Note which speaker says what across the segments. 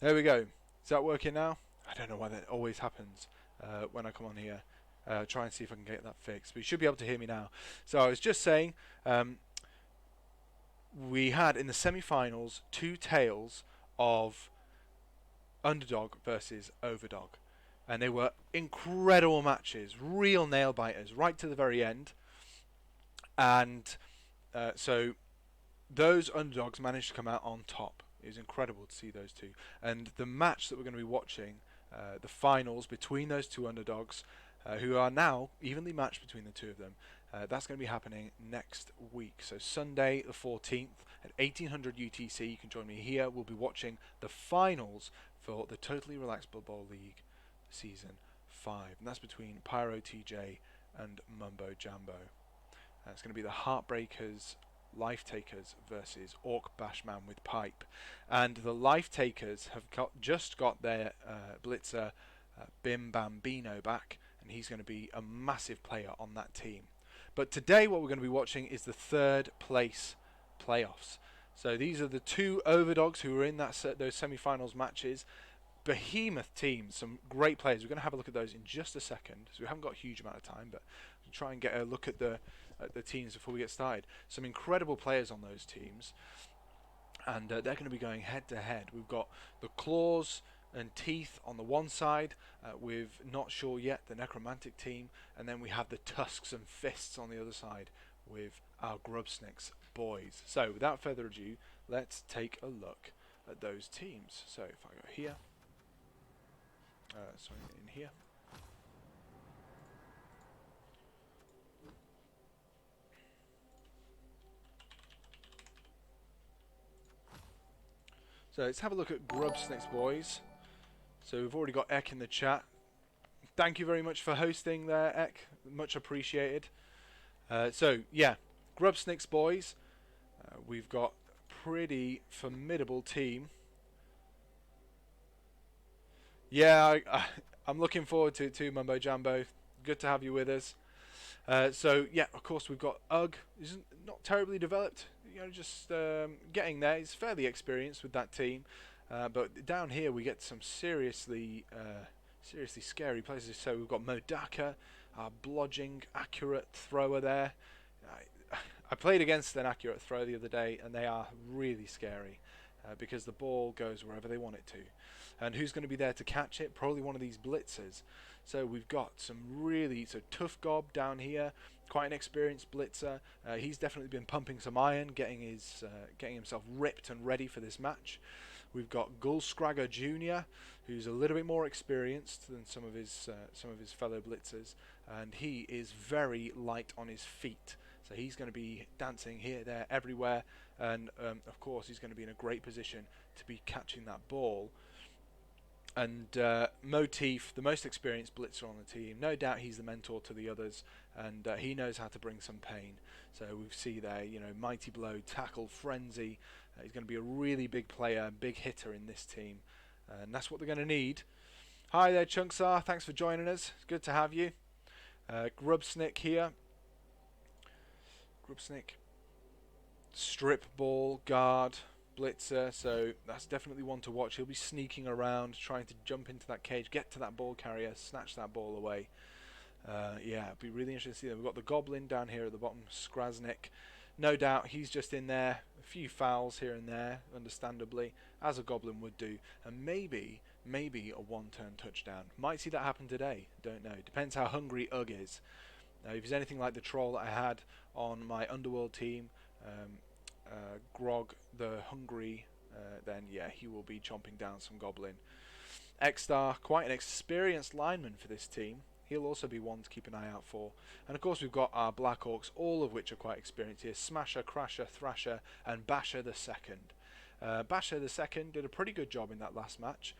Speaker 1: There we go. Is that working now? I don't know why that always happens when I come on here. Try and see if I can get that fixed. But you should be able to hear me now. So I was just saying, we had in the semi-finals two tales of underdog versus overdog, and they were incredible matches, real nail biters, right to the very end. And so those underdogs managed to come out on top. It was incredible to see those two. And the match that we're going to be watching, the finals between those two underdogs, who are now evenly matched between the two of them, that's going to be happening next week. So Sunday the 14th at 1800 UTC, you can join me here. We'll be watching the finals for the Totally Relaxed Blood Bowl League Season 5. And that's between Pyro TJ and Mumbo Jambo. It's going to be the Heartbreakers Life Takers versus Orc Bashman with Pipe. And the Life Takers have just got their blitzer Bim Bambino back, and he's going to be a massive player on that team. But today what we're going to be watching is the third place playoffs. So these are the two overdogs who were in those semi-finals matches. Behemoth teams, some great players. We're going to have a look at those in just a second, so we haven't got a huge amount of time, but we'll try and get a look at the teams before we get started. Some incredible players on those teams, and they're going to be going head to head. We've got the Claws and Teeth on the one side, with Not Sure Yet, the Necromantic team, and then we have the Tusks and Fists on the other side with our Grubsniks boys. So without further ado, let's take a look at those teams. So if I go here, sorry, in here. So let's have a look at Grubsnik's boys. So we've already got Ek in the chat. Thank you very much for hosting there, Ek. Much appreciated. So yeah, Grubsnik's boys. We've got a pretty formidable team. Yeah, I'm looking forward to it too, Mumbo Jambo. Good to have you with us. So yeah, of course we've got Ugg. He's not terribly developed, just getting there. He's fairly experienced with that team, but down here we get some seriously scary places. So we've got Modaka, our blodging accurate thrower there. I played against an accurate throw the other day, and they are really scary. Because the ball goes wherever they want it to. And who's going to be there to catch it? Probably one of these blitzers. So we've got so Tough Gob down here, quite an experienced blitzer. He's definitely been pumping some iron, getting himself ripped and ready for this match. We've got Gullscragger Jr., who's a little bit more experienced than some of his fellow blitzers, and he is very light on his feet. So he's going to be dancing here, there, everywhere, and of course he's going to be in a great position to be catching that ball. And Motif, the most experienced blitzer on the team, no doubt he's the mentor to the others, and he knows how to bring some pain. So we see there, Mighty Blow, Tackle, Frenzy. He's going to be a really big player, big hitter in this team, and that's what they're going to need. Hi there, Chunksar. Thanks for joining us. It's good to have you. Grubsnik here. Grubsnik. Strip ball, guard, blitzer, so that's definitely one to watch. He'll be sneaking around, trying to jump into that cage, get to that ball carrier, snatch that ball away. Yeah, it'd be really interesting to see them. We've got the Goblin down here at the bottom, Skrasnik. No doubt he's just in there, a few fouls here and there, understandably, as a Goblin would do, and maybe a one-turn touchdown. Might see that happen today, don't know. Depends how hungry Ugg is. Now, if he's anything like the troll that I had on my Underworld team, Grog the Hungry, then yeah, he will be chomping down some Goblin. X-Star, quite an experienced lineman for this team. He'll also be one to keep an eye out for. And of course we've got our Black Orcs, all of which are quite experienced here. Smasher, Crasher, Thrasher, and Basher the Second. Basher the Second did a pretty good job in that last match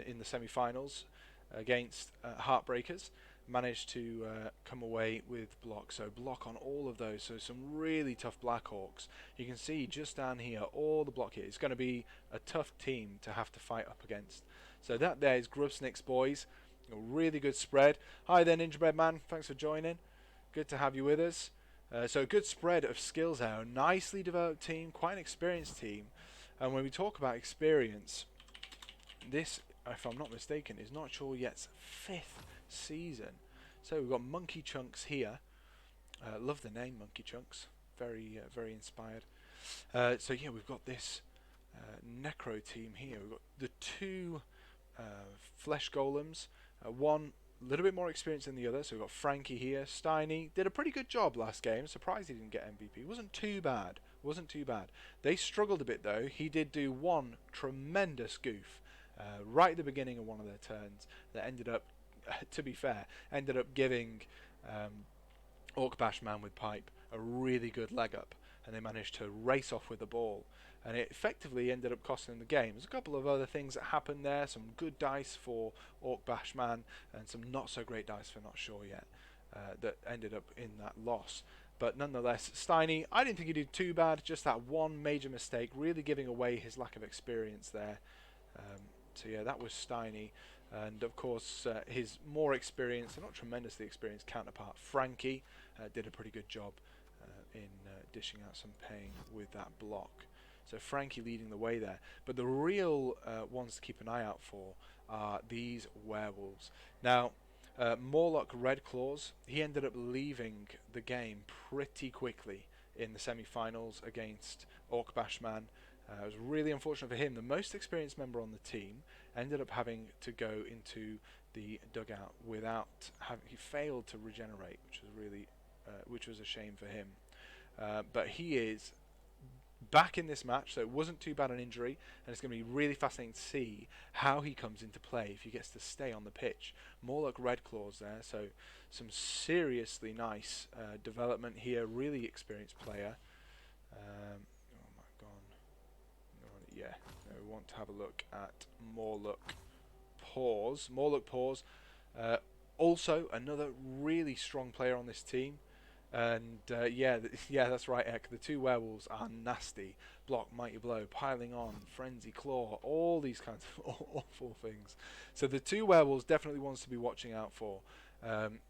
Speaker 1: in the semi-finals against Heartbreakers. Managed to come away with block, so block on all of those, so some really tough Black Hawks. You can see just down here all the block here. It's going to be a tough team to have to fight up against. So that there is Grubsnik's boys, a really good spread. Hi there, Ninja Bread Man, thanks for joining, good to have you with us. So a good spread of skills there, a nicely developed team, quite an experienced team. And when we talk about experience, this, if I'm not mistaken, is Not Sure Yet's 5th season. So we've got Monkey Chunks here. Love the name Monkey Chunks. Very inspired. So yeah, we've got this Necro team here. We've got the two Flesh Golems. One a little bit more experienced than the other. So we've got Frankie here. Steiny did a pretty good job last game. Surprised he didn't get MVP. Wasn't too bad. They struggled a bit though. He did do one tremendous goof right at the beginning of one of their turns that ended up, to be fair, ended up giving Orc Bash Man with Pipe a really good leg up, and they managed to race off with the ball, and it effectively ended up costing them the game. There's a couple of other things that happened there, some good dice for Orc Bash Man and some not so great dice for Not Sure Yet that ended up in that loss. But nonetheless, Steiny, I didn't think he did too bad, just that one major mistake, really giving away his lack of experience there. So yeah, that was Steiny. And of course, his more experienced, and not tremendously experienced counterpart, Frankie, did a pretty good job in dishing out some pain with that block. So Frankie leading the way there. But the real ones to keep an eye out for are these werewolves. Now, Morlock Red Claws, he ended up leaving the game pretty quickly in the semi-finals against Orc Bashman. It was really unfortunate for him. The most experienced member on the team ended up having to go into the dugout without having. He failed to regenerate, which was a shame for him. But he is back in this match, so it wasn't too bad an injury, and it's going to be really fascinating to see how he comes into play if he gets to stay on the pitch. Morlock Red Claws there, so some seriously nice development here. Really experienced player. Yeah, we want to have a look at Morlock Paws. Morlock Paws, also another really strong player on this team. And yeah, that's right, Ek. The two werewolves are nasty. Block, Mighty Blow, Piling On, Frenzy, Claw, all these kinds of awful things. So the two werewolves definitely ones to be watching out for.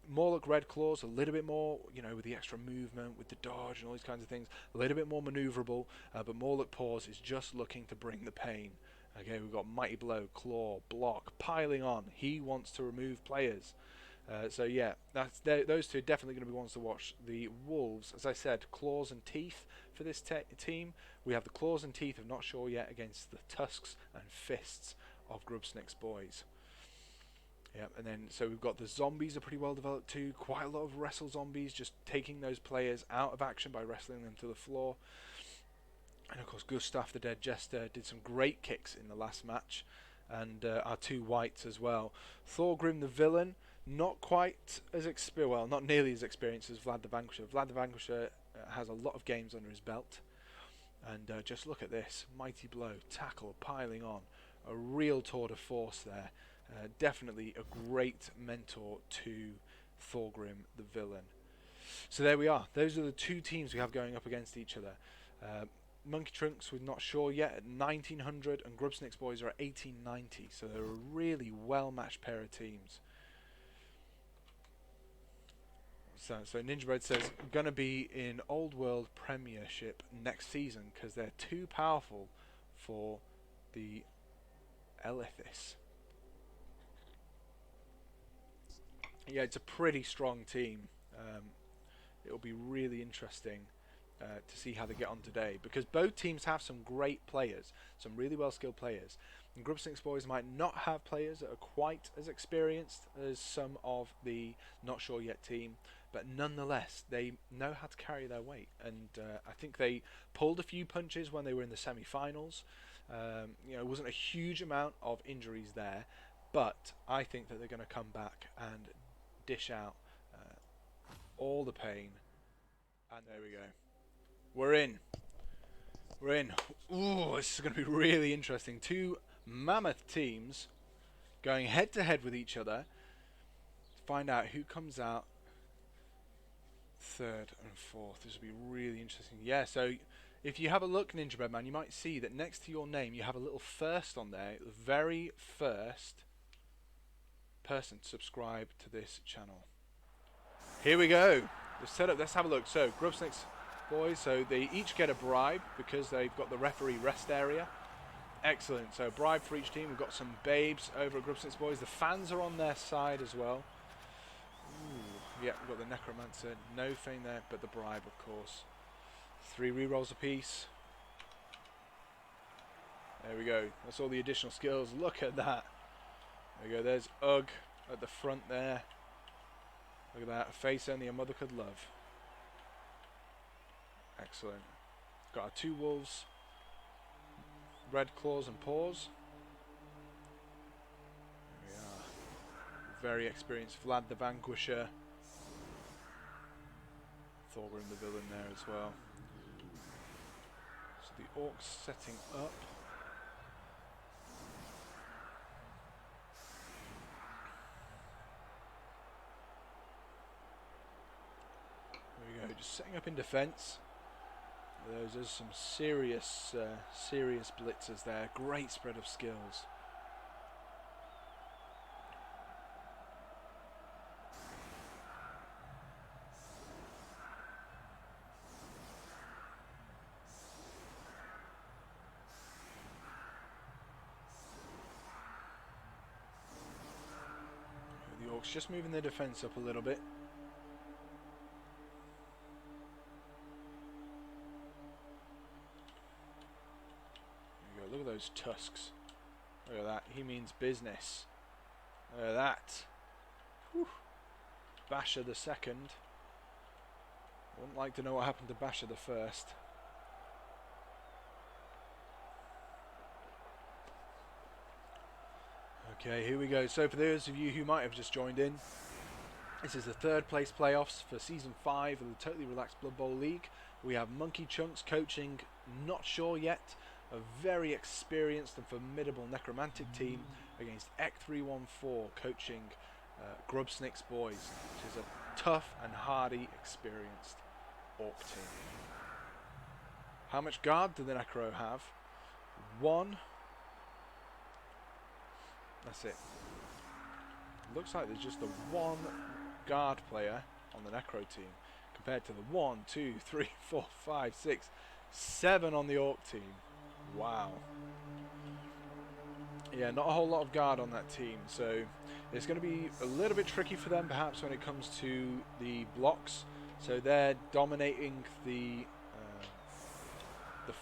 Speaker 1: Morlock Red Claws, a little bit more, with the extra movement, with the dodge and all these kinds of things, a little bit more maneuverable, but Morlock Paws is just looking to bring the pain. Okay, we've got Mighty Blow, Claw, Block, Piling On. He wants to remove players. So yeah, those two are definitely going to be ones to watch. The Wolves, as I said, Claws and Teeth for this team. We have the Claws and Teeth of Not Sure Yet against the Tusks and Fists of Grubsnik's Boyz. Yeah, and then so we've got the zombies are pretty well developed too. Quite a lot of wrestle zombies, just taking those players out of action by wrestling them to the floor. And of course, Gustav the Dead Jester did some great kicks in the last match, and our two whites as well. Thorgrim the Villain, not quite as not nearly as experienced as Vlad the Vanquisher. Vlad the Vanquisher has a lot of games under his belt, and just look at this: Mighty Blow, Tackle, Piling On, a real tour de force there. Definitely a great mentor to Thorgrim the Villain. So there we are. Those are the two teams we have going up against each other. Monkey Trunks, we're not sure yet, at 1900, and Grubsnik's Boyz are at 1890. So they're a really well-matched pair of teams. So Ninjabread says, going to be in Old World Premiership next season because they're too powerful for the Elithis. Yeah, it's a pretty strong team. It'll be really interesting to see how they get on today, because both teams have some great players, some really well-skilled players. And Grubsnik's Boyz might not have players that are quite as experienced as some of the Not Sure Yet team, but nonetheless, they know how to carry their weight. And I think they pulled a few punches when they were in the semi-finals. It wasn't a huge amount of injuries there, but I think that they're going to come back and dish out all the pain. And there we go. We're in. Ooh, this is going to be really interesting. Two mammoth teams going head to head with each other to find out who comes out third and fourth. This will be really interesting. Yeah, so if you have a look, Ninja Bread Man, you might see that next to your name you have a little first on there. The very first person to subscribe to this channel. Here we go. The setup. Let's have a look. So Grubsnik's Boyz, so they each get a bribe because they've got the referee rest area. Excellent. So bribe for each team. We've got some babes over at Grubsnik's Boyz. The fans are on their side as well. Ooh. Yeah, we've got the Necromancer. No thing there, but the bribe, of course. 3 rerolls apiece. There we go. That's all the additional skills. Look at that. There we go. There's Ugg at the front there. Look at that. A face only a mother could love. Excellent. Got our 2 wolves. Red claws and paws. There we are. Very experienced Vlad the Vanquisher. Thorgrim the villain there as well. So the orcs setting up. There we go, just setting up in defence. There's some serious blitzers there. Great spread of skills. The Orcs just moving their defence up a little bit. Look at those tusks. Look at that. He means business. Look at that. Whew. Basher the second. Wouldn't like to know what happened to Basher the first. Okay, here we go. So for those of you who might have just joined in, this is the 3rd place playoffs for Season 5 of the Totally Relaxed Blood Bowl League. We have Monkey Chunks coaching, not sure yet, a very experienced and formidable necromantic team against Ek314 coaching Grubsnik's Boyz, which is a tough and hardy, experienced orc team. How much guard do the Necro have? 1. That's it. Looks like there's just the 1 guard player on the Necro team compared to the 1, 2, 3, 4, 5, 6, 7 on the orc team. Wow. Yeah, not a whole lot of guard on that team, so it's going to be a little bit tricky for them perhaps when it comes to the blocks. So they're dominating the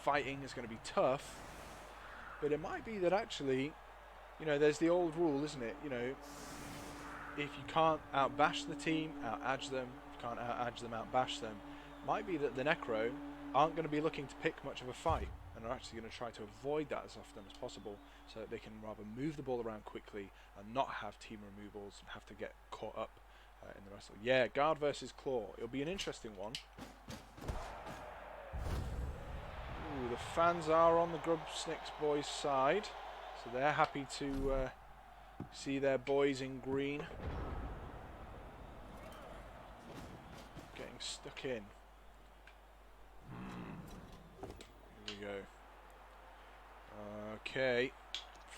Speaker 1: fighting is going to be tough, but it might be that actually, you know, there's the old rule, isn't it? You know, if you can't outbash the team, out-edge them. If you can't out-edge them, outbash them. Might be that the Necro aren't going to be looking to pick much of a fight, and are actually going to try to avoid that as often as possible, so that they can rather move the ball around quickly and not have team removals and have to get caught up in the wrestle. Yeah, guard versus claw. It'll be an interesting one. Ooh, the fans are on the Grubsnik's Boyz side, so they're happy to see their boys in green getting stuck in. Here we go. Okay,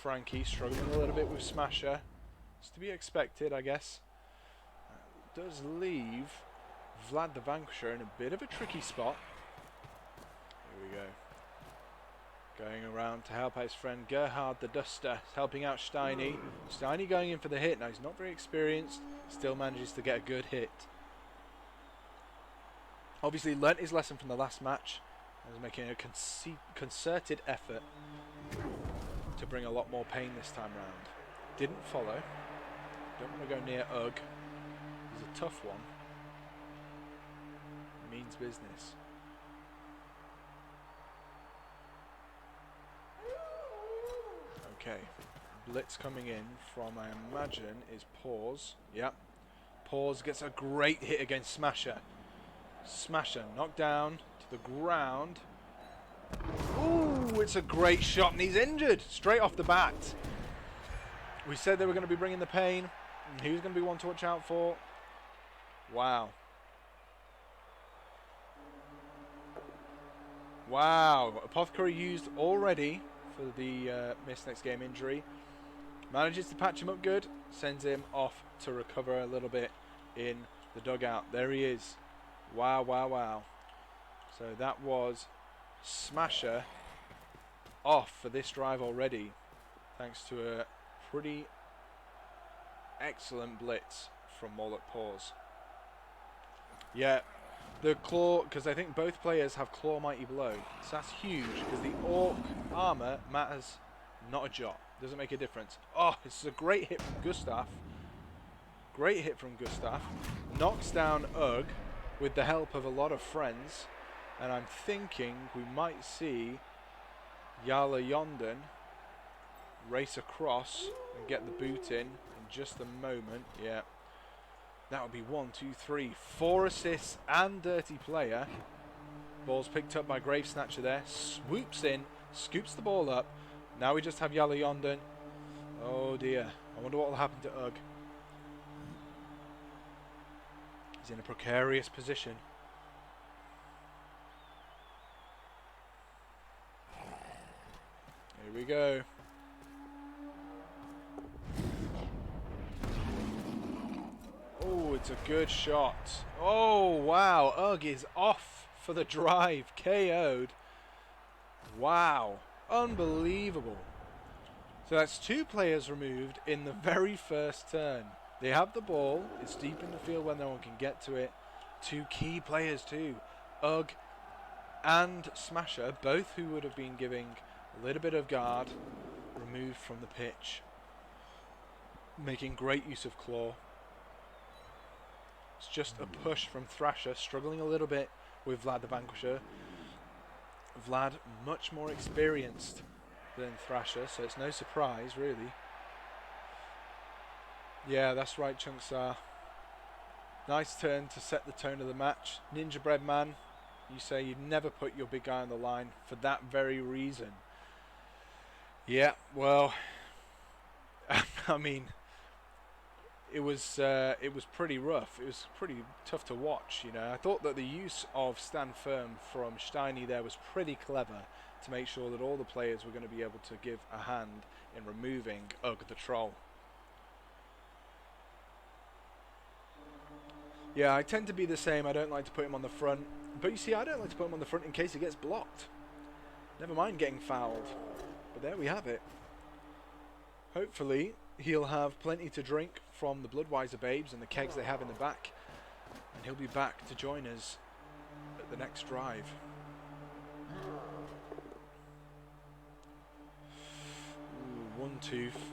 Speaker 1: Frankie struggling a little bit with Smasher. It's to be expected, I guess. Does leave Vlad the Vanquisher in a bit of a tricky spot. Here we go. Going around to help out his friend Gerhard the Duster, helping out Steiny. Steiny going in for the hit. Now he's not very experienced, still manages to get a good hit. Obviously learnt his lesson from the last match and is making a concerted effort to bring a lot more pain this time round. Didn't follow. Don't want to go near Ugg. He's a tough one. Means business. Okay, blitz coming in from, I imagine, is Paws. Yep. Paws gets a great hit against Smasher. Smasher knocked down to the ground. Ooh, it's a great shot and he's injured straight off the bat. We said they were going to be bringing the pain. And he was going to be one to watch out for. Wow. Wow. Apothecary used already for the missed next game injury. Manages to patch him up good. Sends him off to recover a little bit in the dugout. There he is. Wow, wow, wow. So that was Smasher off for this drive already, thanks to a pretty excellent blitz from Morlock Paws. Yeah, the claw, because I think both players have claw mighty blow, so that's huge, because the orc armor matters not a jot, doesn't make a difference. Oh, this is a great hit from Gustav. Great hit from Gustav. Knocks down Ugg with the help of a lot of friends, and I'm thinking we might see Yala Yonden race across and get the boot in just a moment. Yeah, that would be 1, 2, 3, 4 assists and dirty player. Ball's picked up by Grave Snatcher there, swoops in, scoops the ball up. Now we just have Yala Yonden. Oh dear, I wonder what will happen to Ugg. He's in a precarious position. Here we go. Oh, it's a good shot. Oh, wow. Ugg is off for the drive. KO'd. Wow. Unbelievable. So that's 2 players removed in the very first turn. They have the ball. It's deep in the field where no one can get to it. 2 key players too. Ugg and Smasher, both who would have been giving a little bit of guard, removed from the pitch. Making great use of claw. It's just a push from Thrasher, struggling a little bit with Vlad the Vanquisher. Vlad much more experienced than Thrasher, so it's no surprise really. Yeah, that's right, Chunksar. Nice turn to set the tone of the match. Ninja Bread Man, you say you'd never put your big guy on the line for that very reason. Yeah, well, I mean, it was pretty rough. It was pretty tough to watch, you know. I thought that the use of Stand Firm from Steiny there was pretty clever to make sure that all the players were going to be able to give a hand in removing Ugg the Troll. Yeah, I tend to be the same. I don't like to put him on the front. But you see, I don't like to put him on the front in case he gets blocked. Never mind getting fouled. But there we have it. Hopefully, he'll have plenty to drink from the Bloodweiser babes and the kegs they have in the back. And he'll be back to join us at the next drive. Ooh, One Tooth.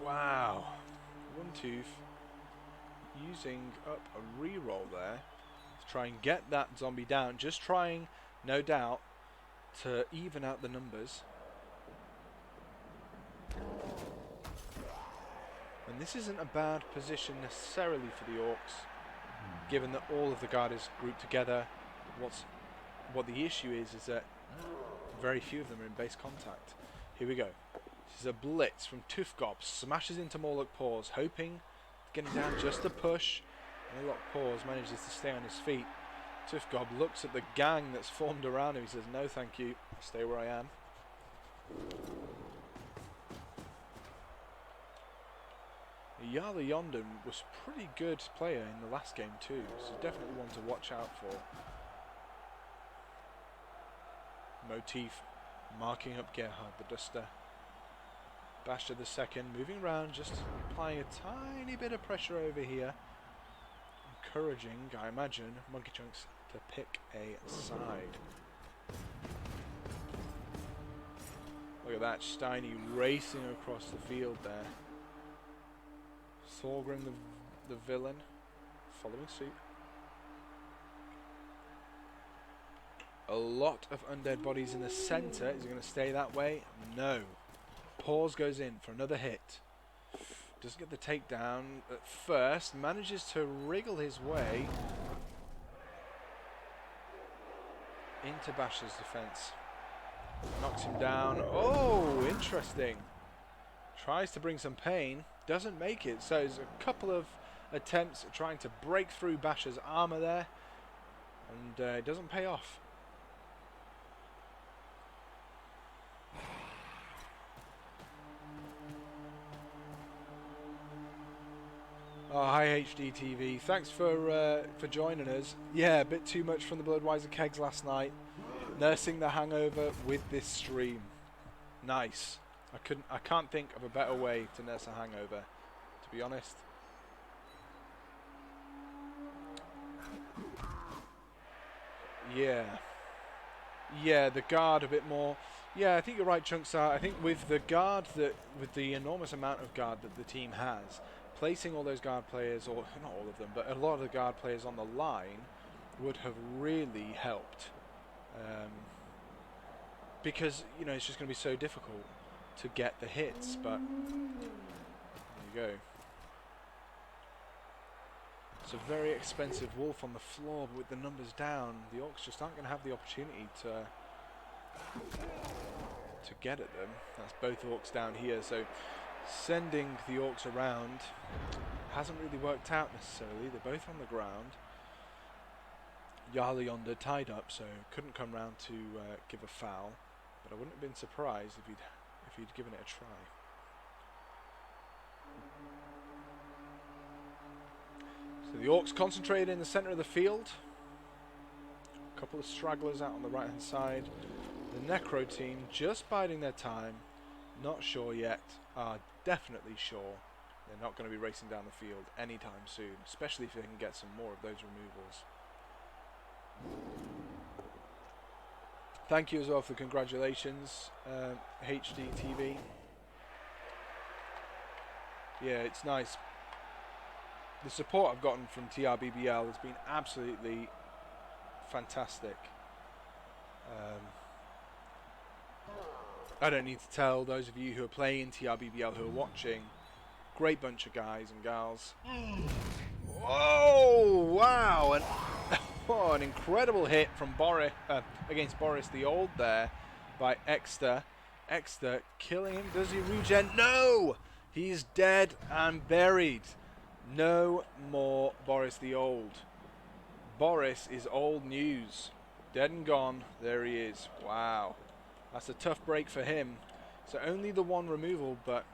Speaker 1: Wow. One Tooth. Using up a reroll there to try and get that zombie down. Just trying, no doubt, to even out the numbers. And this isn't a bad position necessarily for the Orcs, given that all of the guard is grouped together. What the issue is that very few of them are in base contact. Here we go. This is a blitz from Tufgob. Smashes into Morlock Paws, hoping getting down just a push. Morlock Paws manages to stay on his feet. Tufgob looks at the gang that's formed around him. He says, no thank you, I'll stay where I am. Yala Yonden was a pretty good player in the last game too, so definitely one to watch out for. Motif marking up Gerhard the Duster. Basher the second, moving around, just applying a tiny bit of pressure over here. Encouraging, I imagine, Monkey Chunks to pick a side. Look at that, Steiny racing across the field there. Thorgrim the villain, following suit. A lot of undead bodies in the centre. Is it going to stay that way? No. Paws goes in for another hit. Doesn't get the takedown at first. Manages to wriggle his way into Basher's defense. Knocks him down. Oh, interesting. Tries to bring some pain. Doesn't make it. So there's a couple of attempts at trying to break through Basher's armor there. And it doesn't pay off. Oh, hi HDTV. Thanks for joining us. Yeah, a bit too much from the Bloodweiser kegs last night. Nursing the hangover with this stream. Nice. I can't think of a better way to nurse a hangover, to be honest. Yeah. Yeah, the guard a bit more. Yeah, I think you're right, Chunkstar. I think with the guard with the enormous amount of guard that the team has, placing all those guard players, or not all of them, but a lot of the guard players on the line would have really helped. Because, you know, it's just going to be so difficult to get the hits, but there you go. It's a very expensive wolf on the floor, but with the numbers down, the Orcs just aren't going to have the opportunity to get at them. That's both Orcs down here, so sending the Orcs around hasn't really worked out necessarily. They're both on the ground. Jarl yonder tied up, so couldn't come round to give a foul, but I wouldn't have been surprised if he'd given it a try. So the Orcs concentrated in the centre of the field. A couple of stragglers out on the right hand side. The Necro team just biding their time, not sure yet, are definitely sure they're not going to be racing down the field anytime soon, especially if they can get some more of those removals. Thank you as well for the congratulations, HDTV. Yeah, it's nice. The support I've gotten from TRBBL has been absolutely fantastic. I don't need to tell those of you who are playing TRBBL, who are watching, great bunch of guys and gals. Whoa! Wow! An incredible hit from Boris against Boris the Old there by Exter. Exter killing him. Does he regen? No! He's dead and buried. No more Boris the Old. Boris is old news. Dead and gone. There he is. Wow. That's a tough break for him. So only the one removal, but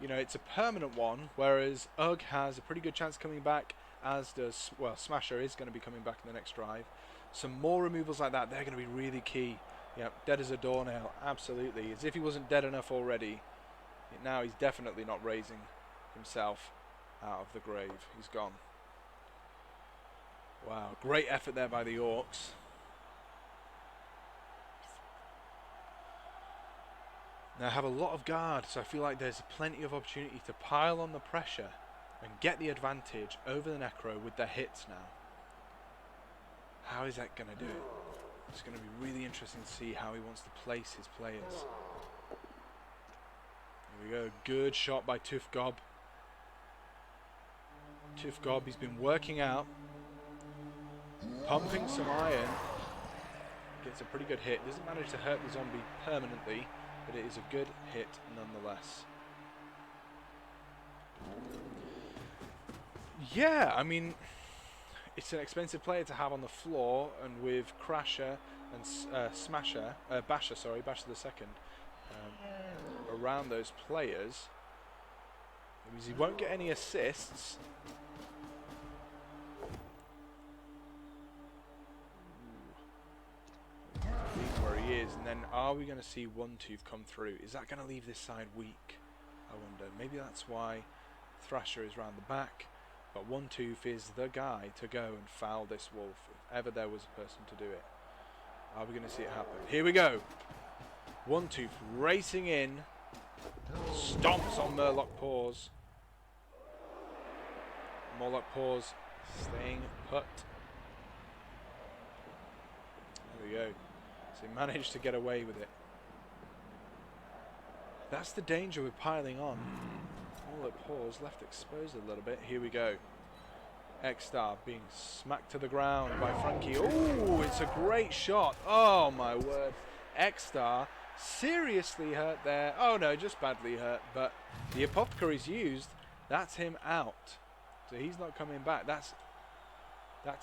Speaker 1: you know, it's a permanent one, whereas Ugg has a pretty good chance of coming back, as does, well, Smasher is going to be coming back in the next drive. Some more removals like that, they're going to be really key. Yeah, dead as a doornail, absolutely. As if he wasn't dead enough already. Now he's definitely not raising himself out of the grave. He's gone. Wow, great effort there by the Orcs. Now I have a lot of guard, so I feel like there's plenty of opportunity to pile on the pressure and get the advantage over the Necro with their hits now. How is that going to do it? It's going to be really interesting to see how he wants to place his players. Here we go, good shot by Tooth Gob. Tooth Gob, he's been working out, pumping some iron, gets a pretty good hit, doesn't manage to hurt the zombie permanently, but it is a good hit nonetheless. Yeah, I mean, it's an expensive player to have on the floor, and with Crasher and Basher the second, around those players, it means he won't get any assists. Where he is, and then are we going to see One Tooth come through? Is that going to leave this side weak? I wonder. Maybe that's why Thrasher is round the back, but One Tooth is the guy to go and foul this wolf if ever there was a person to do it. Are we going to see it happen? Here we go. One Tooth racing in, stomps on Murloc Paws. Murloc Paws staying put. There we go. So he managed to get away with it. That's the danger with piling on. All at pause, left exposed a little bit. Here we go. X-Star being smacked to the ground by Frankie. Oh, it's a great shot. Oh my word. X-Star seriously hurt there. Oh no, just badly hurt. But the Apothecary's used. That's him out. So he's not coming back. That's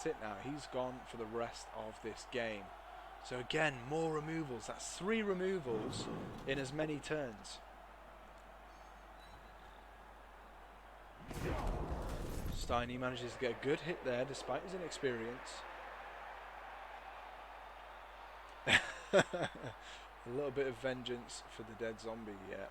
Speaker 1: it now. He's gone for the rest of this game. So again, more removals. That's 3 removals in as many turns. Steiny manages to get a good hit there despite his inexperience. A little bit of vengeance for the dead zombie, yeah.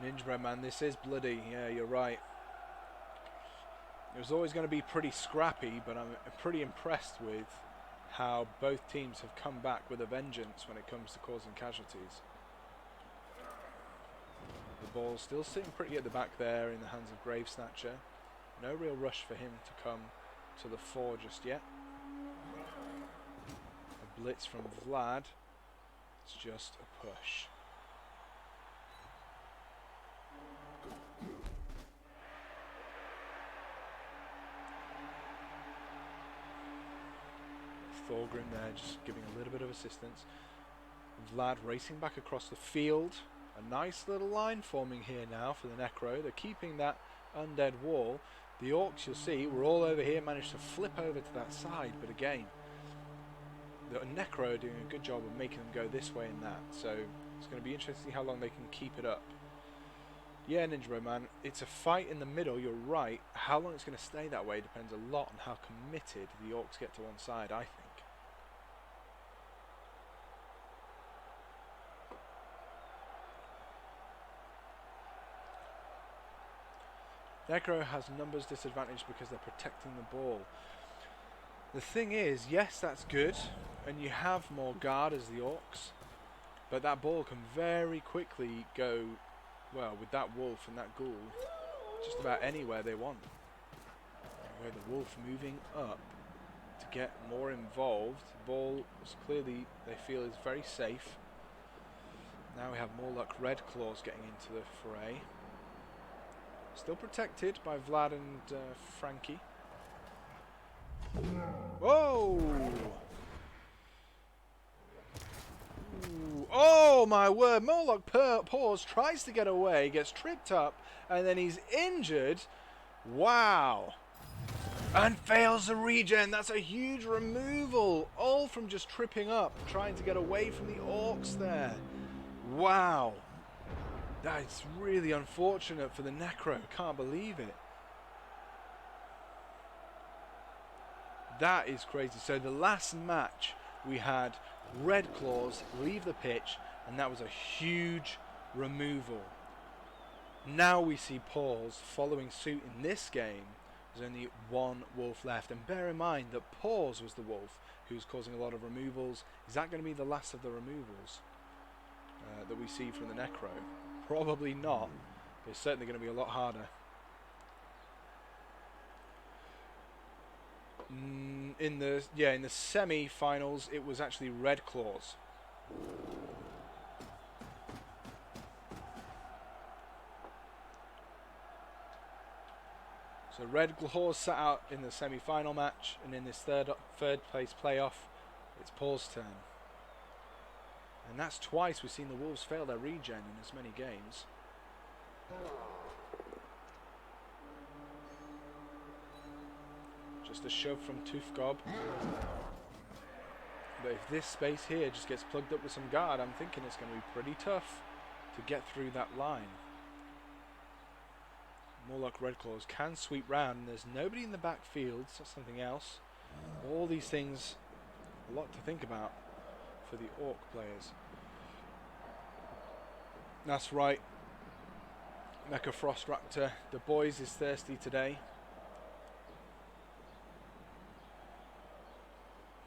Speaker 1: Ninja Bread, man, this is bloody. Yeah, you're right. It was always going to be pretty scrappy, but I'm pretty impressed with how both teams have come back with a vengeance when it comes to causing casualties. The ball's still sitting pretty at the back there in the hands of Gravesnatcher. No real rush for him to come to the fore just yet. A blitz from Vlad. It's just a push. Thorgrim there just giving a little bit of assistance. Vlad racing back across the field. A nice little line forming here now for the Necro. They're keeping that undead wall. The Orcs, you'll see, were all over here, managed to flip over to that side, but again, the Necro are doing a good job of making them go this way and that, so it's going to be interesting to see how long they can keep it up. Yeah, Ninja Bro, man, it's a fight in the middle, you're right. How long it's going to stay that way depends a lot on how committed the Orcs get to one side, I think. Necro has numbers disadvantage because they're protecting the ball. The thing is, yes, that's good, and you have more guard as the Orcs, but that ball can very quickly go, well, with that wolf and that ghoul, just about anywhere they want. Where the wolf moving up to get more involved. The ball is clearly, they feel, is very safe. Now we have more luck. Red Claws getting into the fray. Still protected by Vlad and Frankie. Whoa! Ooh. Oh my word! Morlock Paws tries to get away, gets tripped up, and then he's injured. Wow! And fails the regen. That's a huge removal, all from just tripping up, trying to get away from the Orcs there. Wow! That's really unfortunate for the Necro. Can't believe it. That is crazy. So the last match we had Red Claws leave the pitch, and that was a huge removal. Now we see Paws following suit in this game. There's only one wolf left, and bear in mind that Paws was the wolf who's causing a lot of removals. Is that going to be the last of the removals that we see from the Necro? Probably not. It's certainly going to be a lot harder. In the semi-finals, it was actually Red Claws. So Red Claws sat out in the semi-final match, and in this third place playoff, it's Paul's turn. And that's twice we've seen the Wolves fail their regen in as many games. Just a shove from Toothgob. But if this space here just gets plugged up with some guard, I'm thinking it's going to be pretty tough to get through that line. Morlock Red Claws can sweep round, and there's nobody in the backfield, so that's something else. All these things, a lot to think about for the Orc players. That's right. Mecha Frost Raptor. The Boyz is thirsty today.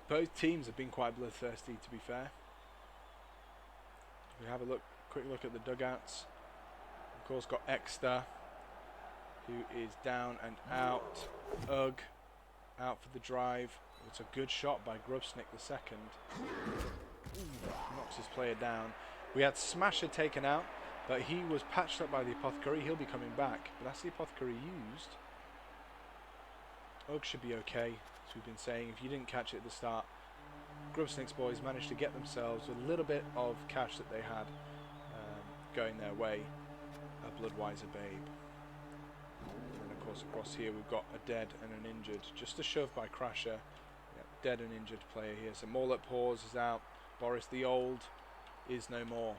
Speaker 1: Both teams have been quite bloodthirsty, to be fair. We have a quick look at the dugouts. Of course, got Exter, who is down and out. Ugg out for the drive. It's a good shot by Grubsnik the second. Knocks his player down. We had Smasher taken out, but he was patched up by the Apothecary. He'll be coming back, but that's the Apothecary used. Ugg should be okay, as we've been saying. If you didn't catch it at the start, Grubsnik's boys managed to get themselves a little bit of cash that they had going their way. A Bloodwiser Babe. And of course across here we've got a dead and an injured. Just a shove by Crasher. Dead and injured player here. So Morlock Paws is out. Boris the Old is no more.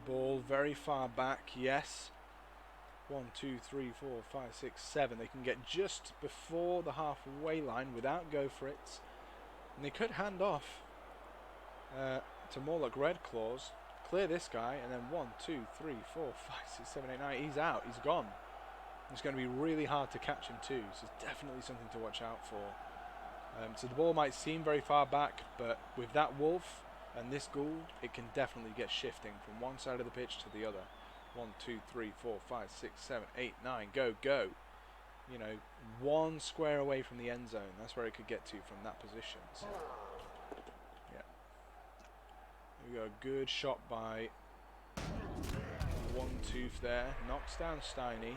Speaker 1: Ball very far back, yes. 1, 2, 3, 4, 5, 6, 7. They can get just before the halfway line without go for it. And they could hand off to more like Red Claws. Clear this guy, and then 1, 2, 3, 4, 5, 6, 7, 8, 9. He's out. He's gone. It's going to be really hard to catch him too. So it's definitely something to watch out for. So the ball might seem very far back, but with that wolf and this ghoul, it can definitely get shifting from one side of the pitch to the other. 1, 2, 3, 4, 5, 6, 7, 8, 9. Go, go. You know, one square away from the end zone. That's where it could get to from that position. So, yeah. We got a good shot by One Tooth there. Knocks down Steiny.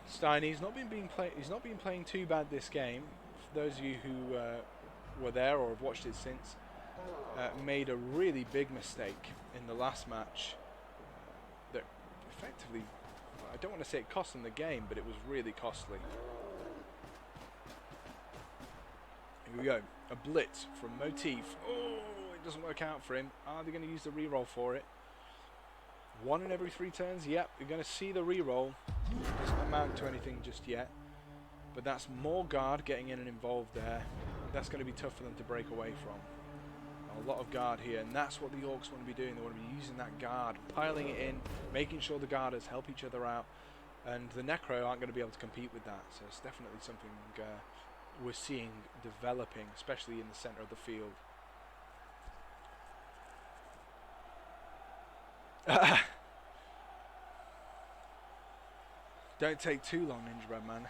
Speaker 1: Steiny's not been playing too bad this game. For those of you who were there or have watched it since, made a really big mistake in the last match that effectively, I don't want to say it cost them the game, but it was really costly. Here we go, a blitz from Motif. Oh, it doesn't work out for him. Are they going to use the reroll for it? 1 in every 3 turns. Yep, you're going to see the reroll. Doesn't amount to anything just yet, but that's more guard getting in and involved there. That's going to be tough for them to break away from. A lot of guard here, and that's what the Orcs want to be doing. They want to be using that guard, piling it in, making sure the guarders help each other out, and the Necro aren't going to be able to compete with that. So it's definitely something we're seeing developing, especially in the center of the field. Don't take too long, Ninja Man.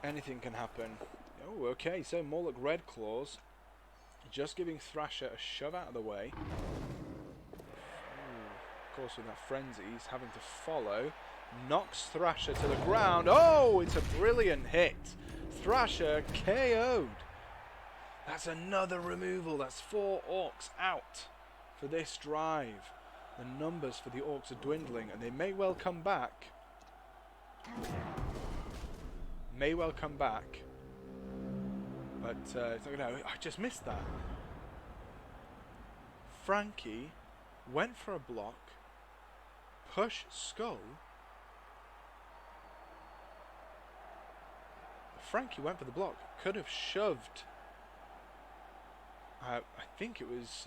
Speaker 1: Anything can happen. Oh, okay, so more like Red Claws. Just giving Thrasher a shove out of the way. Ooh, of course, with that frenzy, he's having to follow. Knocks Thrasher to the ground. Oh, it's a brilliant hit. Thrasher KO'd. That's another removal. That's 4 Orcs out for this drive. The numbers for the Orcs are dwindling, and they may well come back. But I just missed that. Frankie went for a block. Push Skull. Frankie went for the block. Could have shoved. I think it was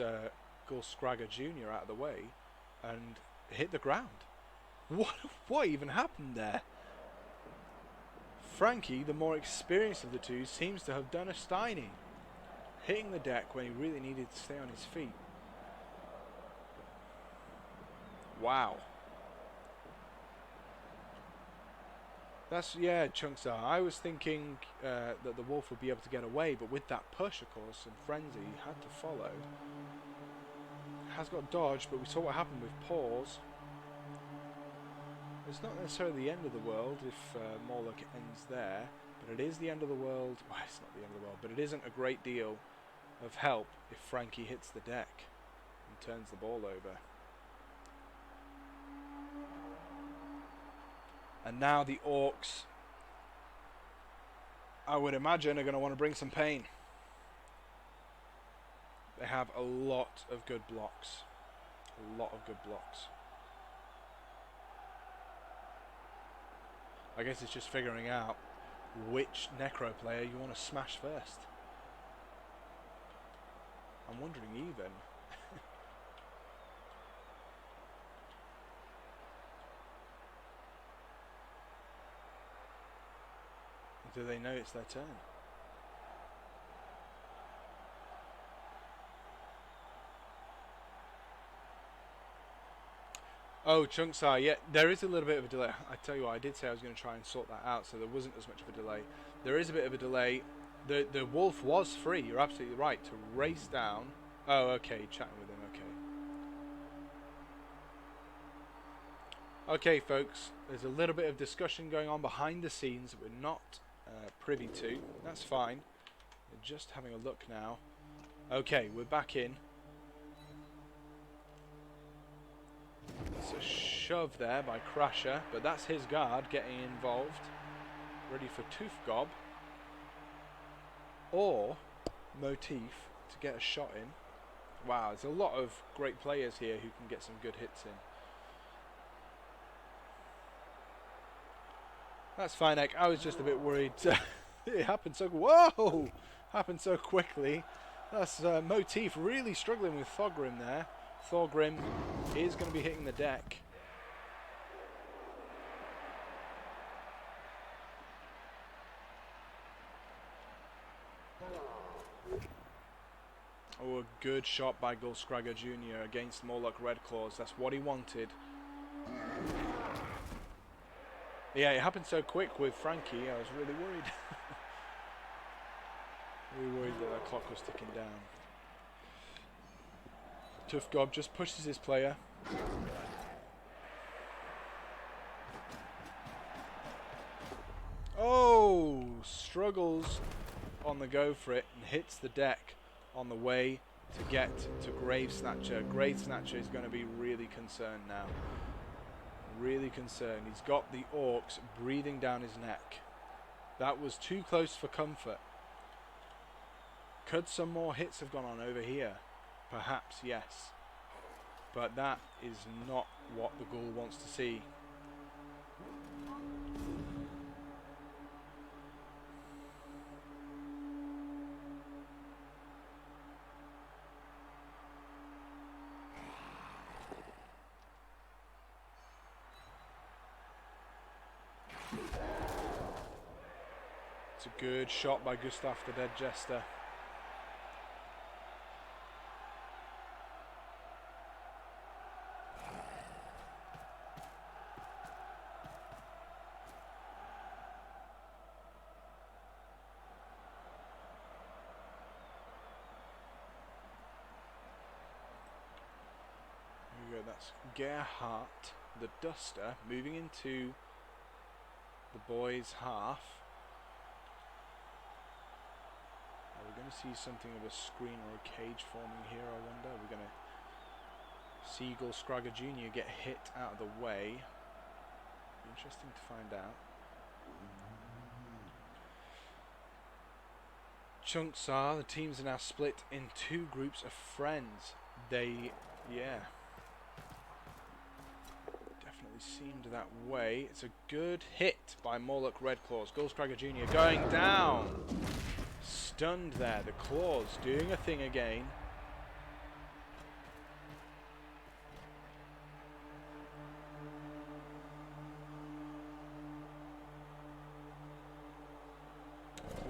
Speaker 1: Scragger Jr. out of the way and hit the ground. What even happened there? Frankie, the more experienced of the two, seems to have done a Steiny, hitting the deck when he really needed to stay on his feet. Wow. That's, yeah, Chunksar. I was thinking that the Wolf would be able to get away, but with that push, of course, and Frenzy, he had to follow. Has got dodged, but we saw what happened with Paws. It's not necessarily the end of the world if Morlock ends there, but it is the end of the world. Well, it's not the end of the world, but it isn't a great deal of help if Frankie hits the deck and turns the ball over. And now the Orcs, I would imagine, are going to want to bring some pain. They have a lot of good blocks. A lot of good blocks. I guess it's just figuring out which Necro player you want to smash first. I'm wondering even. Do they know it's their turn? Oh, chunks are, yeah, there is a little bit of a delay. I tell you what, I did say I was going to try and sort that out, so there wasn't as much of a delay. There is a bit of a delay. The wolf was free, you're absolutely right, to race down. Oh, okay, chatting with him, okay. Okay, folks, there's a little bit of discussion going on behind the scenes that we're not privy to. That's fine. We're just having a look now. Okay, we're back in. It's a shove there by Crasher, but that's his guard getting involved. Ready for Tooth Gob. or Motif to get a shot in. Wow, there's a lot of great players here who can get some good hits in. That's fine, Ek. I was just a bit worried. It happened so... Whoa! Happened so quickly. That's Motif really struggling with Thorgrim there. Thorgrim is going to be hitting the deck. Oh, a good shot by Grubsnik Jr. against Morlock Redclaws. That's what he wanted. Yeah, it happened so quick with Frankie. I was really worried. Really worried that the clock was ticking down. Tough Gob just pushes his player. Oh, struggles on the go for it and hits the deck on the way to get to Gravesnatcher. Gravesnatcher is going to be really concerned now. Really concerned. He's got the orcs breathing down his neck. That was too close for comfort. Could some more hits have gone on over here? Perhaps, yes. But that is not what the ghoul wants to see. It's a good shot by Gustav the Dead Jester. There we go, that's Gerhardt the Duster moving into the boys' half. Are we going to see something of a screen or a cage forming here, I wonder? We're going to see Grubsnik Jr. get hit out of the way. Interesting to find out. Chunks are, the teams are now split in two groups of friends. They, yeah, definitely seemed that way. It's a good hit by Morlock Redclaws. Grubsnik Jr. going down. Stunned there. The claws doing a thing again.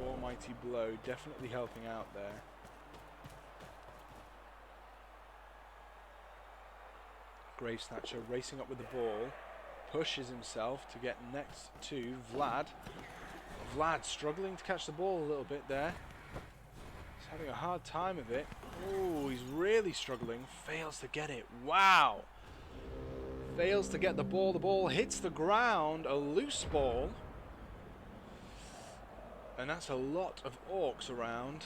Speaker 1: Almighty blow, definitely helping out there. Gravesnatcher racing up with the ball, pushes himself to get next to Vlad. Vlad struggling to catch the ball a little bit there. He's having a hard time of it. Oh, he's really struggling. Fails to get it. Wow! Fails to get the ball. The ball hits the ground. A loose ball. And that's a lot of orcs around.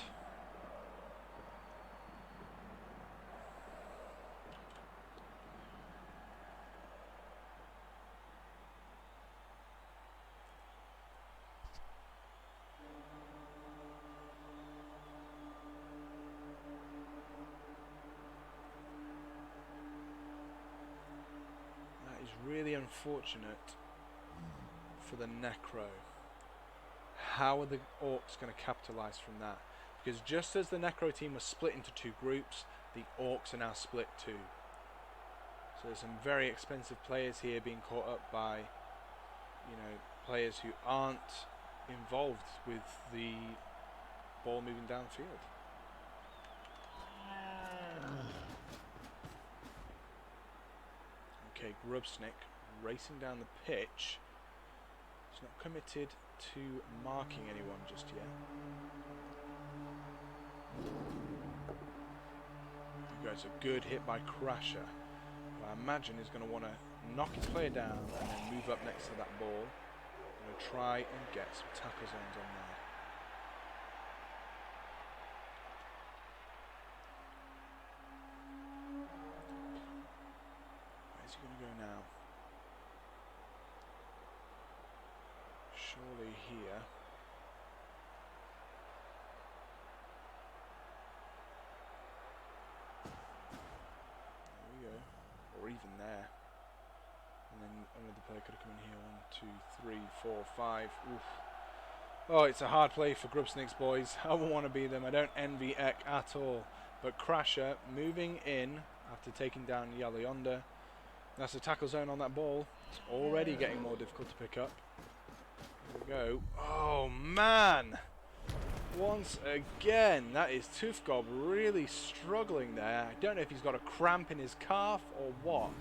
Speaker 1: That is really unfortunate for the Necro. How are the orcs going to capitalise from that? Because just as the Necro team was split into two groups, the orcs are now split too. So there's some very expensive players here being caught up by, you know, players who aren't involved with the ball moving downfield. Okay, Grubsnik racing down the pitch. He's not committed to marking anyone just yet. There goes a good hit by Crasher, who I imagine is going to want to knock his player down and then move up next to that ball. Going to try and get some tackle zones on there. Where's he going to go now? Surely here. player could have come in here. 1, 2, 3, 4, 5. Oof. Oh, it's a hard play for Grubsnik's boys. I won't want to be them. I don't envy Ek at all. But Crasher moving in after taking down Yala Yonder. That's a tackle zone on that ball. It's already getting more difficult to pick up. Here we go. Oh, man! Once again, that is Tufgob really struggling there. I don't know if he's got a cramp in his calf or what,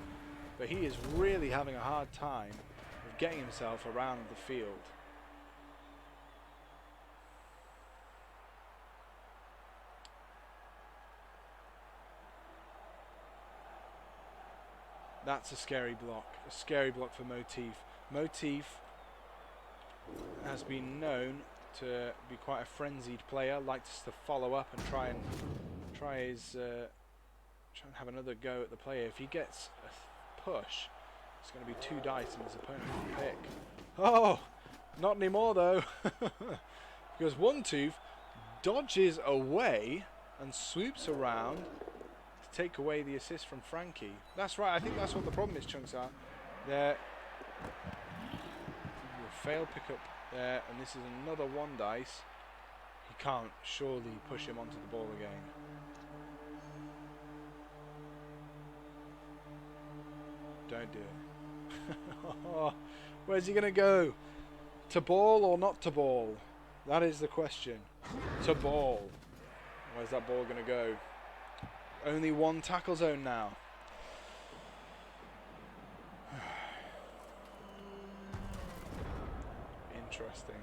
Speaker 1: but he is really having a hard time of getting himself around the field. That's a scary block for Motif. Motif has been known to be quite a frenzied player, likes to follow up and try and have another go at the player. If he gets a push, it's going to be 2 dice and his opponent can pick. Oh, not anymore though, because One Tooth dodges away and swoops around to take away the assist from Frankie. That's right, I think that's what the problem is, Chunks are. There, failed pickup there, and this is another 1 dice. He can't surely push him onto the ball again. Don't do it. Where's he going to go? To ball or not to ball? That is the question. To ball. Where's that ball going to go? Only 1 tackle zone now. Interesting.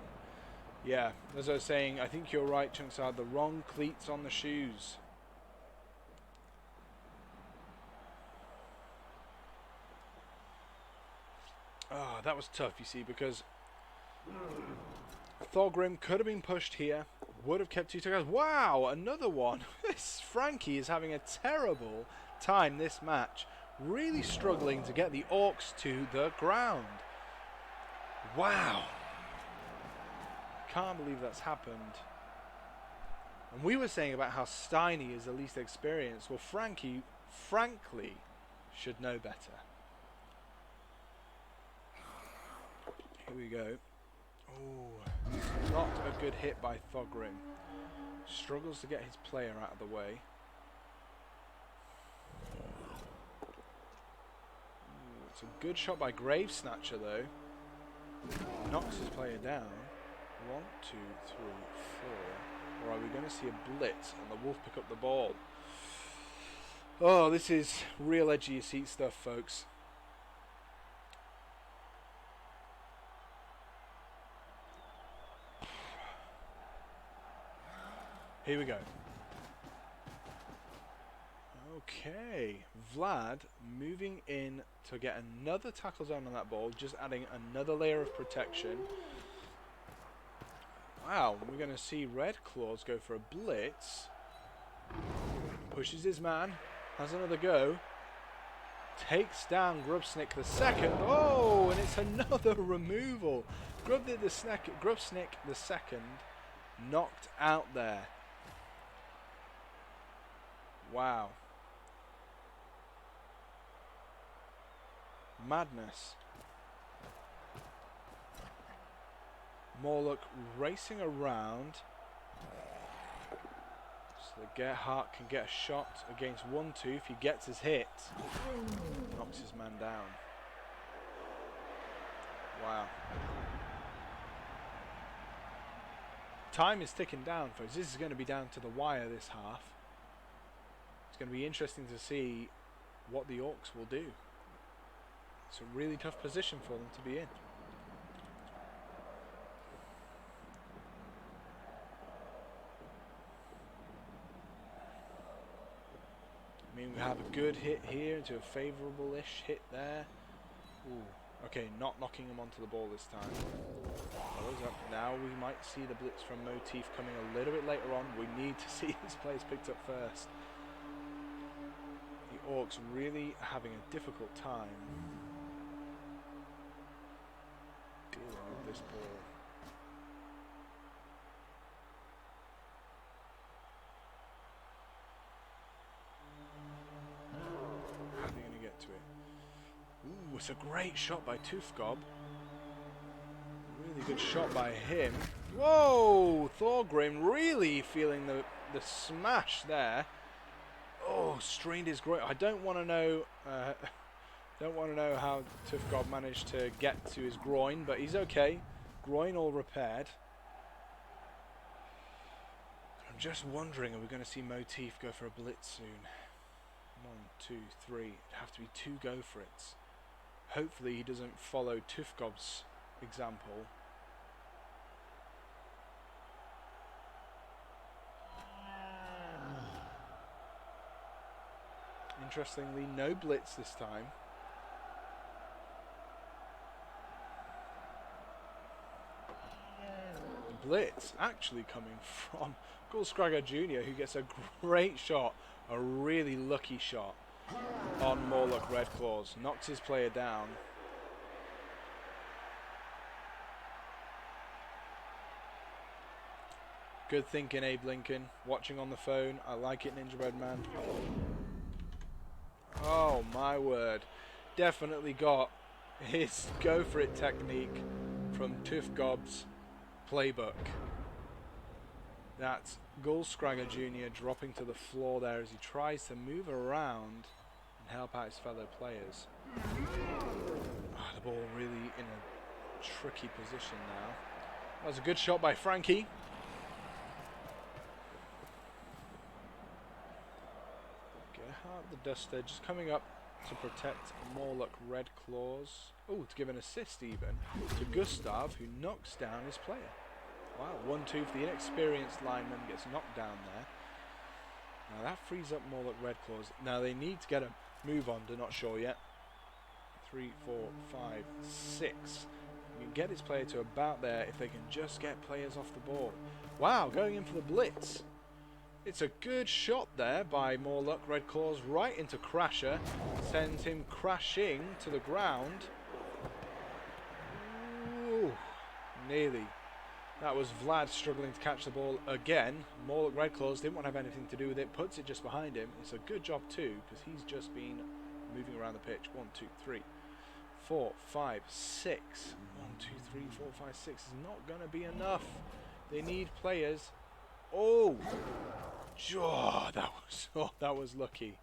Speaker 1: Yeah, as I was saying, I think you're right, Chunks, are the wrong cleats on the shoes. Oh, that was tough, you see, because Thorgrim could have been pushed here, would have kept 2 tackles. Wow, another one. This Frankie is having a terrible time this match, really struggling to get the Orcs to the ground. Wow. Can't believe that's happened. And we were saying about how Steiny is the least experienced. Well, Frankie, frankly, should know better. Here we go. Oh, not a good hit by Thorgrim. Struggles to get his player out of the way. Ooh, it's a good shot by Gravesnatcher though. Knocks his player down. 1, 2, 3, 4. Or are we going to see a blitz and the Wolf pick up the ball? Oh, this is real edgy seat stuff, folks. Here we go. Okay, Vlad moving in to get another tackle zone on that ball, just adding another layer of protection. Wow, we're going to see Red Claws go for a blitz. Pushes his man, has another go. Takes down Grubsnik the second. Oh, and it's another removal. Grubsnik the second knocked out there. Wow. Madness. Morlock racing around. So the Gerhardt can get a shot against One Tooth. He gets his hit. Knocks his man down. Wow. Time is ticking down, folks. This is going to be down to the wire this half. It's going to be interesting to see what the Orcs will do. It's a really tough position for them to be in. I mean, we have a good hit here into a favourable-ish hit there. Ooh, okay, not knocking him onto the ball this time. Now we might see the blitz from Motif coming a little bit later on. We need to see his players picked up first. The Orcs really having a difficult time dealing with this ball. How are they going to get to it? Ooh, it's a great shot by Tufgob. Really good shot by him. Whoa! Thorgrim really feeling the smash there. Oh, strained his groin. I don't want to know. Don't want to know how Tufgob managed to get to his groin, but he's okay. Groin all repaired. I'm just wondering, are we going to see Motif go for a blitz soon? 1, 2, 3. It'd have to be 2 go for it. Hopefully he doesn't follow Tufgob's example. Interestingly, no blitz this time. The blitz actually coming from Grubsnik Jr., who gets a great shot, a really lucky shot on Morlock Redclaws. Knocks his player down. Good thinking, Abe Lincoln. Watching on the phone. I like it, Ninja Bread Man. Oh my word. Definitely got his go for it technique from Tufgob's playbook. That's Grubsnik Jr. dropping to the floor there as he tries to move around and help out his fellow players. Oh, the ball really in a tricky position now. That was a good shot by Frankie. The Duster just coming up to protect Morlock Redclaws. Oh, to give an assist even to Gustav, who knocks down his player. Wow, 1-2 for the inexperienced lineman, gets knocked down there. Now that frees up Morlock Redclaws. Now they need to get a move on, they're not sure yet. 3, 4, 5, 6. You can get his player to about there if they can just get players off the ball. Wow, going in for the blitz. It's a good shot there by Morlock Redclaws right into Crasher. Sends him crashing to the ground. Ooh, nearly. That was Vlad struggling to catch the ball again. Morlock Redclaws didn't want to have anything to do with it. Puts it just behind him. It's a good job too, because he's just been moving around the pitch. 1, 2, 3, 4, 5, 6. 1, 2, 3, 4, 5, 6 is not going to be enough. They need players. Oh, that was lucky.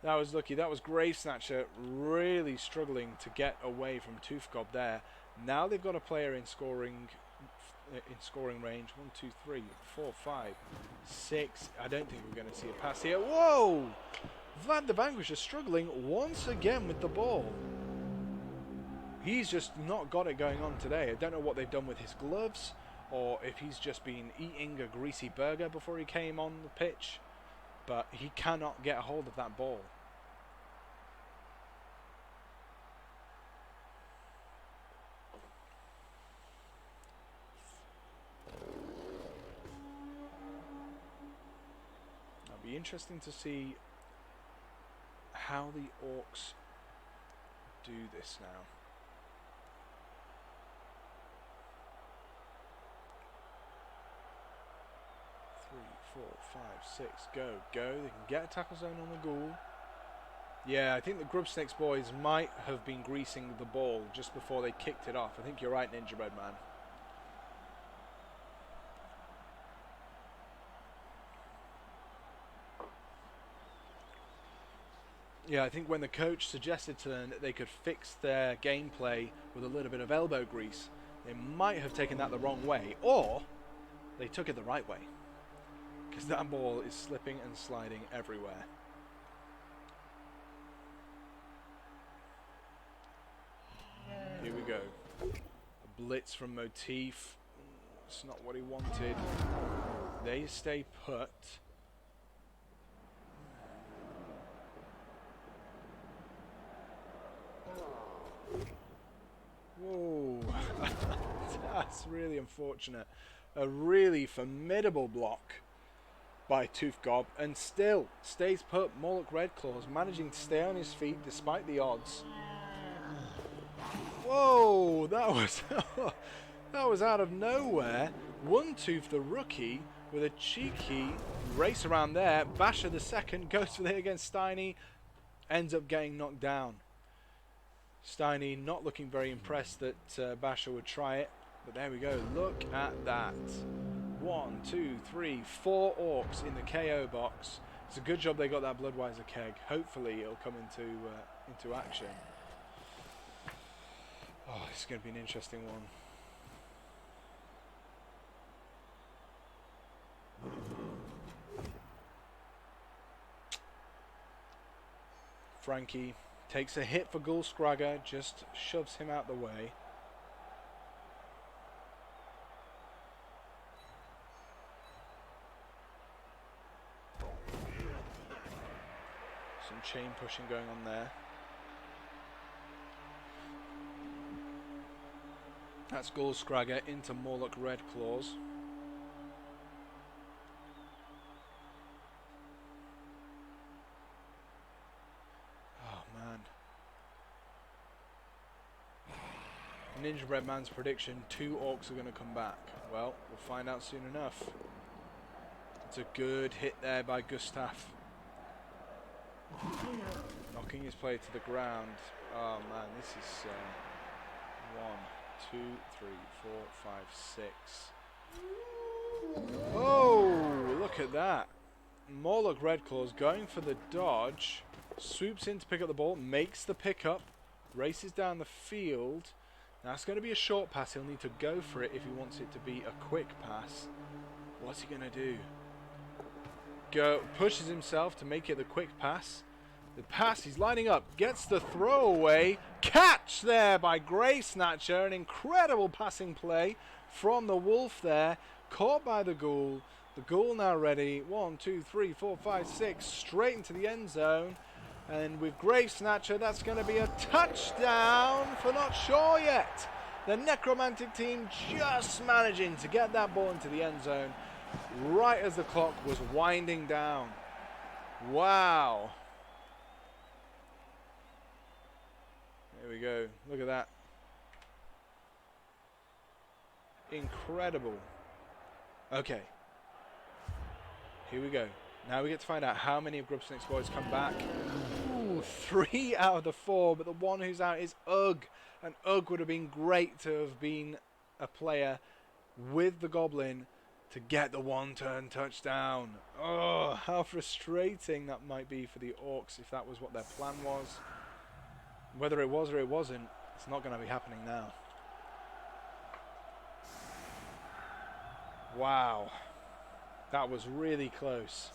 Speaker 1: That was lucky. That was Grave Snatcher really struggling to get away from Tufgob there. Now they've got a player in scoring range. 1, 2, 3, 4, 5, 6. I don't think we're going to see a pass here. Whoa! Vlad the Vanquisher struggling once again with the ball. He's just not got it going on today. I don't know what they've done with his gloves, or if he's just been eating a greasy burger before he came on the pitch, but he cannot get a hold of that ball. It'll be interesting to see how the Orcs do this now. 3, 4, 5, 6. Go. They can get a tackle zone on the Ghoul. Yeah, I think the Grubsnik's boys might have been greasing the ball just before they kicked it off. I think you're right, Ninja Bread Man. Yeah, I think when the coach suggested to them that they could fix their gameplay with a little bit of elbow grease, they might have taken that the wrong way, or they took it the right way. Because that ball is slipping and sliding everywhere. Here we go. A blitz from Motif. It's not what he wanted. They stay put. Whoa. That's really unfortunate. A really formidable block by Tufgob, and still stays put. Morlock Redclaws managing to stay on his feet despite the odds. Whoa, that was out of nowhere. 1-2 for the rookie with a cheeky race around there. Basher the second goes for it against Steiny, ends up getting knocked down. Steiny not looking very impressed that Basher would try it. But there we go. Look at that. 1, 2, 3, 4 orcs in the KO box. It's a good job they got that Bloodweiser keg. Hopefully it'll come into action. Oh, this is going to be an interesting one. Frankie takes a hit for Gulskraga, just shoves him out the way. Some chain pushing going on there. That's Gulskraga into Morlock Red Claws. Ninja Bread Man's prediction, 2 orcs are going to come back. Well, we'll find out soon enough. It's a good hit there by Gustav. Knocking his player to the ground. Oh man, this is 1, 2, 3, 4, 5, 6. Oh, look at that. Morlock Redclaws going for the dodge. Swoops in to pick up the ball, makes the pickup, races down the field. Now it's going to be a short pass. He'll need to go for it if he wants it to be a quick pass. What's he going to do? Pushes himself to make it the quick pass. The pass, he's lining up, gets the throwaway. Catch there by Grey Snatcher. An incredible passing play from the Wolf there. Caught by the Ghoul. The Ghoul now ready. 1, 2, 3, 4, 5, 6. Straight into the end zone. And with Grave Snatcher, that's going to be a touchdown for not sure yet. The Necromantic team just managing to get that ball into the end zone right as the clock was winding down. Wow. There we go. Look at that. Incredible. Okay. Here we go. Now we get to find out how many of Grubsnik's boys come back. Ooh, 3 out of the 4, but the one who's out is Ugg. And Ugg would have been great to have been a player with the Goblin to get the one-turn touchdown. Oh, how frustrating that might be for the Orcs if that was what their plan was. Whether it was or it wasn't, it's not going to be happening now. Wow. That was really close.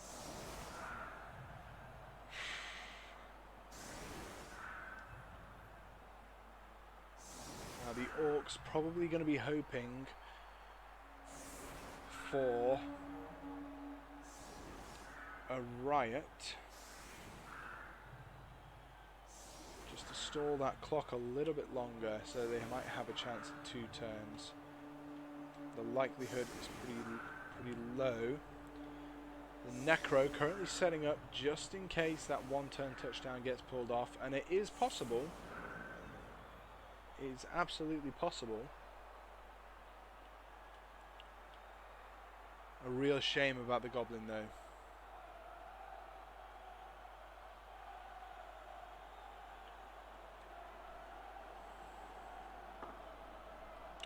Speaker 1: Now the Orcs probably going to be hoping for a riot. Just to stall that clock a little bit longer so they might have a chance at 2 turns. The likelihood is pretty low. The Necro currently setting up just in case that one-turn touchdown gets pulled off, and it is possible. It is absolutely possible. A real shame about the Goblin though.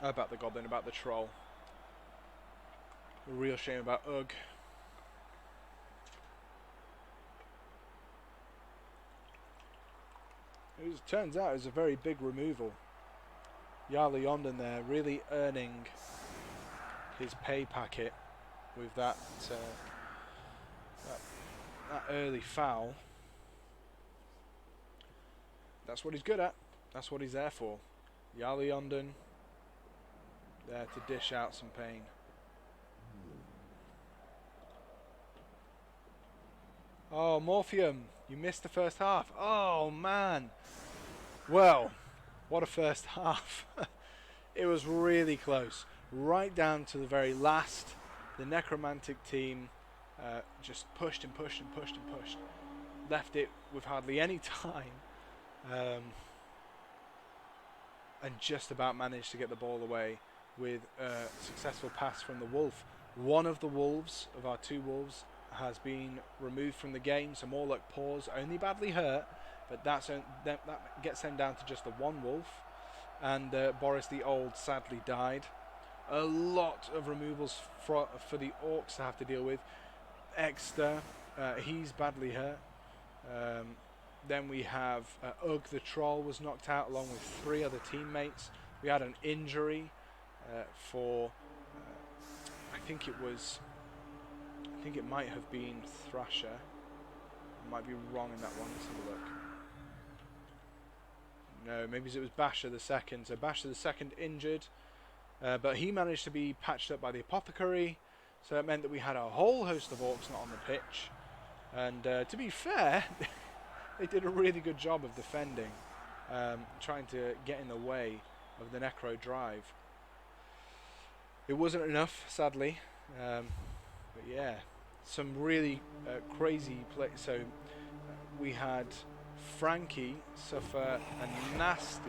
Speaker 1: About the Goblin, about the Troll. A real shame about Ugg. It turns out it was a very big removal. Jarl Yonden there really earning his pay packet with that early foul. That's what he's good at. That's what he's there for. Jarl Yonden there to dish out some pain. Oh, Morpheum, you missed the first half. Oh, man. Well, what a first half. It was really close. Right down to the very last. The Necromantic team just pushed and pushed and pushed and pushed. Left it with hardly any time. And just about managed to get the ball away with a successful pass from the Wolf. One of the Wolves, of our 2 Wolves, has been removed from the game, so Morlock paws, only badly hurt. but that gets them down to just the one wolf, and Boris the Old sadly died. A lot of removals for the orcs to have to deal with. Exter, he's badly hurt. Then we have Ugg the Troll was knocked out along with 3 other teammates. We had an injury for, I think it might have been Thrasher. I might be wrong in that one. Let's have a look. No, maybe it was Basher the Second. So Basher the Second injured, but he managed to be patched up by the Apothecary. So it meant that we had a whole host of orcs not on the pitch. And to be fair, they did a really good job of defending, trying to get in the way of the Necro drive. It wasn't enough, sadly, but yeah, some really crazy play. So we had Frankie suffer a nasty...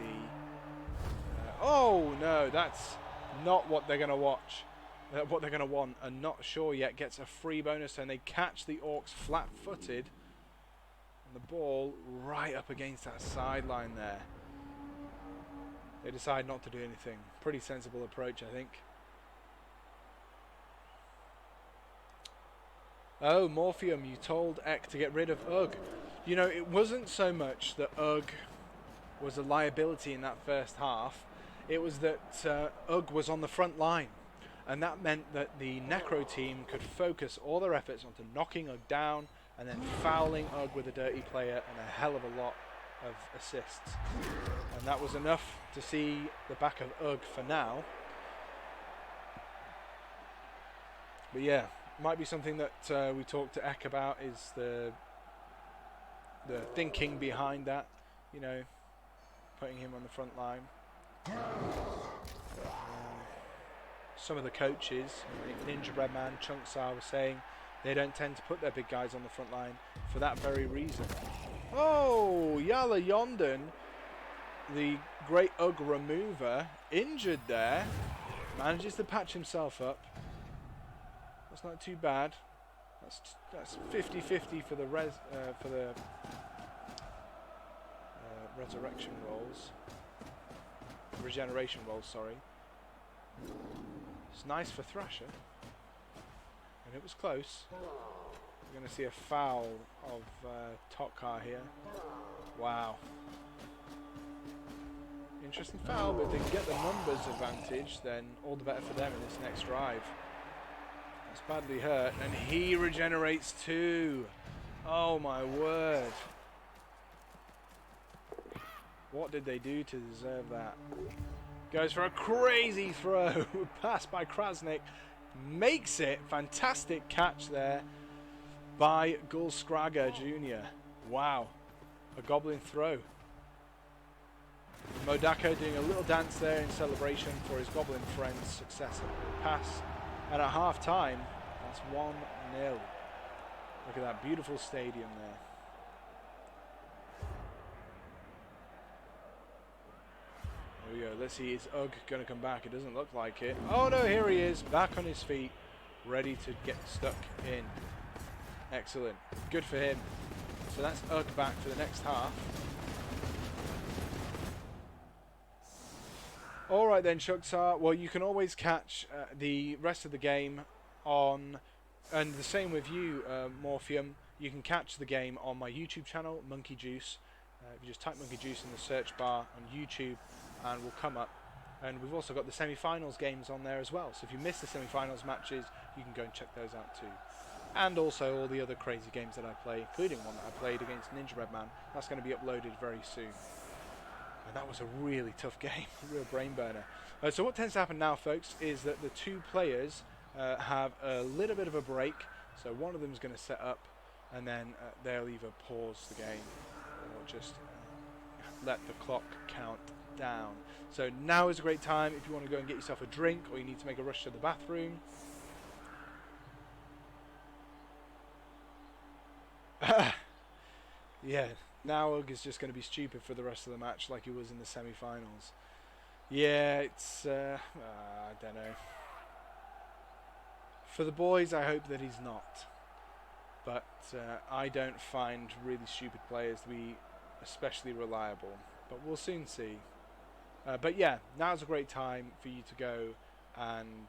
Speaker 1: oh no, that's not what they're going to watch. What they're going to want, and not sure yet, gets a free bonus, and they catch the orcs flat-footed, and the ball right up against that sideline there. They decide not to do anything. Pretty sensible approach, I think. Oh, Morpheum, you told Ek to get rid of Ugg. You know, it wasn't so much that Ugg was a liability in that first half. It was that Ugg was on the front line. And that meant that the Necro team could focus all their efforts onto knocking Ugg down and then fouling Ugg with a dirty player and a hell of a lot of assists. And that was enough to see the back of Ugg for now. But yeah, might be something that we talked to Ek about, is the thinking behind that, you know, putting him on the front line. Some of the coaches, Ninja Breadman, Chunksar, were saying they don't tend to put their big guys on the front line for that very reason. Oh, Yala Yondon, the great Ugg remover, injured there, manages to patch himself up. That's not too bad. That's 50-50 for the resurrection rolls, regeneration rolls. Sorry. It's nice for Thrasher, and it was close. We're going to see a foul of Tokkar here. Wow. Interesting foul, but if they can get the numbers advantage, then all the better for them in this next drive. That's badly hurt, and he regenerates too. Oh my word. What did they do to deserve that? Goes for a crazy throw. Pass by Krasnik. Makes it. Fantastic catch there by Gulskraga Jr. Wow. A goblin throw. Modako doing a little dance there in celebration for his goblin friend's successful pass. And at half time, that's 1-0. Look at that beautiful stadium there. There we go. Let's see, is Ugg going to come back? It doesn't look like it. Oh no, here he is, back on his feet, ready to get stuck in. Excellent. Good for him. So that's Ugg back for the next half. Alright then, Shuksar. Well, you can always catch the rest of the game on, and the same with you, Morpheum. You can catch the game on my YouTube channel, Monkey Juice. If you just type Monkey Juice in the search bar on YouTube, and will come up. And we've also got the semi-finals games on there as well. So if you miss the semi-finals matches, you can go and check those out too. And also all the other crazy games that I play, including one that I played against Ninja Breadman. That's going to be uploaded very soon. And that was a really tough game, a real brain burner. So what tends to happen now, folks, is that the two players have a little bit of a break. So one of them is going to set up, and then they'll either pause the game or just let the clock count down. So now is a great time if you want to go and get yourself a drink, or you need to make a rush to the bathroom. Yeah, now Ugg is just going to be stupid for the rest of the match like he was in the semi-finals. Yeah, it's I don't know. For the boys, I hope that he's not. But I don't find really stupid players to be especially reliable, but we'll soon see. But yeah, now's a great time for you to go and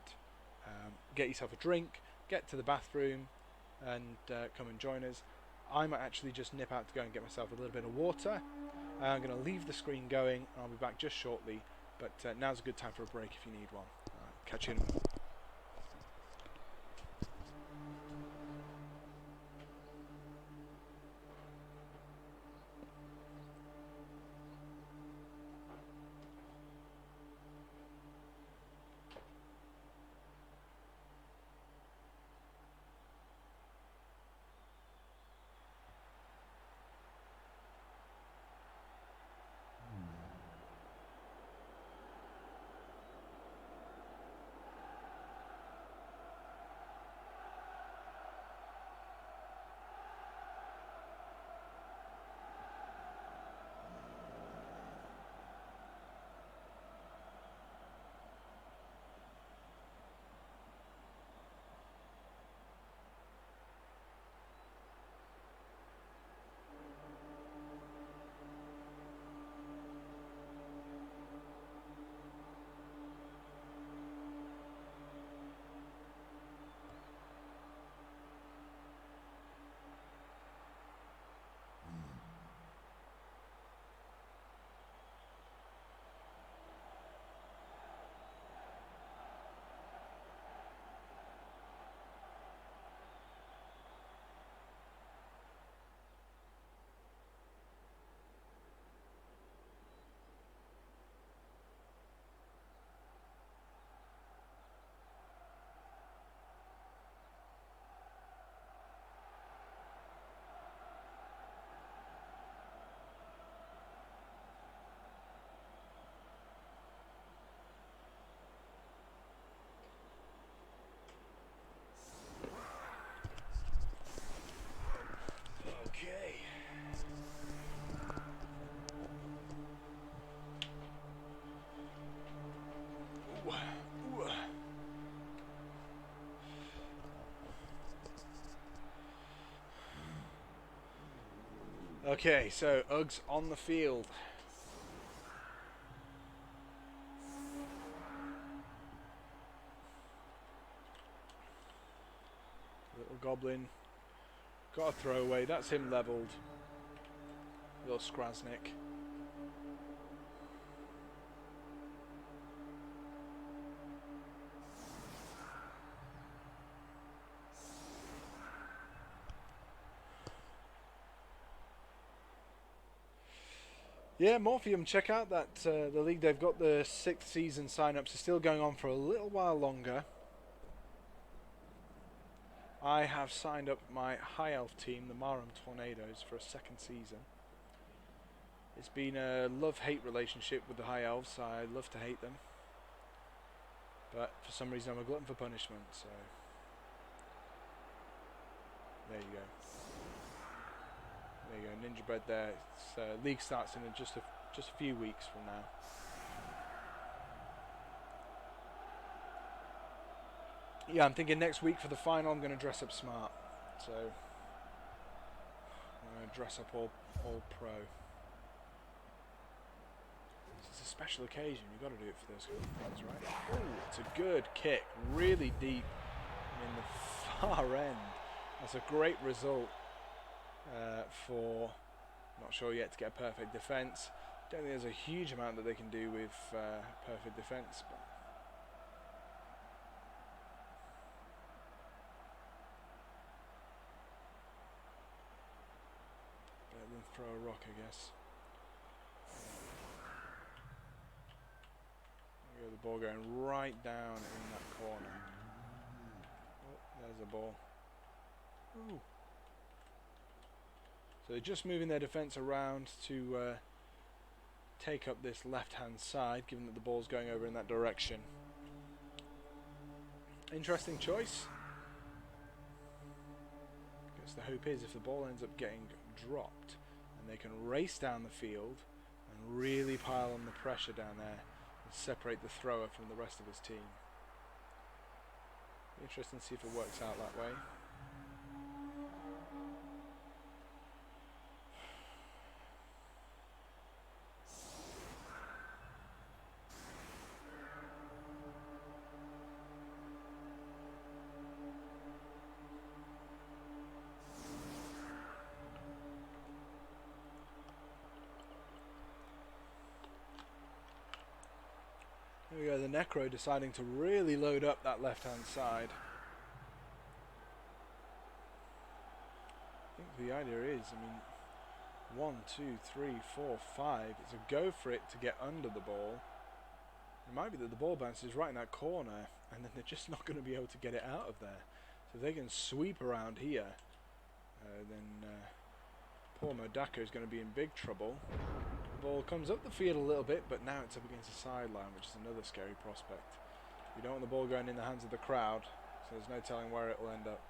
Speaker 1: get yourself a drink, get to the bathroom, and come and join us. I might actually just nip out to go and get myself a little bit of water. I'm going to leave the screen going, and I'll be back just shortly. But now's a good time for a break if you need one. Catch you in a minute. Okay. Okay, so Uggs on the field. Little Goblin got a throwaway. That's him levelled. Little Grubsnik. Yeah, Morpheum, check out that the league. They've got the 6th season sign-ups are still going on for a little while longer. I have signed up my High Elf team, the Marum Tornadoes, for a 2nd season. It's been a love-hate relationship with the High Elves. I love to hate them, but for some reason I'm a glutton for punishment, so there you go. There you go, Ninja Bread there. It's, league starts in just a few weeks from now. Yeah, I'm thinking next week for the final I'm going to dress up smart. So I'm going to dress up all pro. It's a special occasion. You've got to do it for those kind of things, right? Ooh, it's a good kick, really deep in the far end. That's a great result. For not sure yet to get a perfect defence. Don't think there's a huge amount that they can do with perfect defence, but better than throw a rock, I guess. There you go, the ball going right down in that corner. Oh, there's the ball. Ooh. So they're just moving their defence around to take up this left-hand side, given that the ball's going over in that direction. Interesting choice. Because the hope is if the ball ends up getting dropped, and they can race down the field and really pile on the pressure down there and separate the thrower from the rest of his team. Interesting to see if it works out that way. Necro deciding to really load up that left-hand side. I think the idea is, I mean, 1, 2, 3, 4, 5. It's a go for it to get under the ball. It might be that the ball bounces right in that corner, and then they're just not going to be able to get it out of there. So if they can sweep around here, then poor Modaka is going to be in big trouble. The ball comes up the field a little bit, but now it's up against the sideline, which is another scary prospect. You don't want the ball going in the hands of the crowd, so there's no telling where it will end up.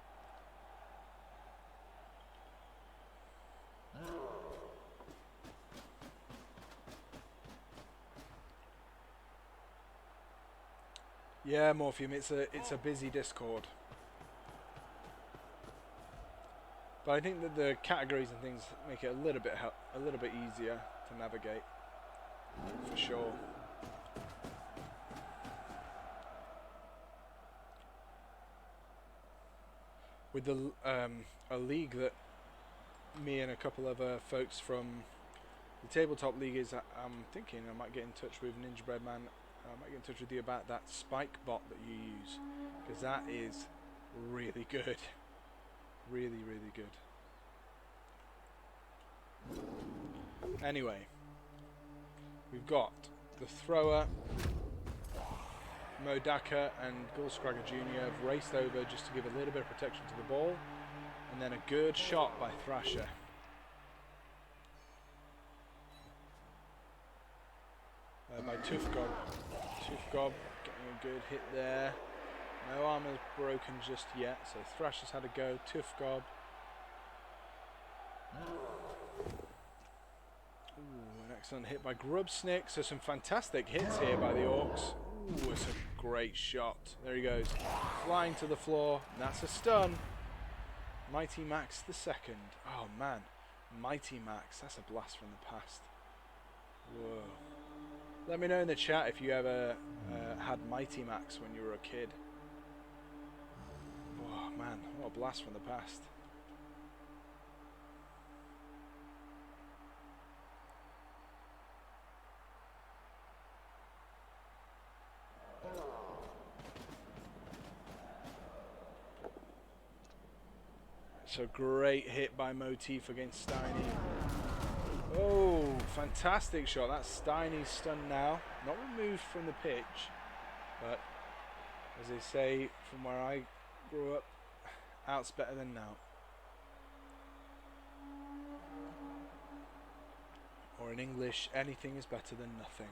Speaker 1: Yeah, Morpheum, it's a busy Discord. But I think that the categories and things make it a little bit easier to navigate, for sure. With the a league that me and a couple of folks from the tabletop league is, I'm thinking I might get in touch with Ninja Bread Man. I might get in touch with you about that spike bot that you use, because that is really good. Really, really good. Anyway, we've got the thrower, Modaka and Gulscragger Jr. have raced over just to give a little bit of protection to the ball, and then a good shot by Thrasher. By Tufgob. Tufgob getting a good hit there. No armor's broken just yet, so Thrasher's had a go. Tufgob. Ooh, an excellent hit by Grubsnik. So some fantastic hits here by the Orcs. Ooh, it's a great shot. There he goes. Flying to the floor. And that's a stun. Mighty Max the second. Oh man. Mighty Max. That's a blast from the past. Whoa. Let me know in the chat if you ever had Mighty Max when you were a kid. Oh man, what a blast from the past. So great hit by Motif against Steiny. Oh, fantastic shot. That's Steiny's stunned now. Not removed from the pitch, but as they say from where I grew up, out's better than now. Or in English, anything is better than nothing.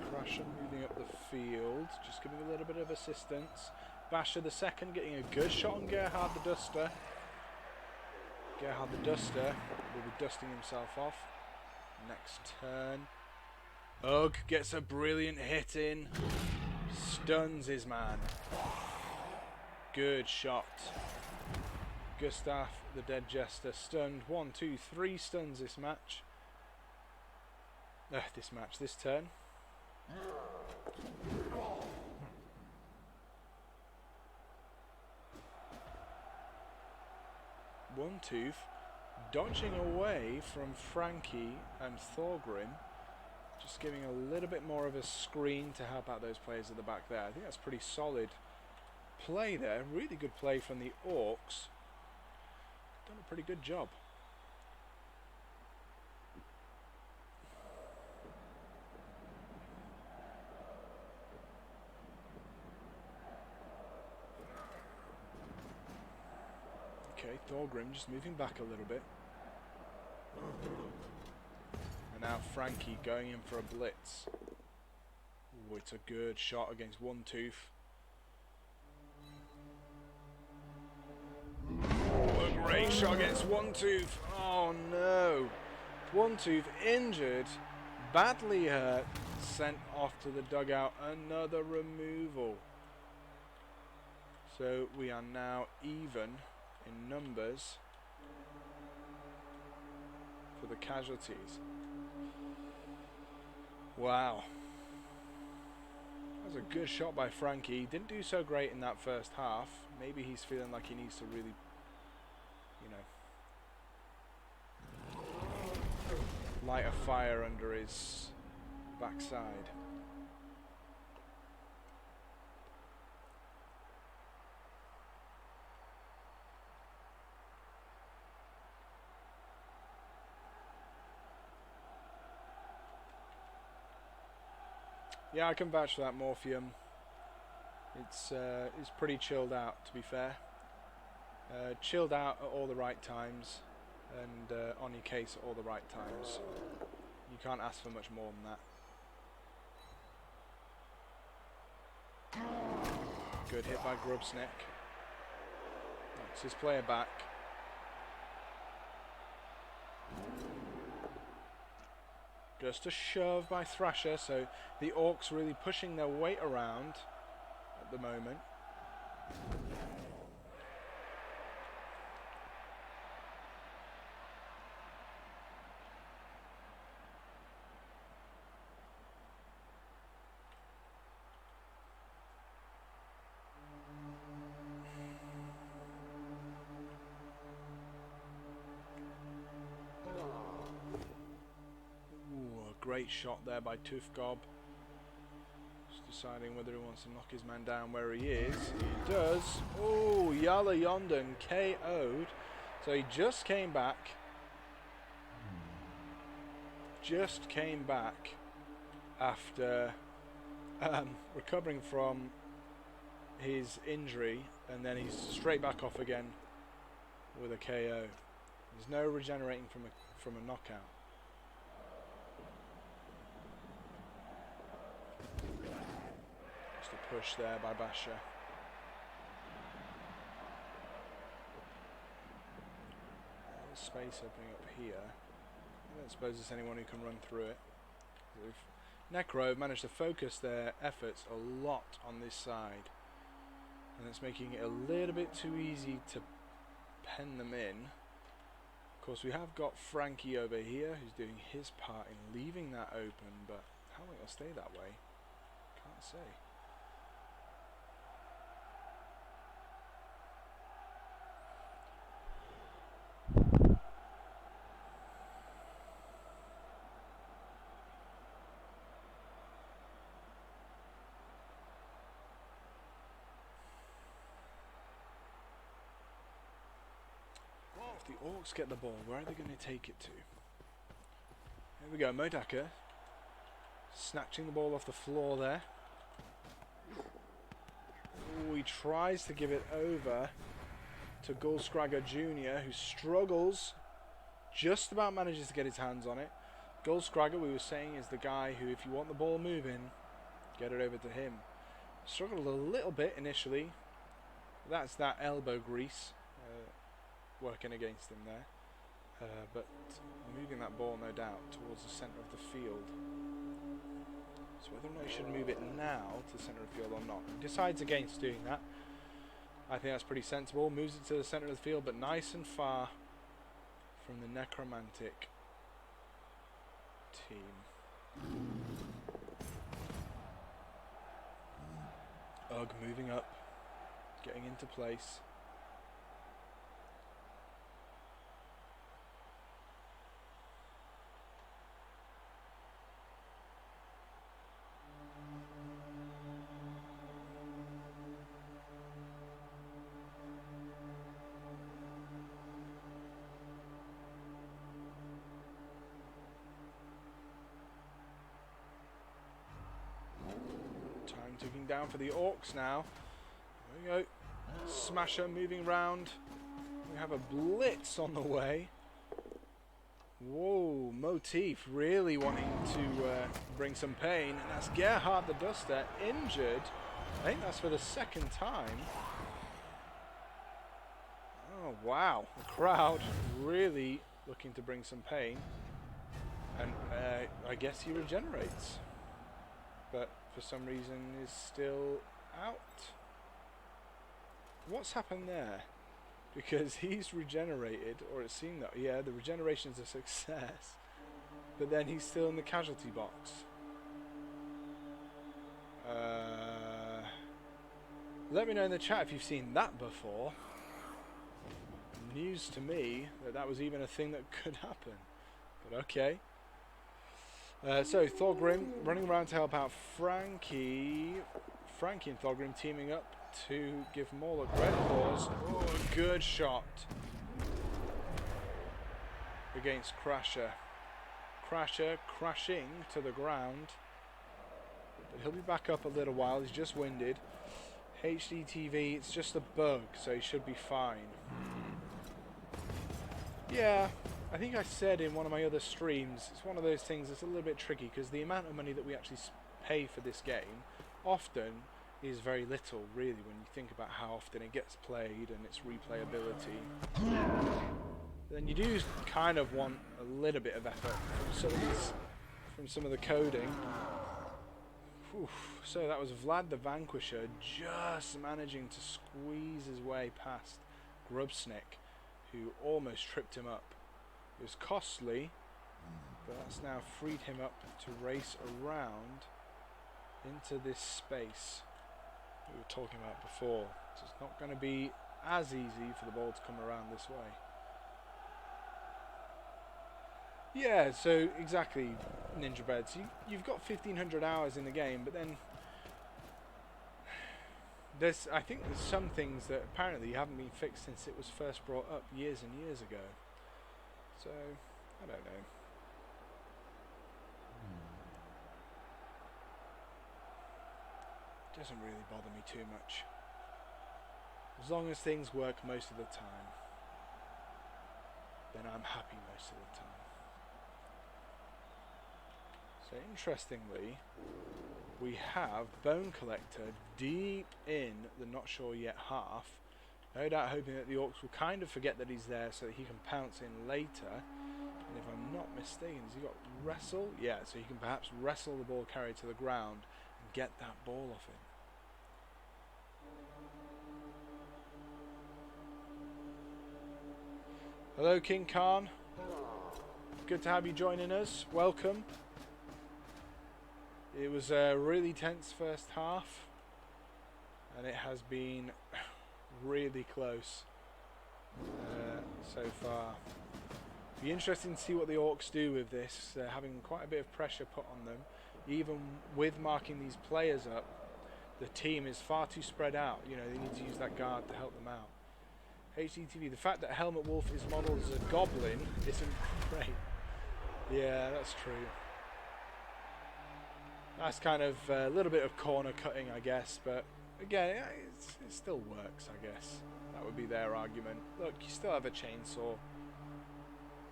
Speaker 1: Crusher moving up the field, just giving a little bit of assistance. Basher the second getting a good shot on Gerhard the Duster. Gerhard the Duster will be dusting himself off. Next turn. Ugg gets a brilliant hit in. Stuns his man. Good shot. Gustav the Dead Jester stunned. 1, 2, 3 stuns this match. This turn. One Tooth dodging away from Frankie and Thorgrim, just giving a little bit more of a screen to help out those players at the back there. I think that's pretty solid play there. Really good play from the Orcs. Done a pretty good job. Okay, Thorgrim just moving back a little bit. And now Frankie going in for a blitz. Ooh, it's a good shot against One Tooth. A great shot against One Tooth. Oh no. One Tooth injured, badly hurt, sent off to the dugout. Another removal. So we are now even in numbers for the casualties. Wow. was a good shot by Frankie. Didn't do so great in that first half. Maybe he's feeling like he needs to really, you know, light a fire under his backside. Yeah, I can vouch for that, Morpheum. It's pretty chilled out, to be fair. Chilled out at all the right times, and on your case at all the right times. You can't ask for much more than that. Good hit by Grubsnik. Knocks his player back. Just a shove by Thrasher, so the Orcs really pushing their weight around at the moment. Great shot there by Tufgob. Just deciding whether he wants to knock his man down where he is. He does. Oh, Yala Yondon KO'd. So he just came back. Just came back after recovering from his injury, and then he's straight back off again with a KO. There's no regenerating from a knockout. Push there by Basha. There's space opening up here. I don't suppose there's anyone who can run through it. Necro have managed to focus their efforts a lot on this side, and it's making it a little bit too easy to pen them in. Of course, we have got Frankie over here who's doing his part in leaving that open, but how long it'll stay that way, can't say. If the Orcs get the ball, where are they going to take it to? Here we go, Modaka snatching the ball off the floor there. Ooh, he tries to give it over to Gulscragger Jr., who struggles, just about manages to get his hands on it. Gulscragger, we were saying, is the guy who, if you want the ball moving, get it over to him. Struggled a little bit initially. That's that elbow grease working against him there, but moving that ball, no doubt, towards the centre of the field. So whether or not he should move it now to the centre of the field or not, he decides against doing that. I think that's pretty sensible. Moves it to the centre of the field, but nice and far from the Necromantic team. Ugg moving up, getting into place. Ticking down for the Orcs now. There we go. Smasher moving round. We have a blitz on the way. Whoa, Motif really wanting to bring some pain. And that's Gerhard the Duster injured. I think that's for the second time. Oh, wow. The crowd really looking to bring some pain. And I guess he regenerates. But for some reason is still out. What's happened there? Because he's regenerated, or it seemed that, yeah, the regeneration's a success, but then he's still in the casualty box. Let me know in the chat if you've seen that before. News to me that that was even a thing that could happen. But okay. So Thorgrim running around to help out Frankie. Frankie and Thorgrim teaming up to give Morlock red claws. Oh, good shot against Crasher. Crasher crashing to the ground. But he'll be back up a little while. He's just winded. HDTV, it's just a bug, so he should be fine. Yeah, I think I said in one of my other streams, it's one of those things that's a little bit tricky because the amount of money that we actually pay for this game often is very little, really, when you think about how often it gets played and its replayability. Then you do kind of want a little bit of effort from some of the coding. Oof. So that was Vlad the Vanquisher just managing to squeeze his way past Grubsnik, who almost tripped him up. It was costly, but that's now freed him up to race around into this space we were talking about before. So it's not going to be as easy for the ball to come around this way. Yeah, so exactly, Ninja Beds. You've got 1,500 hours in the game, but then I think there's some things that apparently haven't been fixed since it was first brought up years and years ago. So, I don't know. It doesn't really bother me too much. As long as things work most of the time, then I'm happy most of the time. So interestingly, we have Bone Collector deep in the not sure yet half. No doubt hoping that the Orcs will kind of forget that he's there so that he can pounce in later. And if I'm not mistaken, has he got wrestle? Yeah, so he can perhaps wrestle the ball carrier to the ground and get that ball off him. Hello King Khan. Good to have you joining us. Welcome. It was a really tense first half, and it has been really close so far. Be interesting to see what the Orcs do with this. They're having quite a bit of pressure put on them. Even with marking these players up, the team is far too spread out. You know, they need to use that guard to help them out. HDTV, the fact that Helmut Wolf is modelled as a goblin isn't great. Yeah, that's true. That's kind of a little bit of corner cutting, I guess, but again, it still works, I guess. That would be their argument. Look, you still have a chainsaw.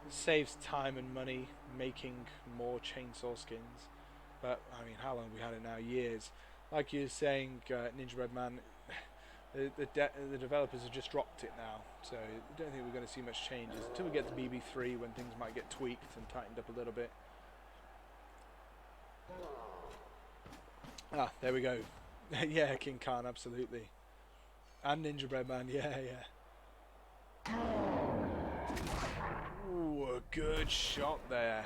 Speaker 1: It saves time and money making more chainsaw skins. But, I mean, how long have we had it now? Years. Like you were saying, Ninja Red Man, the developers have just dropped it now. So I don't think we're going to see much changes until we get to BB3 when things might get tweaked and tightened up a little bit. Ah, there we go. Yeah, King Khan, absolutely. And Ninja Bread Man, yeah. Ooh, a good shot there.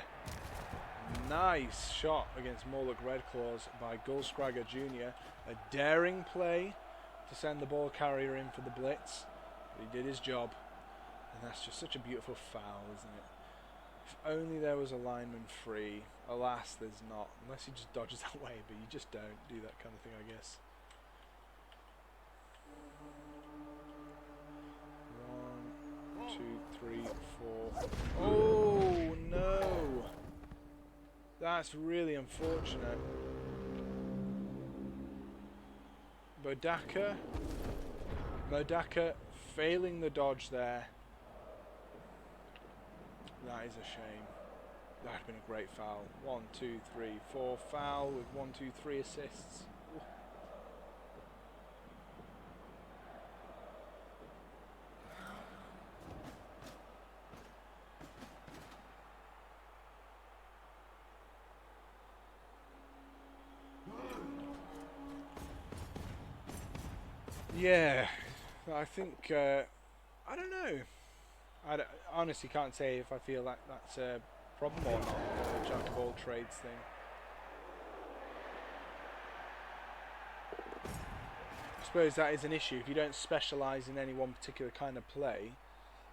Speaker 1: Nice shot against Morlock Redclaws by Gullscragger Jr. A daring play to send the ball carrier in for the blitz. But he did his job. And that's just such a beautiful foul, isn't it? If only there was a lineman free. Alas, there's not. Unless he just dodges that way, but you just don't do that kind of thing, I guess. 1, 2, 3, 4. Oh, no! That's really unfortunate. Modaka failing the dodge there. That is a shame. That would have been a great foul. 1, 2, 3, 4 foul with 1, 2, 3 assists. Ooh. Yeah, I think, I don't know. I honestly can't say if I feel like that's a problem or not, the jack of all trades thing. suppose that is an issue. If you don't specialise in any one particular kind of play,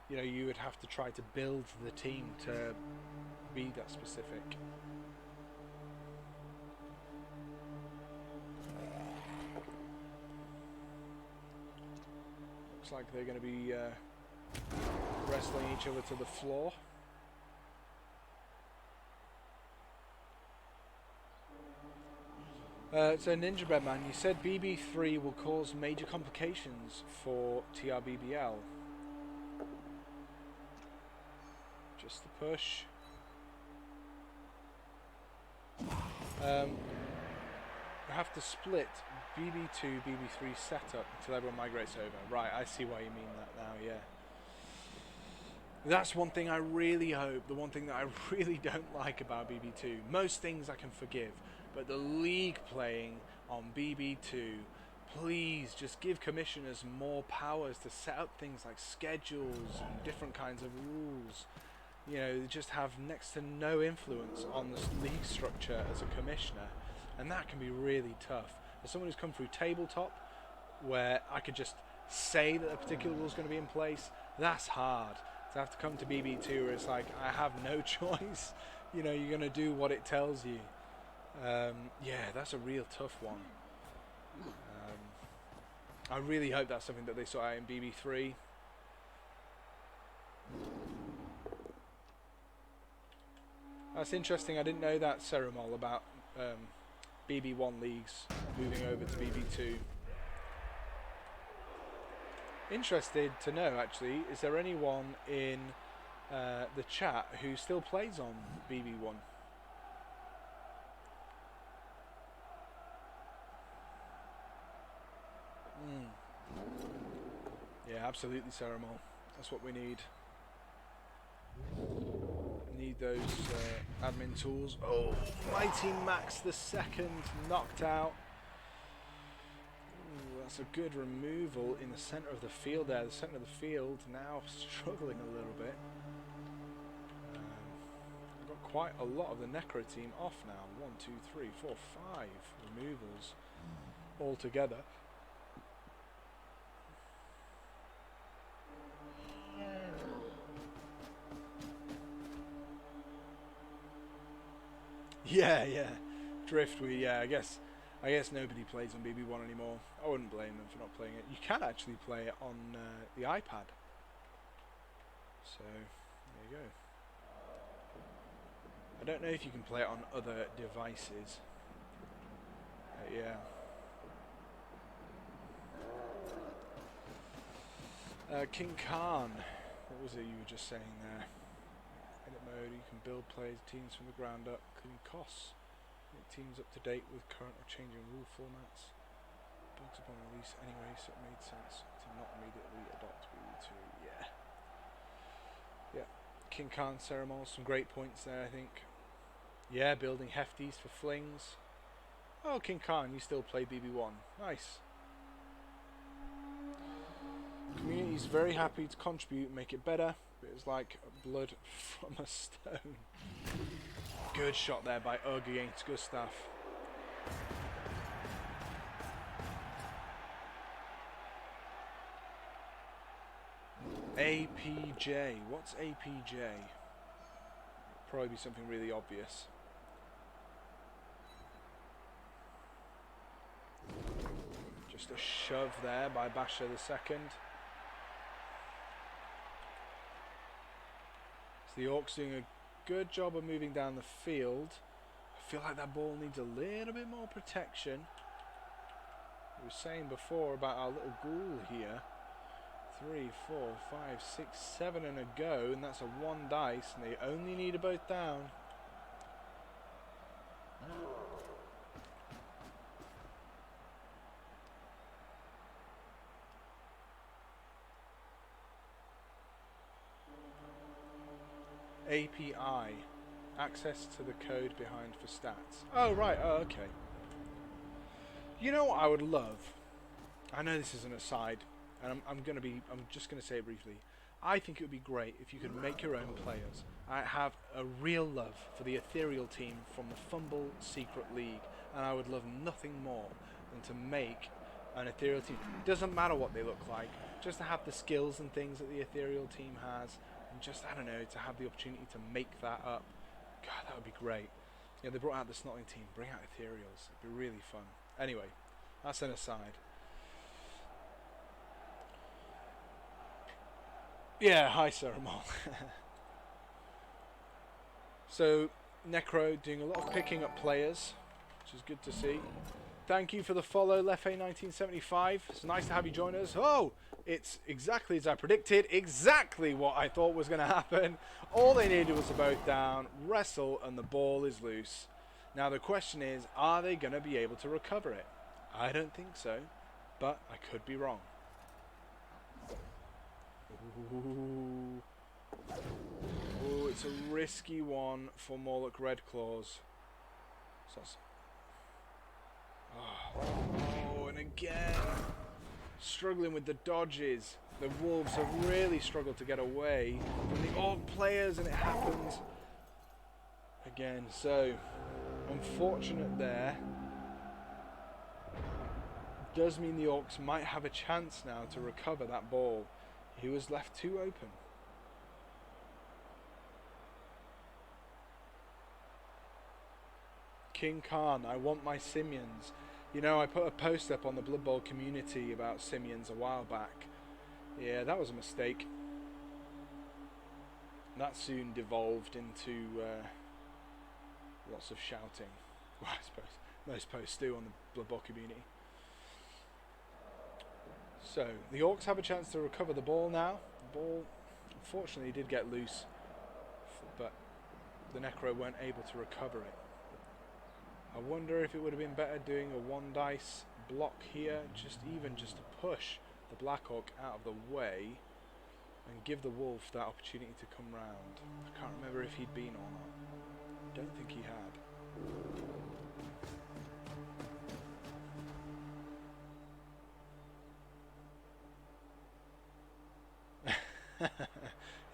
Speaker 1: you know, you would have to try to build the team to be that specific. Looks like they're going to be wrestling each other to the floor. So Ninja Breadman, you said BB3 will cause major complications for TRBBL. Just the push. I have to split BB2, BB3 setup until everyone migrates over. Right, I see why you mean that now, yeah. That's one thing I really hope, the one thing that I really don't like about BB2. Most things I can forgive, but the league playing on BB2, please just give commissioners more powers to set up things like schedules and different kinds of rules. You know, they just have next to no influence on the league structure as a commissioner, and that can be really tough. As someone who's come through tabletop, where I could just say that a particular rule is going to be in place, that's hard. To have to come to BB2 where it's like, I have no choice. You know, you're going to do what it tells you. Yeah, that's a real tough one. I really hope that's something that they sort out in BB3. That's interesting. I didn't know that, Ceramol, about BB1 leagues moving over to BB2. Interested to know, actually, is there anyone in the chat who still plays on BB1? Yeah, absolutely, Ceramol. That's what we need. Need those admin tools. Oh, Mighty Max the second knocked out. Ooh, that's a good removal in the centre of the field there. The centre of the field now struggling a little bit. We've got quite a lot of the Necro team off now. 1, 2, 3, 4, 5 removals altogether. Yeah, yeah. Driftweed, yeah, I guess nobody plays on BB1 anymore. I wouldn't blame them for not playing it. You can actually play it on the iPad. So, there you go. I don't know if you can play it on other devices. Yeah. King Khan, what was it you were just saying there? Edit mode, you can build players, teams from the ground up, including costs. Make teams up to date with current or changing rule formats. Bugs upon release anyway, so it made sense to not immediately adopt BB2. Yeah. Yeah. King Khan Ceramol, some great points there, I think. Yeah, building hefties for flings. Oh, King Khan, you still play BB1. Nice. Community's very happy to contribute and make it better. It's like blood from a stone. Good shot there by Ugg against Gustav. APJ. What's APJ? Probably be something really obvious. Just a shove there by Basher the second. The Orcs doing a good job of moving down the field. I feel like that ball needs a little bit more protection. We were saying before about our little ghoul here. 3, 4, 5, 6, 7 and a go, and that's a 1 dice, and they only need a both down. API, access to the code behind for stats. Oh right, oh okay. You know what I would love? I know this is an aside, and I'm just gonna say it briefly. I think it would be great if you could make your own players. I have a real love for the ethereal team from the Fumble Secret League, and I would love nothing more than to make an ethereal team. Doesn't matter what they look like, just to have the skills and things that the ethereal team has, and just, I don't know, to have the opportunity to make that up. God, that would be great. Yeah, they brought out the Snotling team. Bring out ethereals. It'd be really fun. Anyway, that's an aside. Yeah, hi Ceramol. So, Necro doing a lot of picking up players, which is good to see. Thank you for the follow, Lefe1975. It's nice to have you join us. Oh, it's exactly as I predicted. Exactly what I thought was going to happen. All they needed was a both down, wrestle, and the ball is loose. Now the question is, are they going to be able to recover it? I don't think so, but I could be wrong. Ooh. Ooh, it's a risky one for Morlock Redclaws. So oh, and again, struggling with the dodges. The Wolves have really struggled to get away from the Orc players, and it happens again. So, unfortunate there. Does mean the Orcs might have a chance now to recover that ball. He was left too open. King Khan, I want my simians. You know, I put a post up on the Blood Bowl community about simians a while back. Yeah, that was a mistake. That soon devolved into lots of shouting. Well, I suppose most posts do on the Blood Bowl community. So, the Orcs have a chance to recover the ball now. The ball, unfortunately, did get loose, but the Necro weren't able to recover it. I wonder if it would have been better doing a one dice block here, just to push the Black Orc out of the way and give the Wolf that opportunity to come round. I can't remember if he'd been or not. Don't think he had.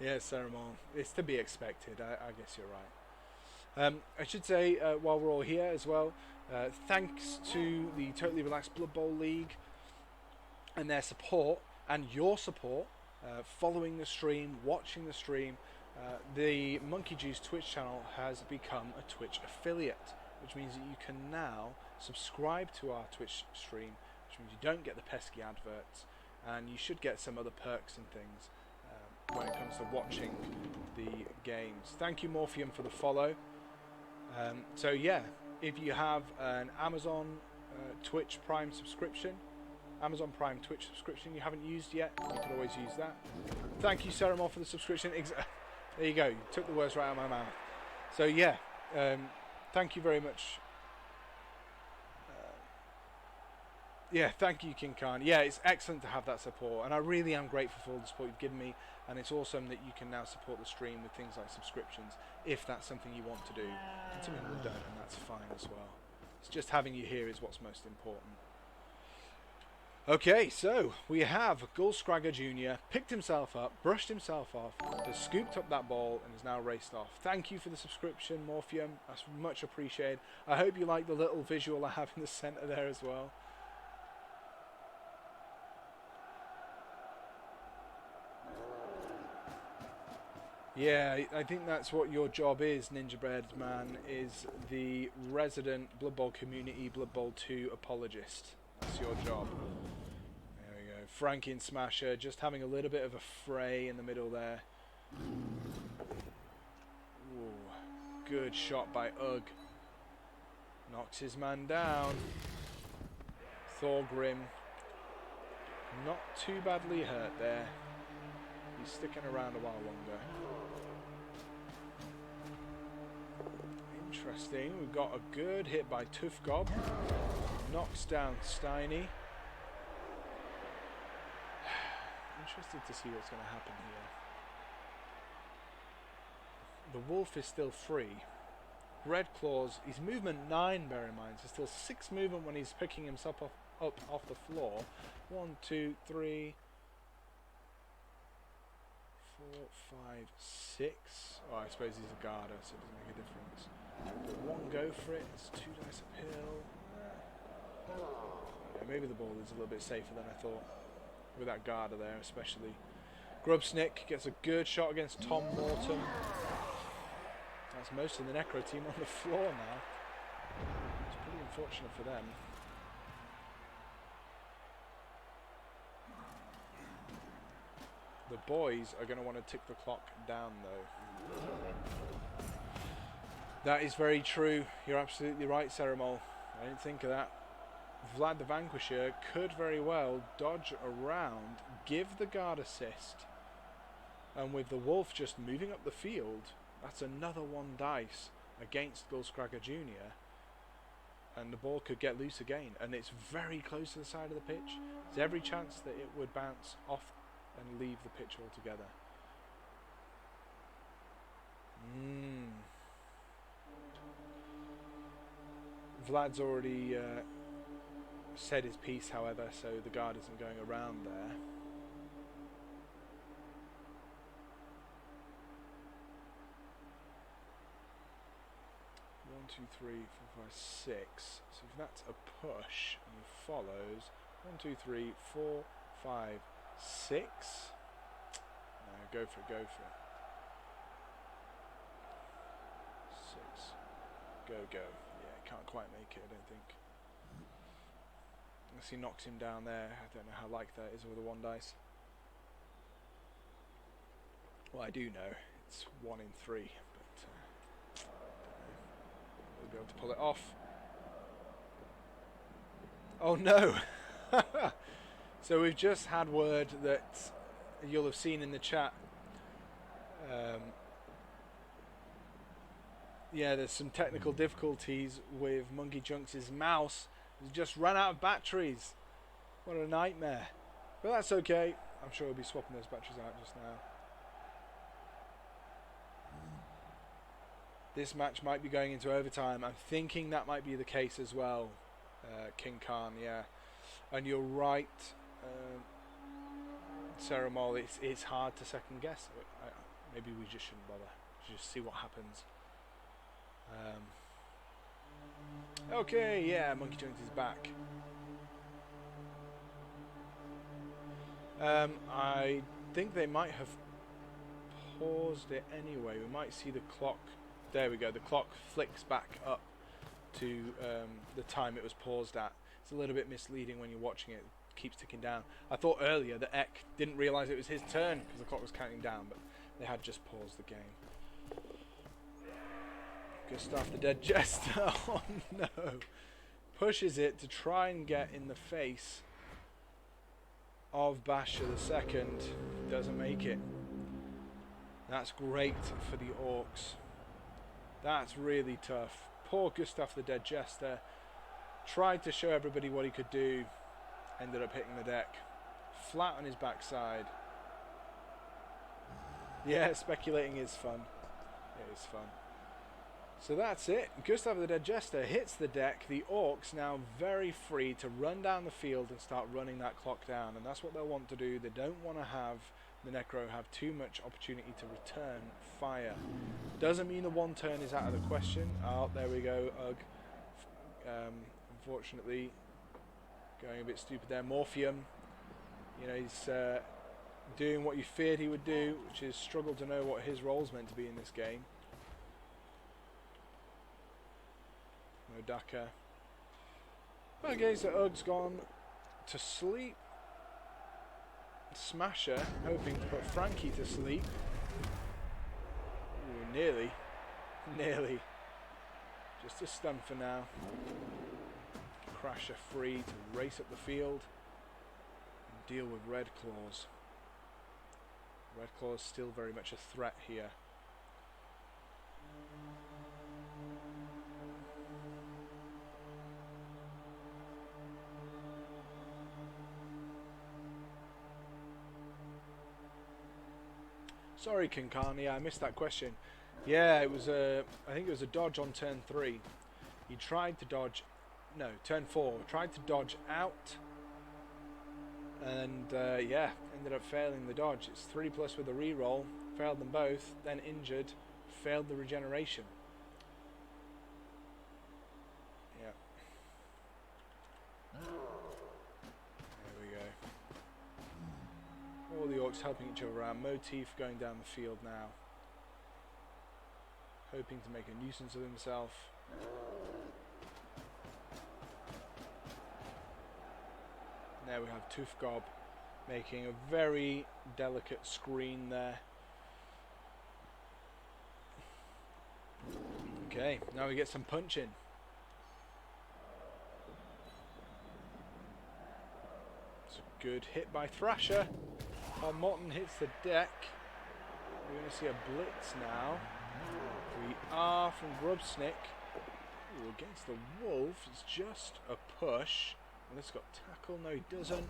Speaker 1: Yeah, Ceramon. It's to be expected. I guess you're right. I should say, while we're all here as well, thanks to the Totally Relaxed Blood Bowl League and their support, and your support, following the stream, watching the stream. The Monkey Juice Twitch channel has become a Twitch affiliate, which means that you can now subscribe to our Twitch stream, which means you don't get the pesky adverts, and you should get some other perks and things when it comes to watching the games. Thank you, Morpheum, for the follow. So yeah, if you have an Amazon Twitch Prime subscription, Amazon Prime Twitch subscription you haven't used yet, you can always use that. Thank you, Ceramol, for the subscription. There you go, you took the words right out of my mouth. So yeah, thank you very much. Yeah, thank you, King Khan. Yeah, it's excellent to have that support, and I really am grateful for all the support you've given me, and it's awesome that you can now support the stream with things like subscriptions, if that's something you want to do. And some people don't, and that's fine as well. It's just having you here is what's most important. Okay, so we have Gullscragger Jr. picked himself up, brushed himself off, has scooped up that ball, and is now raced off. Thank you for the subscription, Morpheum. That's much appreciated. I hope you like the little visual I have in the centre there as well. Yeah, I think that's what your job is, Ninja Bread Man, is the resident Blood Bowl community Blood Bowl 2 apologist. That's your job. There we go. Frankie and Smasher just having a little bit of a fray in the middle there. Ooh, good shot by Ugg. Knocks his man down. Thorgrim not too badly hurt there. He's sticking around a while longer. Interesting. We've got a good hit by Tufgob. Knocks down Steiny. Interested to see what's going to happen here. The Wolf is still free. Red Claws, he's movement 9, bear in mind, so still 6 movement when he's picking himself up off the floor. 1, 2, 3, 4, 5, 6. Oh, I suppose he's a guarder, so it doesn't make a difference. But 1 go for it. It's 2 dice uphill. Yeah, maybe the ball is a little bit safer than I thought. With that Garda there, especially. Grubsnik gets a good shot against Tom Morton. That's most of the Necro team on the floor now. It's pretty unfortunate for them. The boys are going to want to tick the clock down, though. That is very true. You're absolutely right, Ceramol. I didn't think of that. Vlad the Vanquisher could very well dodge around, give the guard assist, and with the Wolf just moving up the field, that's another 1 dice against Gulskraga Jr. And the ball could get loose again, and it's very close to the side of the pitch. There's every chance that it would bounce off and leave the pitch altogether. Vlad's already said his piece, however, so the guard isn't going around there. One, two, three, four, five, six. So if that's a push and he follows, 1, 2, 3, 4, 5, 6. No, go for it, go for it. 6. Go, go. Yeah, can't quite make it, I don't think. Unless he knocks him down there. I don't know how like that is with a 1 dice. Well, I do know. It's 1 in 3, but we'll be able to pull it off. Oh no! So we've just had word that you'll have seen in the chat. Yeah, there's some technical difficulties with Monkey Junks' mouse. He's just run out of batteries. What a nightmare. But that's okay. I'm sure we'll be swapping those batteries out just now. This match might be going into overtime. I'm thinking that might be the case as well, King Khan, yeah. And you're right, Ceramol, it's hard to second guess. Maybe we just shouldn't bother. Just see what happens. Okay, yeah, Monkey Jones is back. I think they might have paused it anyway. We might see the clock. There we go. The clock flicks back up to the time it was paused at. It's a little bit misleading when you're watching it. It keeps ticking down. I thought earlier that Eck didn't realise it was his turn because the clock was counting down, but they had just paused the game. Gustav the Dead Jester, oh no, pushes it to try and get in the face of Basher the second. Doesn't make it. That's great for the Orcs. That's really tough. Poor Gustav the Dead Jester tried to show everybody what he could do, ended up hitting the deck flat on his backside. Yeah, speculating is fun. It is fun. So that's it. Gustav the Dead Jester hits the deck. The Orcs now very free to run down the field and start running that clock down, and that's what they'll want to do. They don't want to have the Necro have too much opportunity to return fire. Doesn't mean the 1 turn is out of the question. Oh, there we go, Ugg. Unfortunately, going a bit stupid there. Morphium, you know, he's doing what you feared he would do, which is struggle to know what his role's meant to be in this game. Modaka. Okay, so Ugg's gone to sleep. Smasher, hoping to put Frankie to sleep. Ooh, nearly. Nearly. Just a stun for now. Crasher free to race up the field and deal with Red Claws. Red Claws still very much a threat here. Sorry, Kinkani, I missed that question. Yeah, it was a. I think it was a dodge on turn 3. He tried to dodge. No, turn 4. Tried to dodge out, and yeah, ended up failing the dodge. It's 3+ with a reroll. Failed them both. Then injured. Failed the regeneration. Yeah. Underdogs helping each other around. Motif going down the field now, hoping to make a nuisance of himself. There we have Tufgob making a very delicate screen there. Okay, now we get some punching. It's a good hit by Thrasher. While Morton hits the deck, we're going to see a blitz now. We are from Grubsnik. Ooh, against the Wolf, it's just a push. Well, this got tackle. No, he doesn't.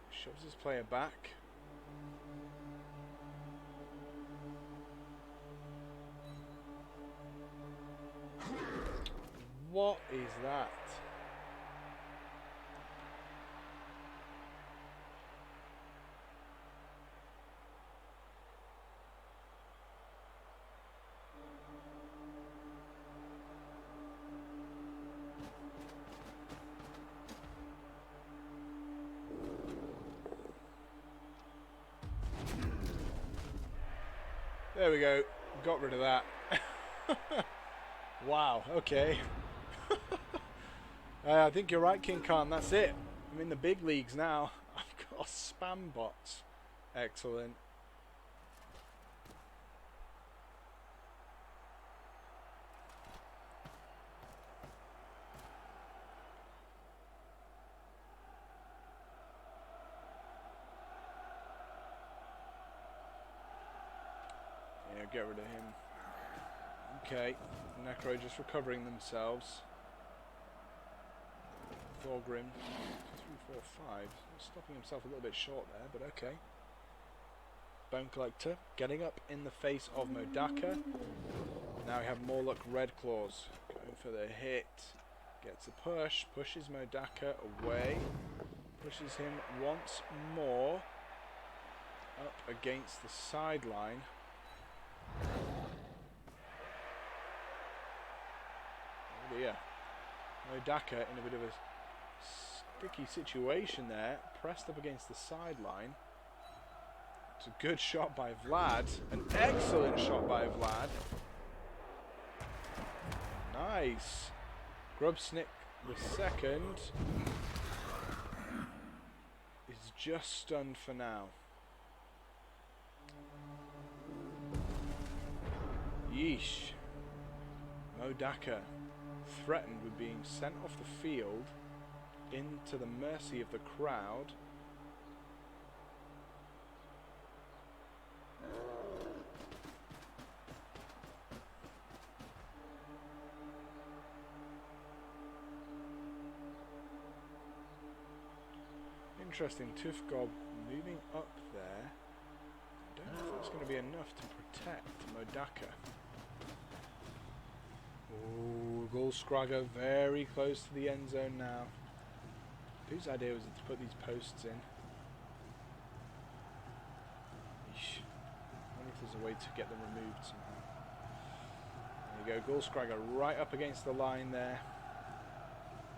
Speaker 1: Shoves his player back. What is that? There we go. Got rid of that. Wow, okay. I think you're right, King Khan. That's it. I'm in the big leagues now. I've got spam bots. Excellent. Yeah, get rid of him. Okay, Necro just recovering themselves. Thorgrim, 2, 3, 4, 5. Stopping himself a little bit short there, but okay. Bone Collector getting up in the face of Modaka. Now we have Morlock Red Claws going for the hit. Gets a push, pushes Modaka away. Pushes him once more up against the sideline. Oh dear. Modaka in a bit of a sticky situation there, pressed up against the sideline. It's a good shot by Vlad, an excellent shot by Vlad. Nice. Grubsnik the second is just stunned for now. Yeesh. Modaka threatened with being sent off the field into the mercy of the crowd. Interesting, Tufgob moving up there. I don't know if that's going to be enough to protect Modaka. Oh, Gulskraga very close to the end zone now. Whose idea was it to put these posts in? Eesh. I wonder if there's a way to get them removed somehow. There you go, Gulskraga right up against the line there.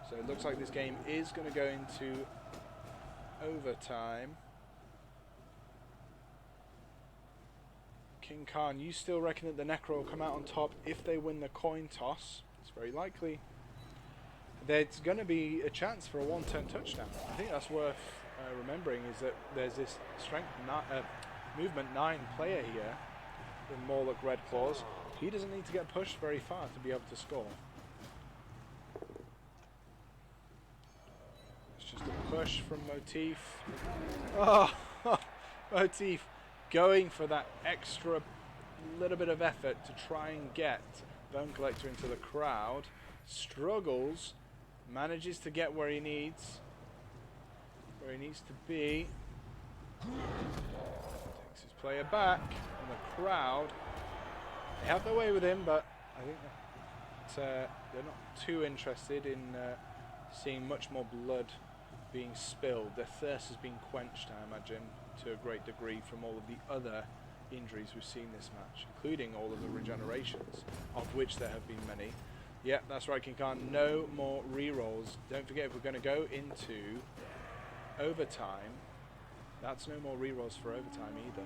Speaker 1: So it looks like this game is going to go into overtime. King Khan, you still reckon that the Necro will come out on top if they win the coin toss? It's very likely. There's going to be a chance for a one-turn touchdown. I think that's worth remembering, is that there's this movement 9 player here in Morlock Red Claws. He doesn't need to get pushed very far to be able to score. It's just a push from Motif. Oh, Motif going for that extra little bit of effort to try and get Bone Collector into the crowd. Struggles, manages to get where he needs to be. Takes his player back, and the crowd, they have their way with him, but I think that they're not too interested in seeing much more blood being spilled. Their thirst has been quenched, I imagine, to a great degree from all of the other injuries we've seen this match, including all of the regenerations, of which there have been many. Yeah, that's right, King Khan. No more re-rolls. Don't forget, if we're going to go into overtime, That's no more rerolls for overtime either.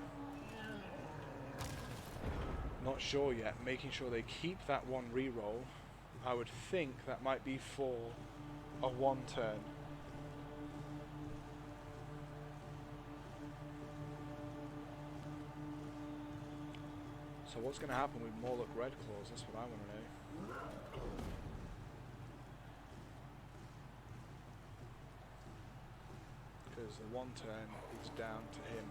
Speaker 1: Not sure yet. Making sure they keep that one reroll. I would think that might be for a one turn. So what's going to happen with Morlock Red Claws? That's what I want to know. Because the one turn is down to him.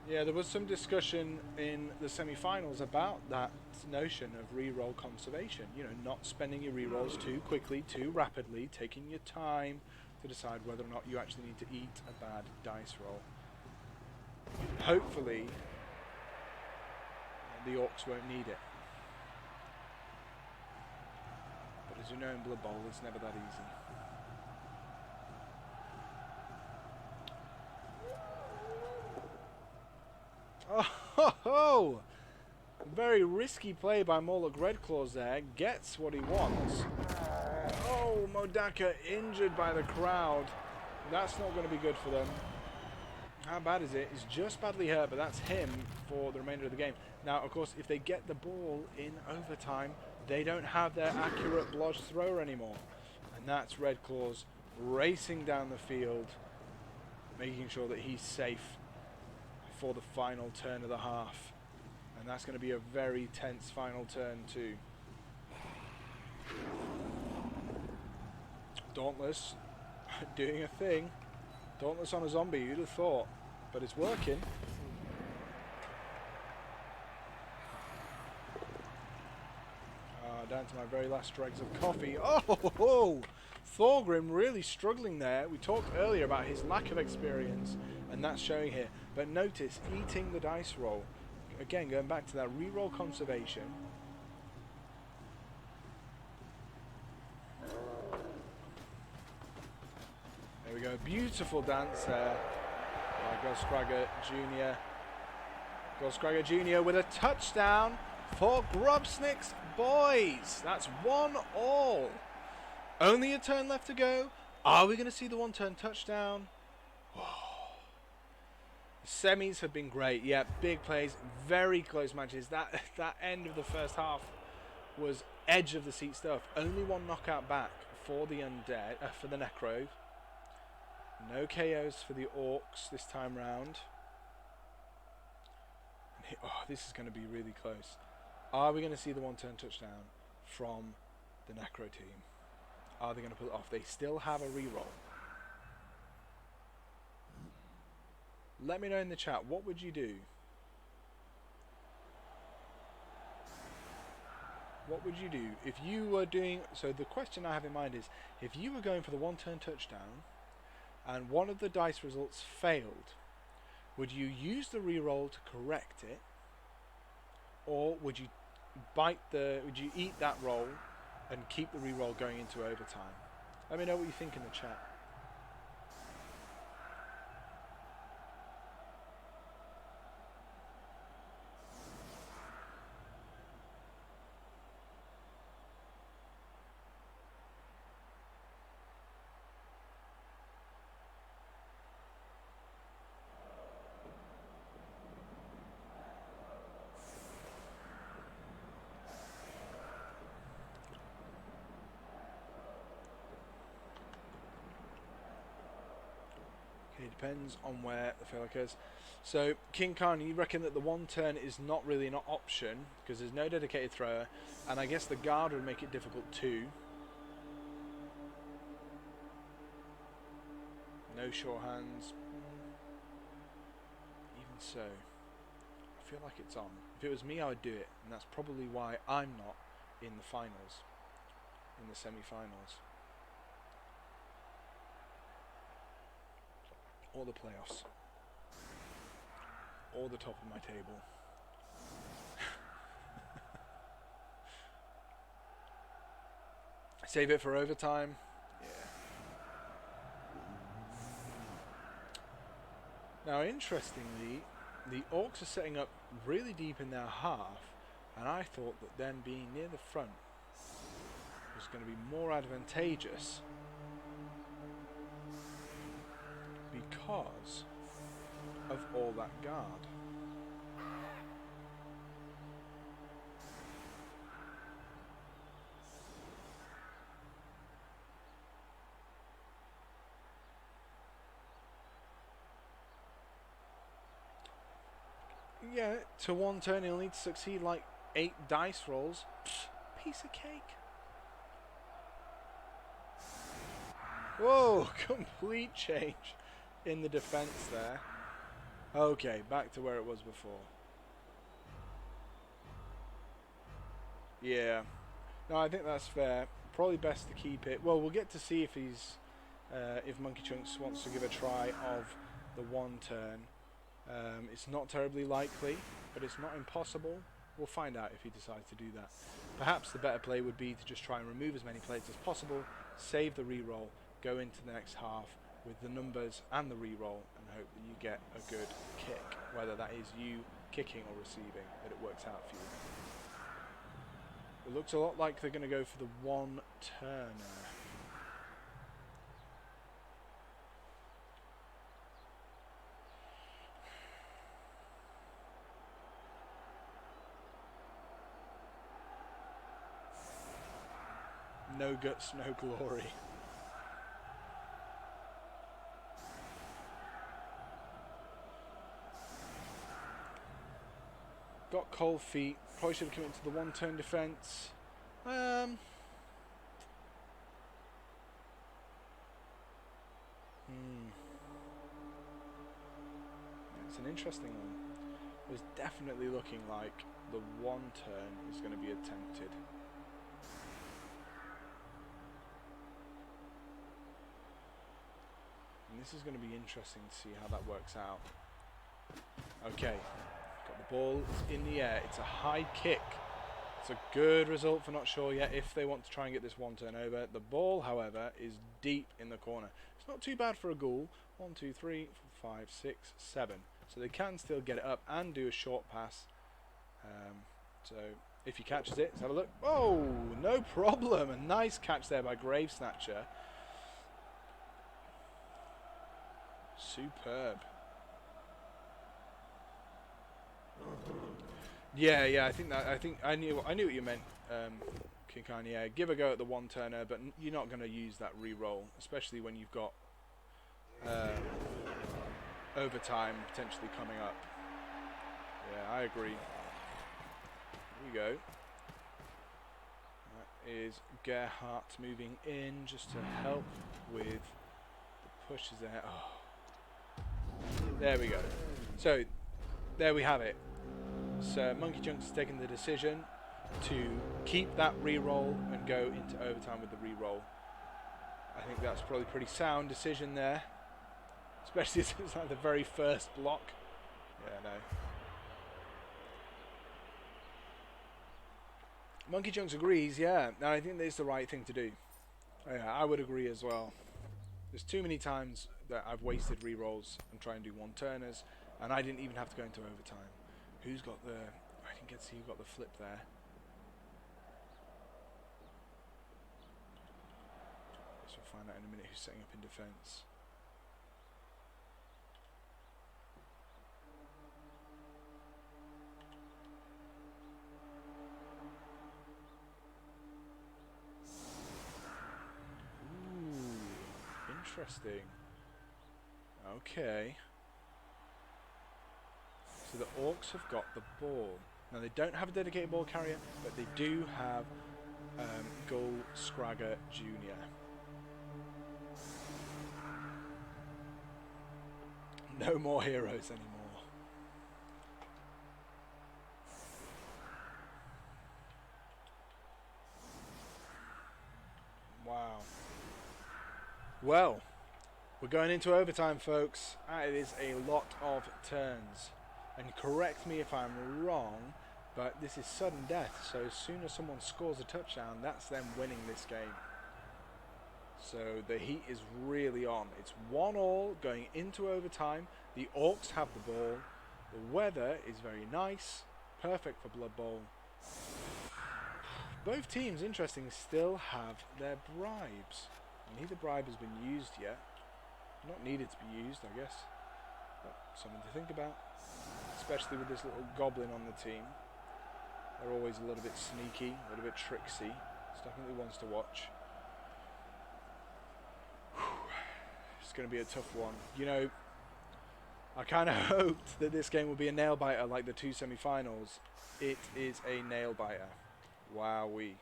Speaker 1: Yeah, there was some discussion in the semi-finals about that notion of reroll conservation. You know, not spending your rerolls too quickly, too rapidly, taking your time to decide whether or not you actually need to eat a bad dice roll. Hopefully, the Orcs won't need it. But as you know, in Blood Bowl, it's never that easy. Oh ho ho! Very risky play by Morlock Redclaws there. Gets what he wants. Oh, Modaka injured by the crowd. That's not going to be good for them. How bad is it? He's just badly hurt, but that's him for the remainder of the game. Now, of course, if they get the ball in overtime, they don't have their accurate blodge thrower anymore. And that's Redclaws racing down the field, making sure that he's safe for the final turn of the half. And that's going to be a very tense final turn too. Dauntless doing a thing. Dauntless on a zombie, you'd have thought. But it's working. Down to my very last dregs of coffee. Oh! Thorgrim really struggling there. We talked earlier about his lack of experience, and that's showing here. But notice, eating the dice roll. Again, going back to that reroll conservation. There we go. Beautiful dance there by Grubsnik Jr. Grubsnik Jr. with a touchdown for Grubsnik's Boyz. That's 1-all. Only a turn left to go. Are we going to see the one-turn touchdown? Whoa. The semis have been great. Yeah, big plays, very close matches. That end of the first half was edge of the seat stuff. Only one knockout back for the undead, for the Necro. No KOs for the Orcs this time round. Oh, this is going to be really close. Are we going to see the one-turn touchdown from the Necro team? Are they going to pull it off? They still have a reroll. Let me know in the chat, what would you do? What would you do if you were doing... So the question I have in mind is, if you were going for the one-turn touchdown and one of the dice results failed, would you use the reroll to correct it? Or would you would you eat that roll and keep the reroll going into overtime? Let me know what you think in the chat. It depends on where the fail occurs. So, King Khan, you reckon that the one turn is not really an option because there's no dedicated thrower, and I guess the guard would make it difficult too. No sure hands. Even so, I feel like it's on. If it was me, I would do it, and that's probably why I'm not in the finals, in the semi-finals. Or the playoffs. Or the top of my table. Save it for overtime. Yeah. Now, interestingly, the Orcs are setting up really deep in their half, and I thought that them being near the front was going to be more advantageous because of all that guard. Yeah, to one turn he'll need to succeed like 8 dice rolls. Pfft, piece of cake. Whoa, complete change in the defense there. Okay, back to where it was before. Yeah. No, I think that's fair. Probably best to keep it. Well, we'll get to see if he's if Monkey Chunks wants to give a try of the one turn. It's not terribly likely, but it's not impossible. We'll find out if he decides to do that. Perhaps the better play would be to just try and remove as many plates as possible, save the reroll, go into the next half with the numbers and the reroll, and hope that you get a good kick, whether that is you kicking or receiving, that it works out for you. It looks a lot like they're going to go for the one turner. No guts, no glory. Got cold feet. Probably should have come into the one turn defense. It's an interesting one. It's definitely looking like the one turn is going to be attempted. And this is going to be interesting to see how that works out. Okay, got the ball, it's in the air, it's a high kick. It's a good result for Not Sure Yet if they want to try and get this one turn over. The ball, however, is deep in the corner. It's not too bad for a ghoul. 1, 2, 3, 4, 5, 6, 7. So they can still get it up and do a short pass. So if he catches it, let's have a look. Oh, no problem. A nice catch there by Grave Snatcher. Superb. Yeah. I knew what you meant, Kinkani. Yeah, give a go at the one turner, but you're not going to use that re-roll, especially when you've got overtime potentially coming up. Yeah, I agree. Here we go. That is Gerhardt moving in just to help with the pushes there. Oh. There we go. So there we have it. So Monkey Chunks has taken the decision to keep that re-roll and go into overtime with the re-roll. I think that's probably a pretty sound decision there, especially since it's like the very first block. Yeah, no. Monkey Chunks agrees, yeah, and I think that's the right thing to do. Yeah, I would agree as well. There's too many times that I've wasted re-rolls and try and do one turners, and I didn't even have to go into overtime. Who's got the... I didn't get to see who got the flip there. Guess we'll find out in a minute who's setting up in defence. Ooh, interesting. Okay. So the Orcs have got the ball. Now they don't have a dedicated ball carrier, but they do have Gull Scragger Jr. No more heroes anymore. Wow. Well, we're going into overtime, folks. It is a lot of turns. And correct me if I'm wrong, but this is sudden death, so as soon as someone scores a touchdown, that's them winning this game. So the heat is really on. It's 1-1 going into overtime. The Orcs have the ball. The weather is very nice, perfect for Blood Bowl. Both teams, interesting, still have their bribes. Neither bribe has been used yet. Not needed to be used, I guess. But something to think about. Especially with this little goblin on the team. They're always a little bit sneaky, a little bit tricksy. It's definitely ones to watch. It's going to be a tough one. You know, I kind of hoped that this game would be a nail-biter like the two semi-finals. It is a nail-biter. Wowee.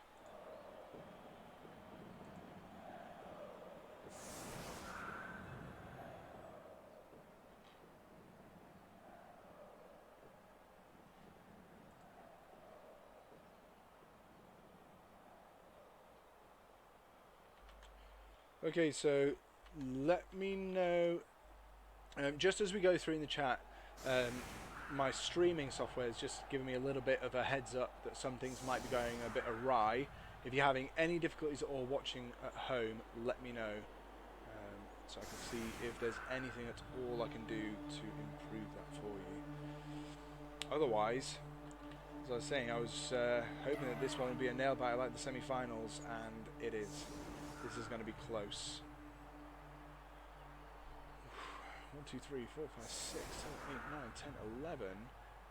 Speaker 1: Okay, so let me know, just as we go through in the chat, my streaming software is just giving me a little bit of a heads up that some things might be going a bit awry. If you're having any difficulties or watching at home, let me know, so I can see if there's anything at all I can do to improve that for you. Otherwise, as I was saying, I was hoping that this one would be a nail-biter like the semi-finals, and it is. This is going to be close. 1, 2, 3, 4, 5, 6, 7, 8, 9, 10, 11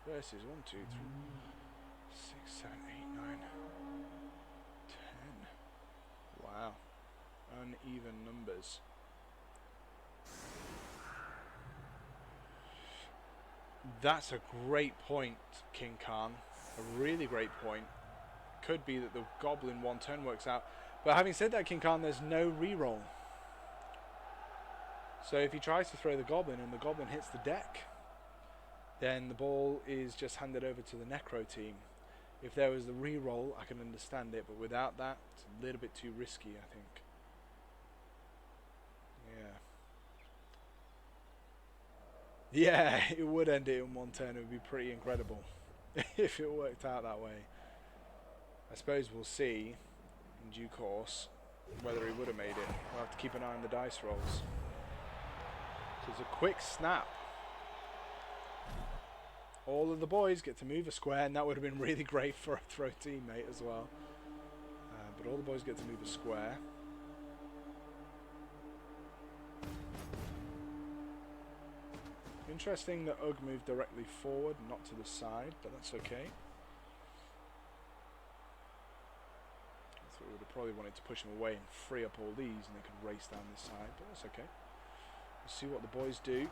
Speaker 1: versus 1, 2, 3, 6, 7, 8, 9, 10. Wow. Uneven numbers. That's a great point, King Khan. A really great point. Could be that the Goblin one turn works out. But having said that, King Khan, there's no reroll. So if he tries to throw the Goblin and the Goblin hits the deck, then the ball is just handed over to the Necro team. If there was the reroll, I can understand it, but without that, it's a little bit too risky, I think. Yeah. Yeah, it would end it in one turn. It would be pretty incredible if it worked out that way. I suppose we'll see in due course whether he would have made it. We'll have to keep an eye on the dice rolls. So it's a quick snap. All of the boys get to move a square, and that would have been really great for a throw teammate as well. But all the boys get to move a square. Interesting that Ugg moved directly forward, not to the side, but that's okay. I thought we would have probably wanted to push him away and free up all these, and they could race down this side, but that's okay. We'll see what the boys do.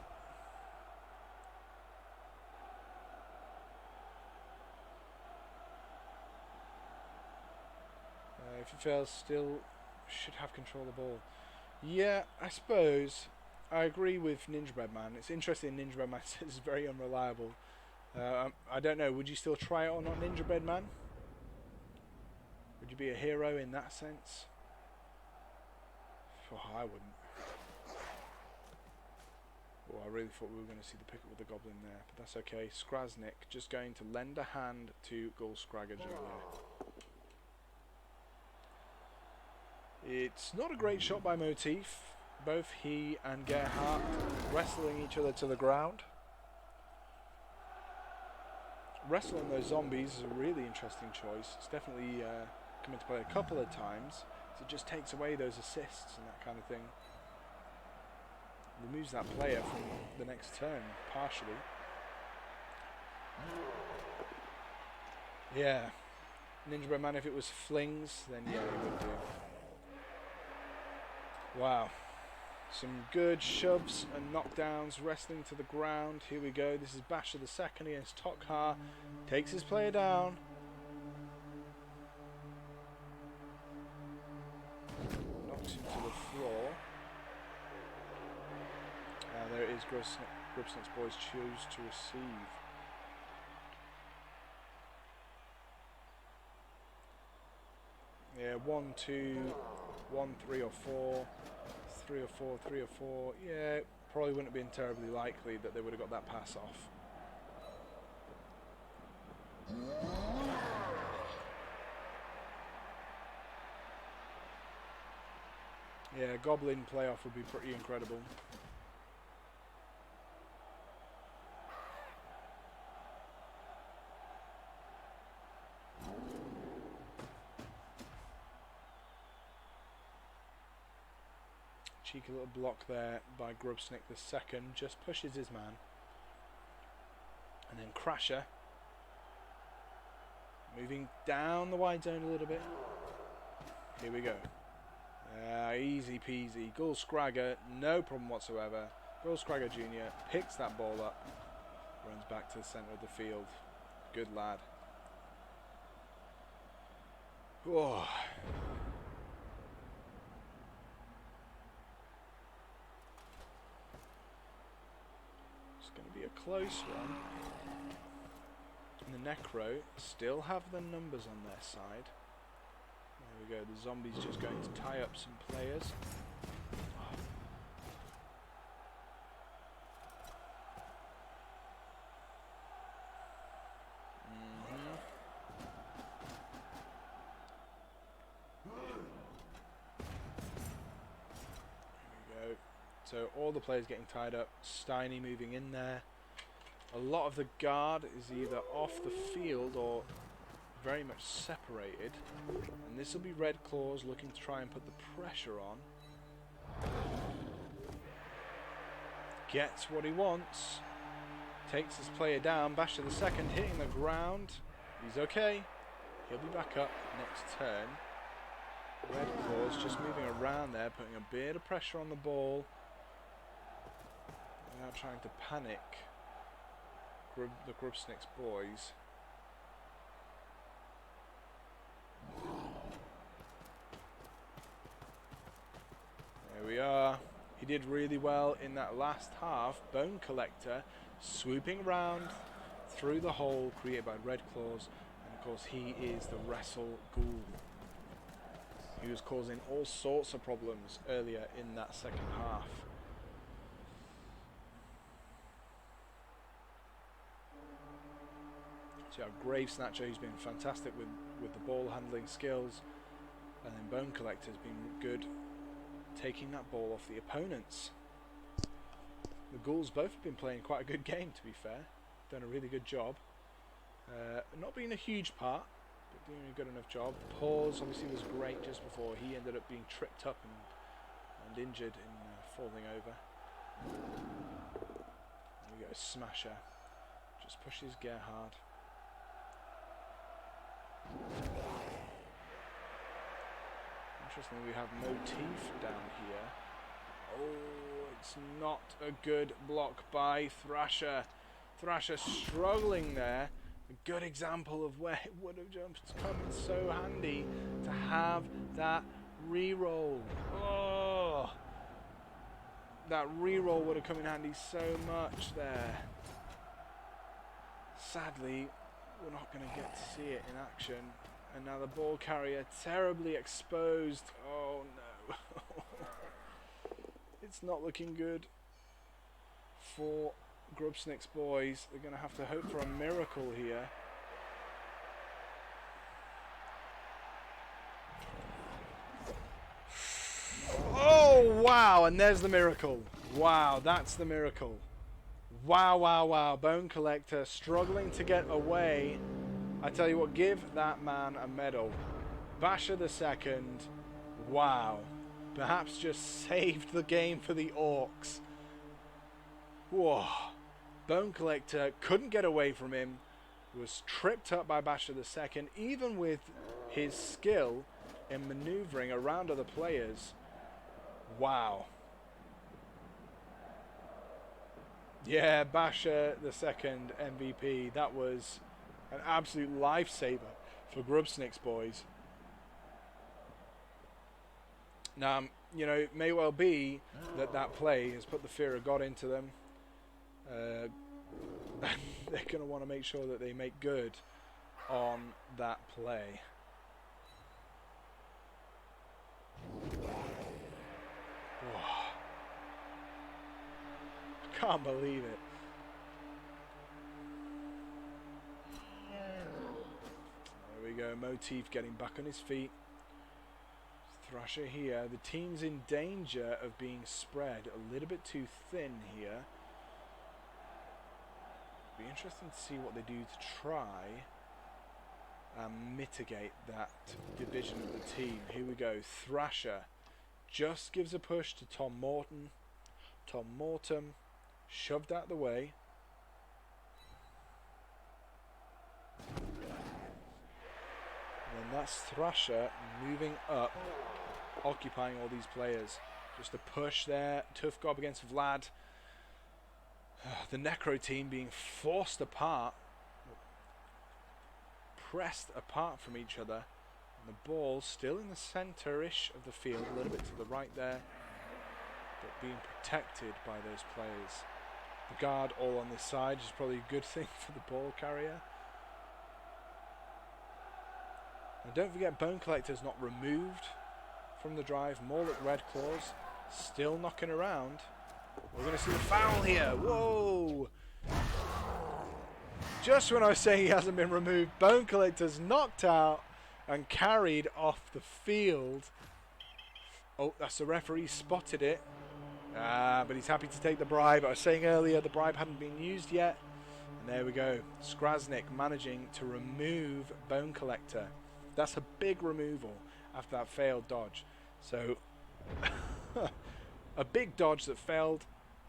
Speaker 1: If it fails, still should have control of the ball. Yeah, I suppose. I agree with Ninja Bread Man. It's interesting Ninja Bread Man says it's very unreliable. I don't know, would you still try it or not, Ninja Bread Man? Would you be a hero in that sense? Oh, I wouldn't. Oh, I really thought we were going to see the pickup with the Goblin there, but that's okay. Grubsnik just going to lend a hand to Gulscragger Jr. It's not a great shot by Motif. Both he and Gerhardt wrestling each other to the ground. Wrestling those zombies is a really interesting choice. It's definitely come into play a couple of times. So it just takes away those assists and that kind of thing. Removes that player from the next turn, partially. Yeah. Ninja Bread Man, if it was flings, then yeah, it would do. Wow. Some good shoves and knockdowns, wrestling to the ground. Here we go. This is Basher the second against Tokhar. Takes his player down. Knocks him to the floor. There it is. Grubsnik's boys choose to receive. Yeah, 1, 2, 1, 3 or 4. 3 or 4, 3 or 4. Yeah, probably wouldn't have been terribly likely that they would have got that pass off. Yeah, Goblin playoff would be pretty incredible. Cheeky little block there by Grubsnik the second. Just pushes his man. And then Crasher. Moving down the wide zone a little bit. Here we go. Easy peasy. Grubsnik, no problem whatsoever. Grubsnik Jr. picks that ball up. Runs back to the centre of the field. Good lad. Whoa. It's going to be a close one. And the Necro still have the numbers on their side. There we go. The zombie's just going to tie up some players. So all the players getting tied up. Steiny moving in there. A lot of the guard is either off the field or very much separated. And this will be Red Claws looking to try and put the pressure on. Gets what he wants. Takes his player down. Basher the second hitting the ground. He's okay. He'll be back up next turn. Red Claws just moving around there, putting a bit of pressure on the ball. Without trying to panic the Grubsnik's boys. There we are. He did really well in that last half. Bone Collector swooping round through the hole created by Red Claws. And of course he is the Wrestle Ghoul. He was causing all sorts of problems earlier in that second half. So you have Grave Snatcher, who's been fantastic with the ball handling skills, and then Bone Collector's been good taking that ball off the opponents. The Ghouls both have been playing quite a good game, to be fair. Done a really good job. Not being a huge part, but doing a good enough job. Pause obviously was great just before. He ended up being tripped up and injured in falling over. There we go, Smasher. Just pushes Gerhard. Interestingly, we have Motif down here. Oh, it's not a good block by Thrasher. Thrasher struggling there. A good example of where it would have just come in so handy to have that reroll. Oh, that reroll would have come in handy so much there. Sadly, we're not going to get to see it in action. And now the ball carrier terribly exposed. Oh no. It's not looking good for Grubsnik's boys. They're going to have to hope for a miracle here. Oh wow, and there's the miracle. Wow, that's the miracle. Wow, wow, wow. Bone Collector struggling to get away. I tell you what, give that man a medal. Basher the second. Wow. Perhaps just saved the game for the Orcs. Whoa. Bone Collector couldn't get away from him. Was tripped up by Basher the second. Even with his skill in maneuvering around other players. Wow. Yeah, Basher the second MVP. That was an absolute lifesaver for Grubsnik's boys. Now, you know, it may well be that that play has put the fear of God into them. They're going to want to make sure that they make good on that play. Whoa. I can't believe it. There we go, Motif getting back on his feet. Thrasher here. The team's in danger of being spread a little bit too thin here. Be interesting to see what they do to try and mitigate that division of the team. Here we go, Thrasher just gives a push to Tom Morton. Tom Morton shoved out the way. And then that's Thrasher moving up, occupying all these players. Just a push there. Tough gob against Vlad. The Necro team being forced apart, pressed apart from each other. And the ball still in the centre-ish of the field, a little bit to the right there, but being protected by those players. The guard all on this side is probably a good thing for the ball carrier. And don't forget, Bone Collector's not removed from the drive. Morlock Red Claws still knocking around. We're going to see the foul here. Whoa! Just when I was saying he hasn't been removed, Bone Collector's knocked out and carried off the field. Oh, that's the referee, spotted it. But he's happy to take the bribe. I was saying earlier the bribe hadn't been used yet. And there we go. Grubsnik managing to remove Bone Collector. That's a big removal after that failed dodge. So, a big dodge that failed,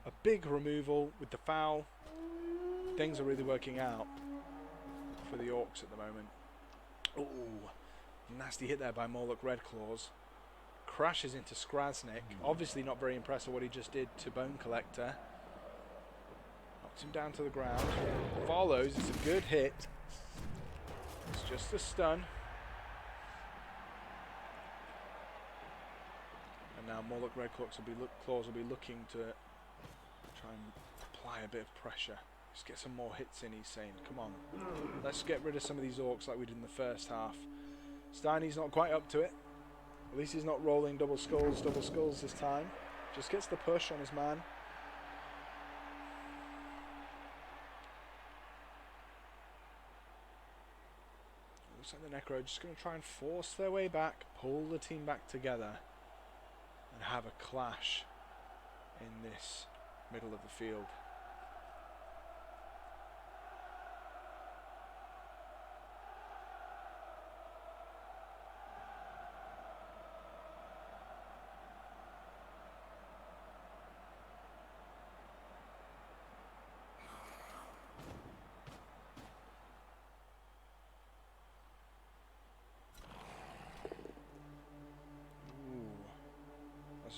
Speaker 1: a big removal with the foul. Things are really working out for the Orcs at the moment. Ooh, nasty hit there by Morlock Red Claws. Crashes into Grubsnik. Obviously not very impressed with what he just did to Bone Collector. Knocks him down to the ground. Follows, it's a good hit. It's just a stun. And now Morlock Red Claws will be looking to try and apply a bit of pressure. Just get some more hits in, he's saying. Come on. Let's get rid of some of these Orcs like we did in the first half. Steiny's not quite up to it. At least he's not rolling double skulls this time. Just gets the push on his man. Looks like the Necro just going to try and force their way back, pull the team back together, and have a clash in this middle of the field.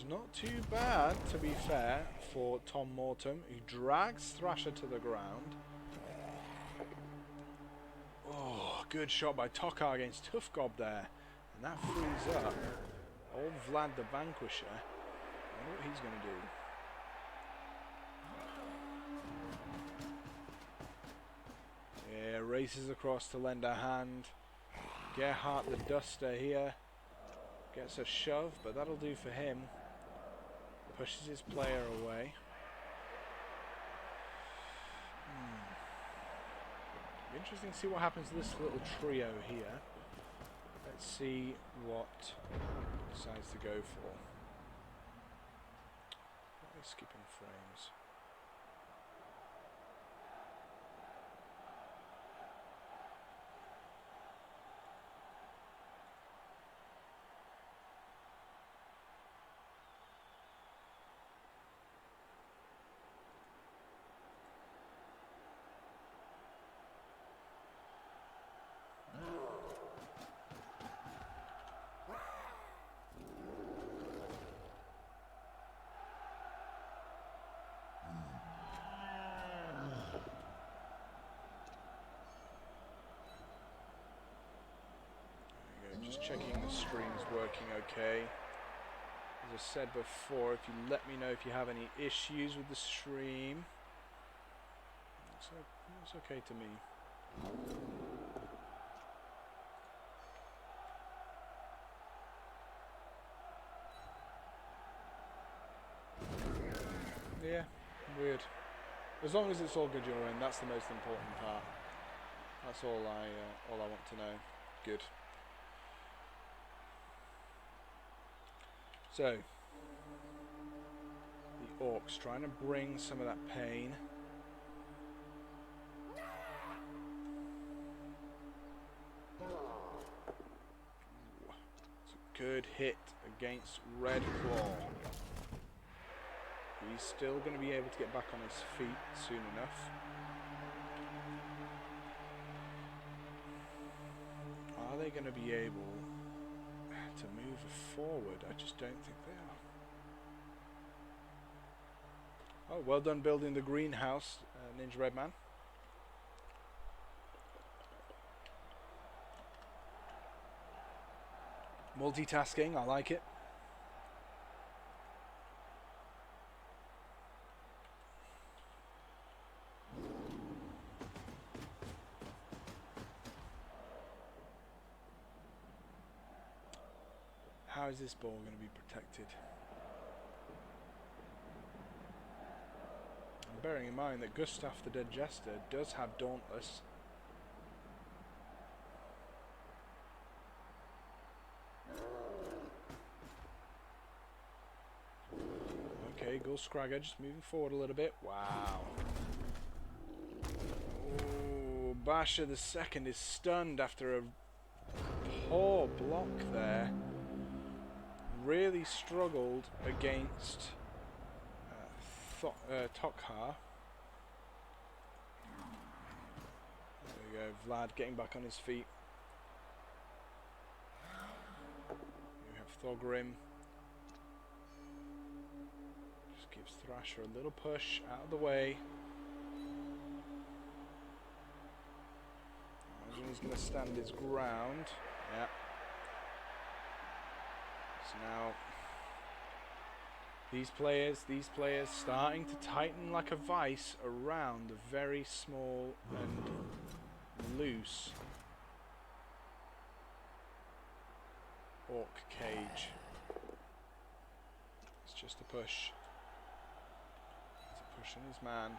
Speaker 1: Not too bad, to be fair, for Tom Morton, who drags Thrasher to the ground. Oh, good shot by Tokar against Tough Gob there. And that frees up old Vlad the Vanquisher. I wonder what he's going to do. Yeah, races across to lend a hand. Gerhardt the Duster here gets a shove, but that'll do for him. Pushes his player away. Be interesting to see what happens to this little trio here. Let's see what he decides to go for. Why is skipping frames? Just checking the stream's working okay. As I said before, if you let me know if you have any issues with the stream. It's okay to me. Yeah, weird. As long as it's all good your end, that's the most important part. That's all I want to know. Good. So, the Orcs trying to bring some of that pain. Ooh, it's a good hit against Red Claw. He's still going to be able to get back on his feet soon enough. Are they going to be able to move forward? I just don't think they are. Oh, well done building the greenhouse, Ninja Redman. Multitasking, I like it. How is this ball going to be protected? And bearing in mind that Gustav the Dead Jester does have Dauntless. Okay, Gull Scragger just moving forward a little bit. Wow. Oh, Basher the second is stunned after a poor block there. Really struggled against Tokhar. There we go, Vlad getting back on his feet. We have Thorgrim. Just gives Thrasher a little push out of the way. I imagine he's going to stand his ground. Yeah. So now these players starting to tighten like a vice around the very small and loose orc cage. It's just a push. It's a push on his man.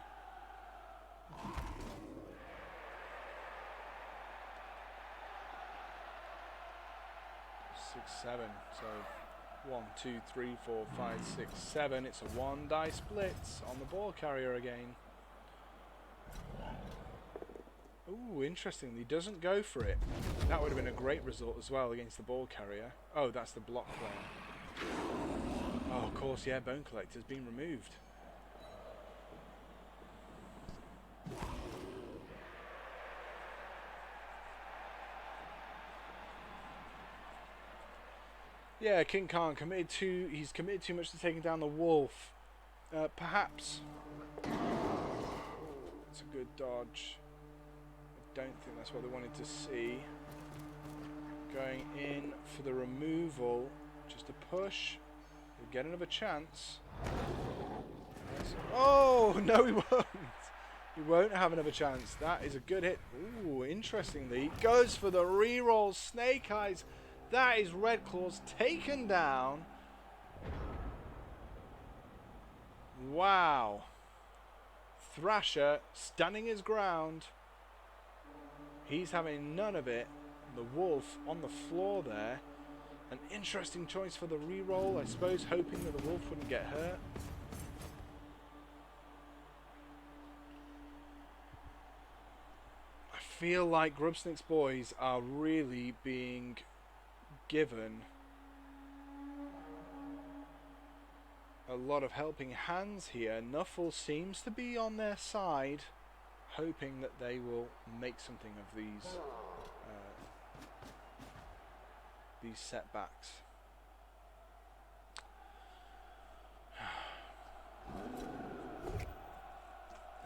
Speaker 1: 6, 7. So 1, 2, 3, 4, 5, 6, 7. It's a 1 die splits on the ball carrier again. Ooh, interesting. He doesn't go for it. That would have been a great result as well against the ball carrier. Oh, that's the block player. Oh, of course, yeah, Bone Collector's been removed. Yeah, King Khan he's committed too much to taking down the wolf. Perhaps. It's a good dodge. I don't think that's what they wanted to see. Going in for the removal. Just a push. We'll get another chance. Oh, no he won't. He won't have another chance. That is a good hit. Ooh, interestingly, goes for the reroll. Snake Eyes. That is Red Claws taken down. Wow. Thrasher standing his ground. He's having none of it. The wolf on the floor there. An interesting choice for the reroll, I suppose, hoping that the wolf wouldn't get hurt. I feel like Grubsnik's boys are really being given a lot of helping hands here. Nuffle seems to be on their side, hoping that they will make something of these setbacks.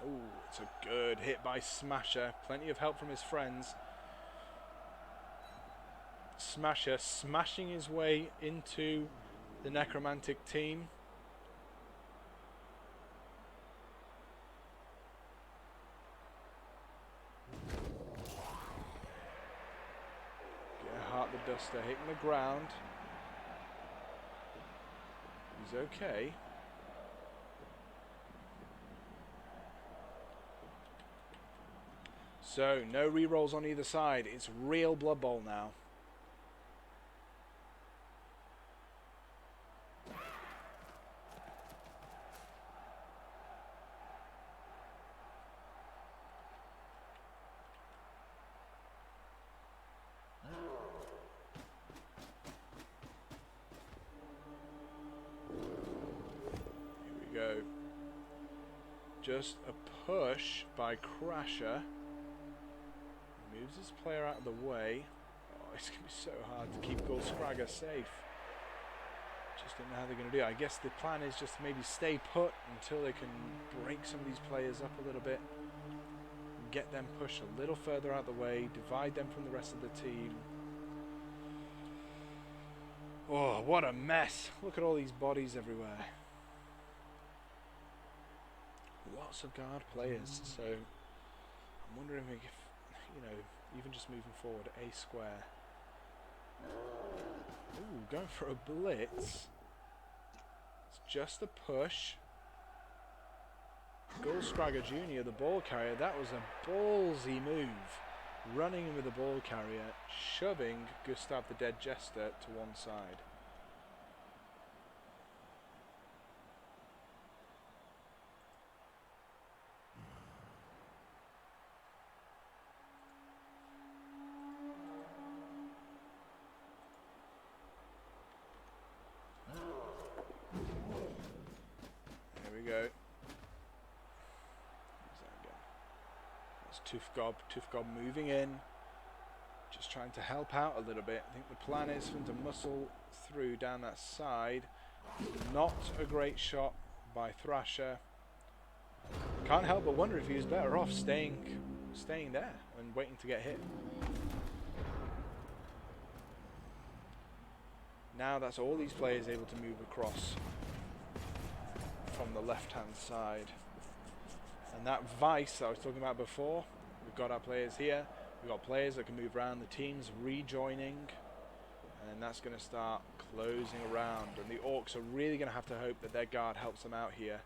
Speaker 1: Oh, it's a good hit by Smasher. Plenty of help from his friends. Smasher smashing his way into the Necromantic team. Gerhard the Duster hitting the ground. He's okay. So, no rerolls on either side. It's real Blood Bowl now. Just a push by Crasher. Moves his player out of the way. Oh, it's going to be so hard to keep Grubsnik safe. Just don't know how they're going to do it. I guess the plan is just to maybe stay put until they can break some of these players up a little bit. Get them pushed a little further out of the way. Divide them from the rest of the team. Oh, what a mess. Look at all these bodies everywhere. Lots of guard players. So I'm wondering if, you know, even just moving forward, a square. Ooh, going for a blitz. It's just a push. Grubsnik Jr., the ball carrier, that was a ballsy move. Running with the ball carrier, shoving Gustav the Dead Jester to one side. There we go. Tufgob moving in, just trying to help out a little bit. I think the plan is for him to muscle through down that side. Not a great shot by Thrasher. Can't help but wonder if he was better off staying there and waiting to get hit. Now that's all these players able to move across from the left-hand side. And that vice that I was talking about before, we've got our players here, we've got players that can move around, the team's rejoining, and that's going to start closing around. And the Orcs are really going to have to hope that their guard helps them out here.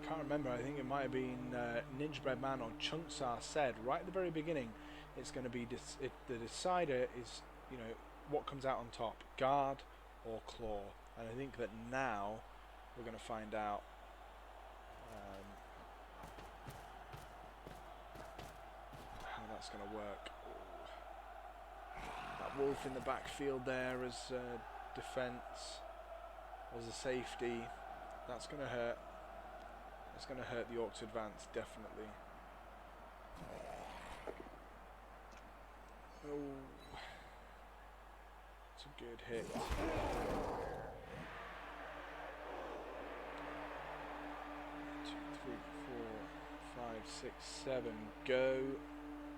Speaker 1: Can't remember, I think it might have been Ninja Bread Man or Chunksar said right at the very beginning, it's going to be the decider is, you know, what comes out on top, guard or claw. And I think that now we're going to find out how that's going to work. That wolf in the backfield there as defense, as a safety, that's going to hurt. That's going to hurt the Orcs' advance, definitely. Oh, it's a good hit. 2, 3, 4, 5, 6, 7. Go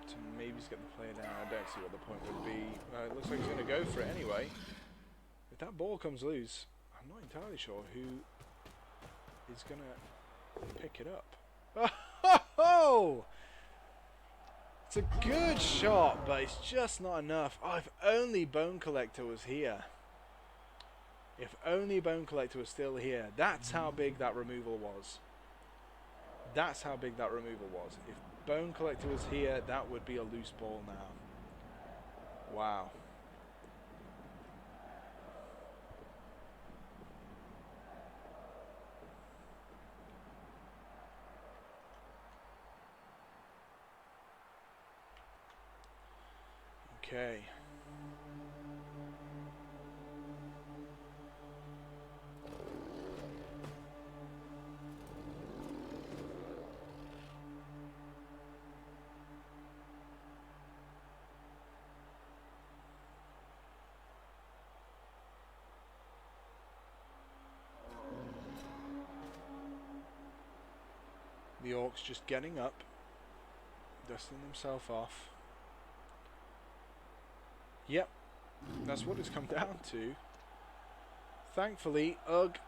Speaker 1: to maybe get the player down. I don't see what the point would be. It looks like he's going to go for it anyway. If that ball comes loose, I'm not entirely sure who is going to pick it up. Oh! It's a good shot, but it's just not enough. Oh, if only Bone Collector was here. If only Bone Collector was still here. That's how big that removal was. That's how big that removal was. If Bone Collector was here, that would be a loose ball now. Wow. Okay. The Orcs just getting up, dusting themselves off. Yep, that's what it's come down to. Thankfully, Ugg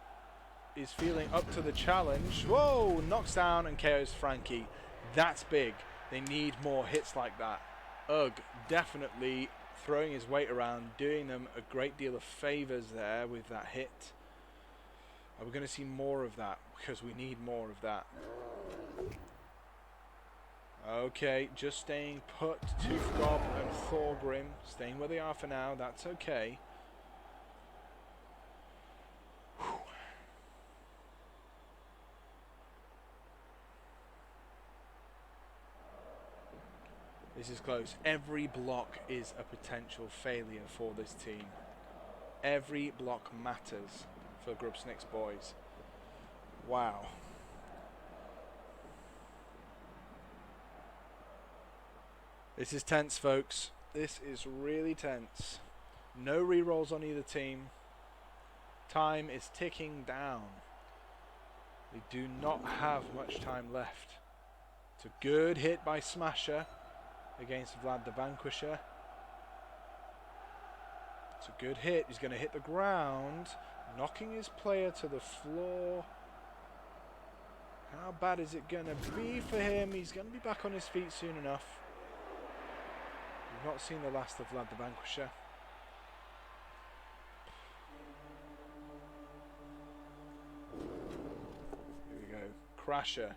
Speaker 1: is feeling up to the challenge. Whoa, knocks down and KOs Frankie. That's big. They need more hits like that. Ugg definitely throwing his weight around, doing them a great deal of favors there with that hit. Are we going to see more of that? Because we need more of that. Okay, just staying put. Tufgob and Thorgrim staying where they are for now. That's okay. Whew. This is close. Every block is a potential failure for this team. Every block matters for Grubsnik's boys. Wow. This is tense, folks. This is really tense. No rerolls on either team. Time is ticking down. They do not have much time left. It's a good hit by Smasher against Vlad the Vanquisher. It's a good hit. He's going to hit the ground, knocking his player to the floor. How bad is it going to be for him? He's going to be back on his feet soon enough. We've not seen the last of Vlad the Vanquisher. Here we go. Crasher.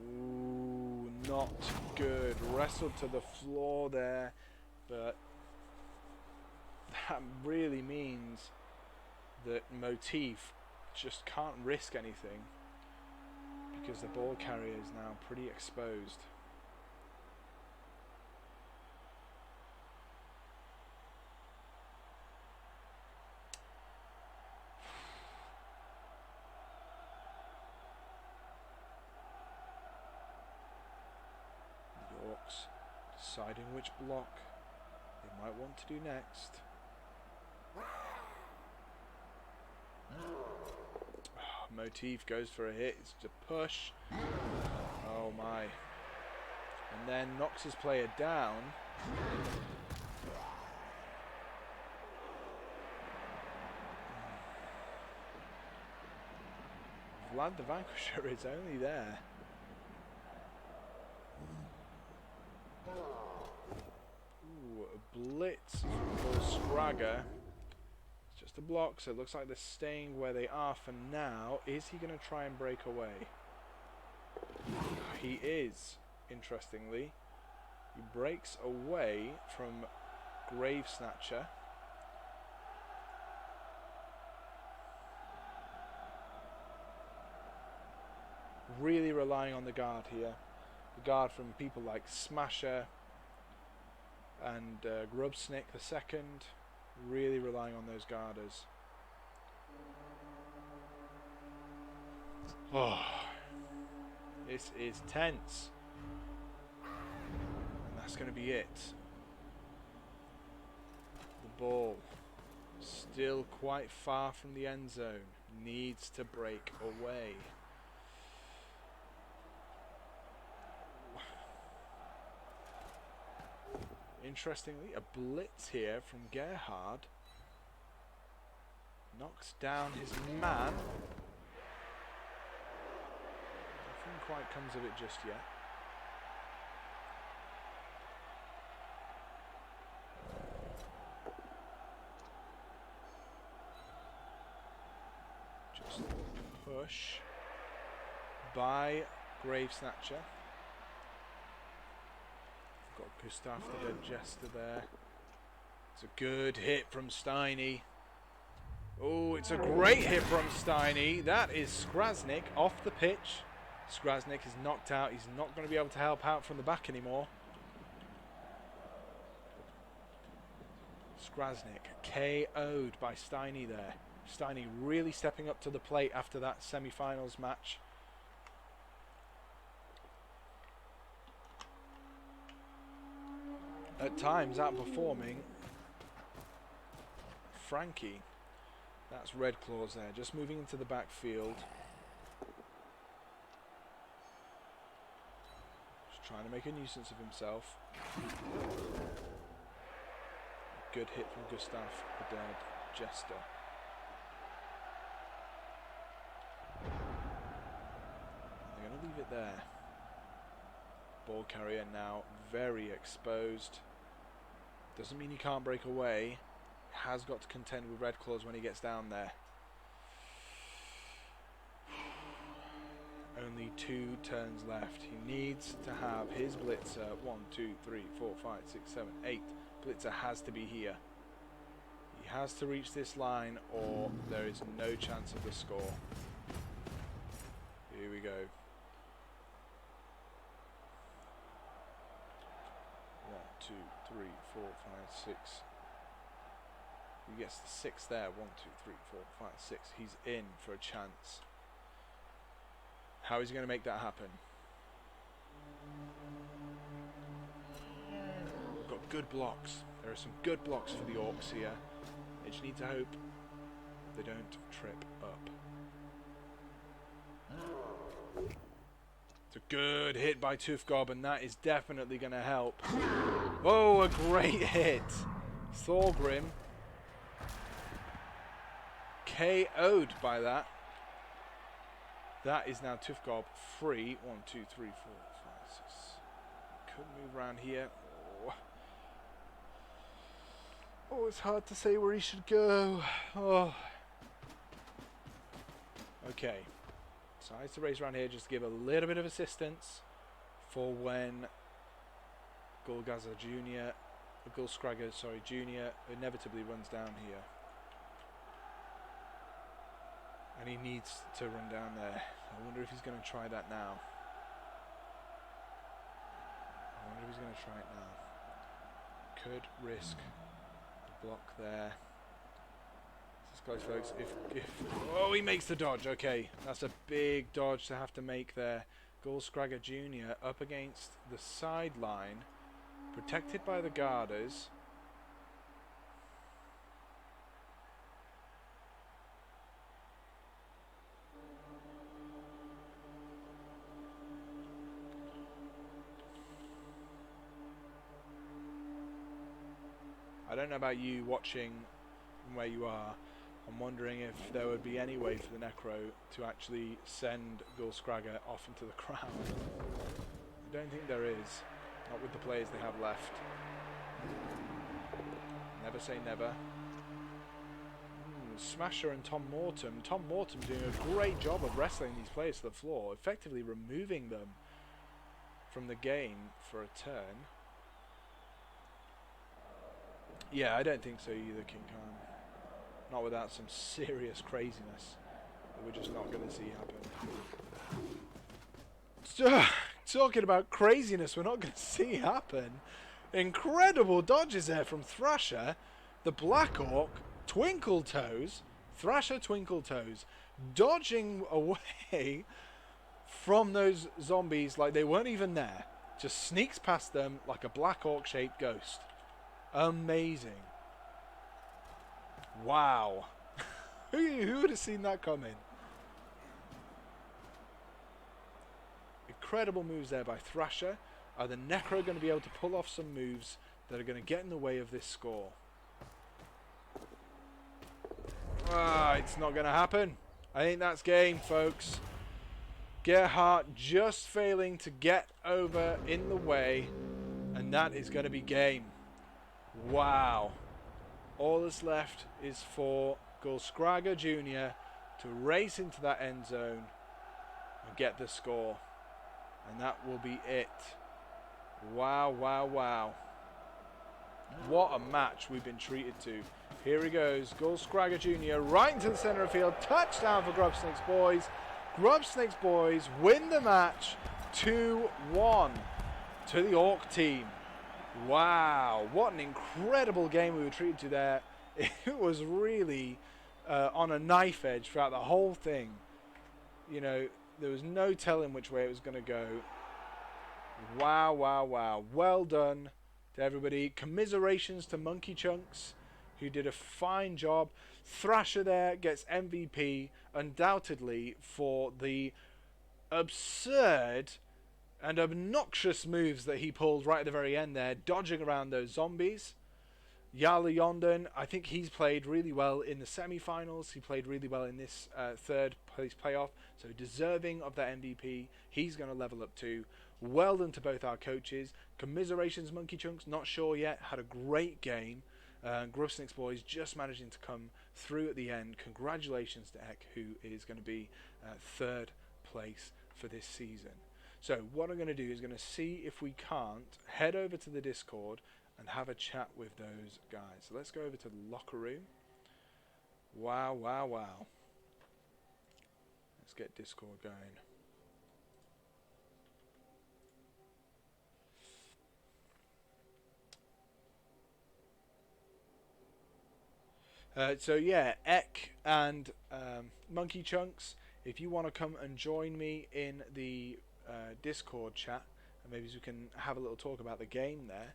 Speaker 1: Ooh, not good. Wrestled to the floor there, but that really means that Motif just can't risk anything because the ball carrier is now pretty exposed. Yorks deciding which block they might want to do next. Motif goes for a hit. It's a push. Oh my. And then knocks his player down. Vlad the Vanquisher is only there. Ooh, a blitz for Scragger. Just a block, so it looks like they're staying where they are for now. Is he going to try and break away? He is, interestingly. He breaks away from Grave Snatcher. Really relying on the guard here. The guard from people like Smasher and Grubsnik the second. Really relying on those guarders. Oh, this is tense. And that's going to be it. The ball, still quite far from the end zone, needs to break away. Interestingly, a blitz here from Gerhard. Knocks down his man. Nothing quite comes of it just yet. Just push by Grave Snatcher. Got Gustav the Dead Jester there. It's a good hit from Steiny. Oh, it's a great hit from Steiny. That is Grubsnik off the pitch. Grubsnik is knocked out. He's not going to be able to help out from the back anymore. Grubsnik KO'd by Steiny there. Steiny really stepping up to the plate after that semi-finals match. At times outperforming Frankie. That's Red Claws there, just moving into the backfield. Just trying to make a nuisance of himself. A good hit from Gustav the Dead Jester. They're going to leave it there. Ball carrier now very exposed. Doesn't mean he can't break away. Has got to contend with Red Claws when he gets down there. Only 2 turns left. He needs to have his blitzer. 1, 2, 3, 4, 5, 6, 7, 8. Blitzer has to be here. He has to reach this line or there is no chance of the score. Here we go. 2, 3, 4, 5, 6. He gets the 6 there. 1, 2, 3, 4, 5, 6. He's in for a chance. How is he going to make that happen? We've got good blocks. There are some good blocks for the Orcs here. They just need to hope they don't trip up. It's a good hit by Tufgob, and that is definitely going to help. Oh, a great hit. Thorgrim KO'd by that. That is now Tufgob free. 1, 2, 3, 4, 5, 6. Could move around here. Oh, it's hard to say where he should go. Oh. Okay. Decides to race around here just to give a little bit of assistance for when Gulgaza Jr. Gulscragger, sorry, Jr. inevitably runs down here. And he needs to run down there. I wonder if he's going to try that now. I wonder if he's going to try it now. Could risk the block there. This close, folks. If oh, he makes the dodge. Okay, that's a big dodge to have to make there. Gulscragger Jr. up against the sideline, protected by the guarders. I don't know about you watching from where you are. I'm wondering if there would be any way for the Necro to actually send Gulscragger off into the crowd. I don't think there is. Not with the players they have left. Never say never. Smasher and Tom Morton. Tom Morton doing a great job of wrestling these players to the floor, effectively removing them from the game for a turn. Yeah, I don't think so either, King Khan. Not without some serious craziness that we're just not going to see happen. Talking about craziness we're not going to see happen. Incredible dodges there from Thrasher. The Black Orc, Twinkle Toes, Thrasher Twinkle Toes, dodging away from those zombies like they weren't even there. Just sneaks past them like a Black Orc shaped ghost. Amazing. Wow. Who would have seen that coming? Incredible moves there by Thrasher. Are the Necro going to be able to pull off some moves that are going to get in the way of this score? Ah, it's not going to happen. I think that's game, folks. Gerhardt just failing to get over in the way, and that is going to be game. Wow. All that's left is for Gulscragger Jr. to race into that end zone and get the score. And that will be it. Wow, wow, wow. What a match we've been treated to. Here he goes. Gulscragger Jr. right into the center of the field. Touchdown for Grubsnik's boys. Grubsnik's boys win the match 2-1 to the Orc team. Wow, what an incredible game we were treated to there. It was really on a knife edge throughout the whole thing. You know, there was no telling which way it was going to go. Wow, wow, wow. Well done to everybody. Commiserations to Monkey Chunks, who did a fine job. Thrasher there gets MVP, undoubtedly, for the absurd and obnoxious moves that he pulled right at the very end there, dodging around those zombies. Yala Yonden, I think he's played really well in the semi-finals. He played really well in this third place playoff, so deserving of that MVP. He's going to level up too. Well done to both our coaches. Commiserations, Monkey Chunks, not sure yet. Had a great game. Grubsnik's boys just managing to come through at the end. Congratulations to Eck, who is going to be third place for this season. So what I'm going to do is going to see if we can't head over to the Discord and have a chat with those guys. So let's go over to the locker room. Wow, wow, wow. Let's get Discord going. So yeah, Eck and Monkey Chunks, if you want to come and join me in the Discord chat, and maybe we can have a little talk about the game there.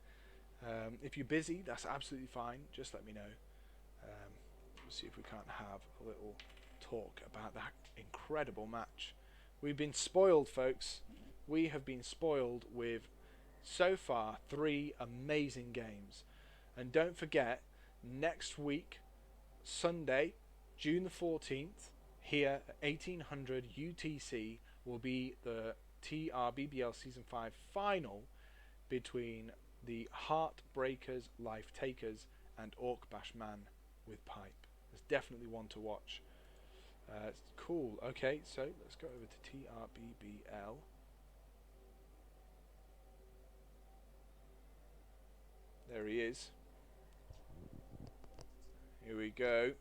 Speaker 1: If you're busy, that's absolutely fine. Just let me know. We'll see if we can't have a little talk about that incredible match. We've been spoiled, folks. We have been spoiled with so far 3 amazing games. And don't forget, next week, Sunday, June the 14th, here at 1800 UTC, will be the TRBBL Season 5 final between the Heartbreakers, Life Takers, and Orc Bash Man with Pipe. There's definitely one to watch. Cool. Okay, so let's go over to TRBBL. There he is. Here we go.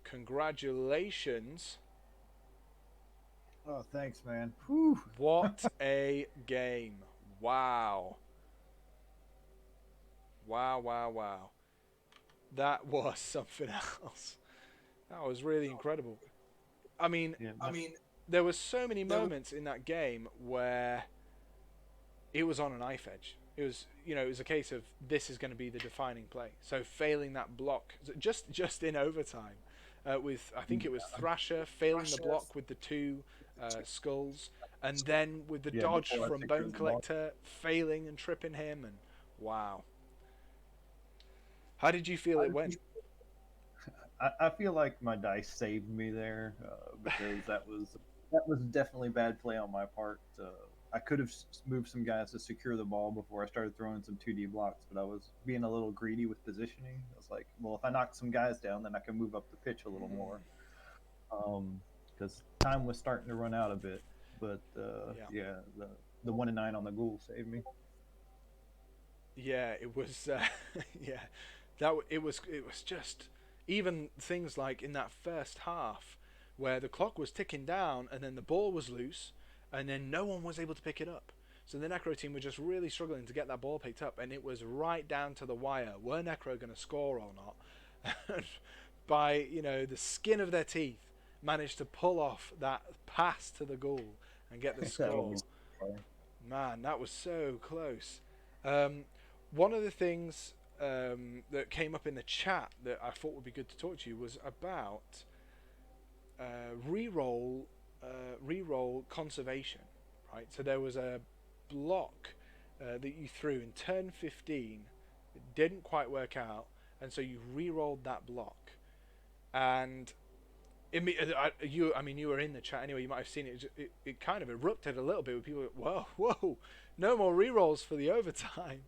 Speaker 1: Congratulations.
Speaker 2: Oh, thanks, man. Whew.
Speaker 1: What a game. Wow. Wow, wow, wow. That was something else. That was really incredible. I mean,
Speaker 2: Yeah,
Speaker 1: there were so many moments in that game where it was on a knife edge. It was a case of this is going to be the defining play. So failing that block just in overtime, with I think it was Thrasher failing the block with the 2 skulls, and then with the
Speaker 2: yeah.
Speaker 1: dodge
Speaker 2: Before I
Speaker 1: from
Speaker 2: secured
Speaker 1: Bone
Speaker 2: the ball,
Speaker 1: Collector failing and tripping him, and wow. How did you feel it went?
Speaker 2: I feel like my dice saved me there because that was definitely bad play on my part. I could have moved some guys to secure the ball before I started throwing some 2D blocks, but I was being a little greedy with positioning. I was like, well, if I knock some guys down, then I can move up the pitch a little more. Because time was starting to run out a bit. But
Speaker 1: Yeah.
Speaker 2: yeah, the 1-9 on the ghoul saved me.
Speaker 1: Yeah, it was. Yeah, it was just even things like in that first half where the clock was ticking down and then the ball was loose and then no one was able to pick it up. So the Necro team were just really struggling to get that ball picked up, and it was right down to the wire. Were Necro going to score or not? And by the skin of their teeth, managed to pull off that pass to the goal and get the
Speaker 2: That
Speaker 1: score.
Speaker 2: was fun.
Speaker 1: Man, that was so close. Um, One of the things that came up in the chat that I thought would be good to talk to you was about reroll, reroll conservation. Right, so there was a block that you threw in turn 15. It didn't quite work out, and so you re-rolled that block. And I mean, you were in the chat anyway. You might have seen it. It kind of erupted a little bit with people. Whoa, whoa! No more re-rolls for the overtime.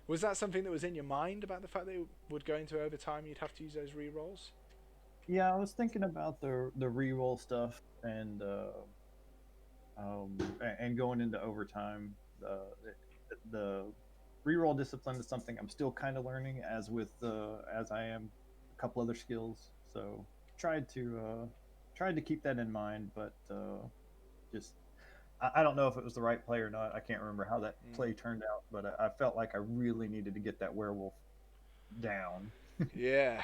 Speaker 1: Was that something that was in your mind about the fact that it would go into overtime? You'd have to use those re-rolls.
Speaker 2: Yeah, I was thinking about the re-roll stuff and going into overtime. The re-roll discipline is something I'm still kind of learning, as I am a couple other skills. So tried to keep that in mind, but just I don't know if it was the right play or not. I can't remember how that
Speaker 1: Mm.
Speaker 2: play turned out, but I felt like I really needed to get that werewolf down.
Speaker 1: Yeah,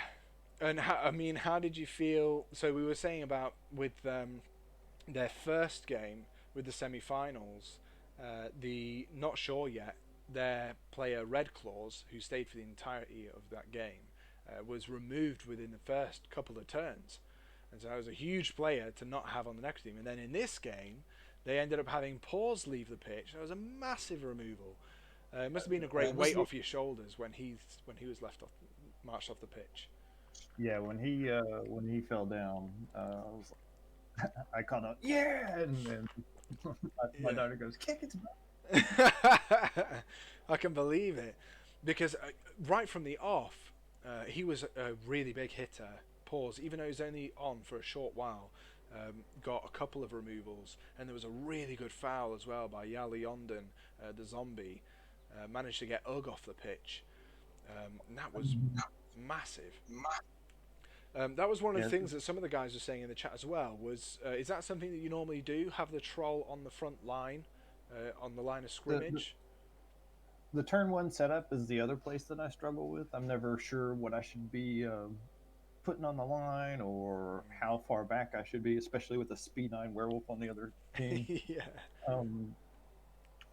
Speaker 1: and I mean, how did you feel? So we were saying about with their first game with the semi-finals, the not sure yet. Their player Red Claws, who stayed for the entirety of that game, was removed within the first couple of turns, and so that was a huge player to not have on the next team. And then in this game, they ended up having Paws leave the pitch. That was a massive removal. It must have been a great weight off your shoulders when he was left off, marched off the pitch.
Speaker 2: Yeah, when he fell down, I called out, yeah, and then my
Speaker 1: Yeah.
Speaker 2: daughter goes, kick its butt.
Speaker 1: I can believe it because right from the off, he was a really big hitter. Pause. Even though he was only on for a short while, got a couple of removals, and there was a really good foul as well by Yali Yonden, the zombie. Managed to get Ugg off the pitch, and that was massive. That was one of the
Speaker 2: Yeah,
Speaker 1: things that some of the guys were saying in the chat as well. Was is that something that you normally do? Have the troll on the front line, on the line of
Speaker 2: the, the
Speaker 1: scrimmage?
Speaker 2: turn one setup is the other place that I struggle with. I'm never sure what I should be. putting on the line or how far back I should be, especially with a speed 9 werewolf on the other team.
Speaker 1: Yeah.
Speaker 2: Um,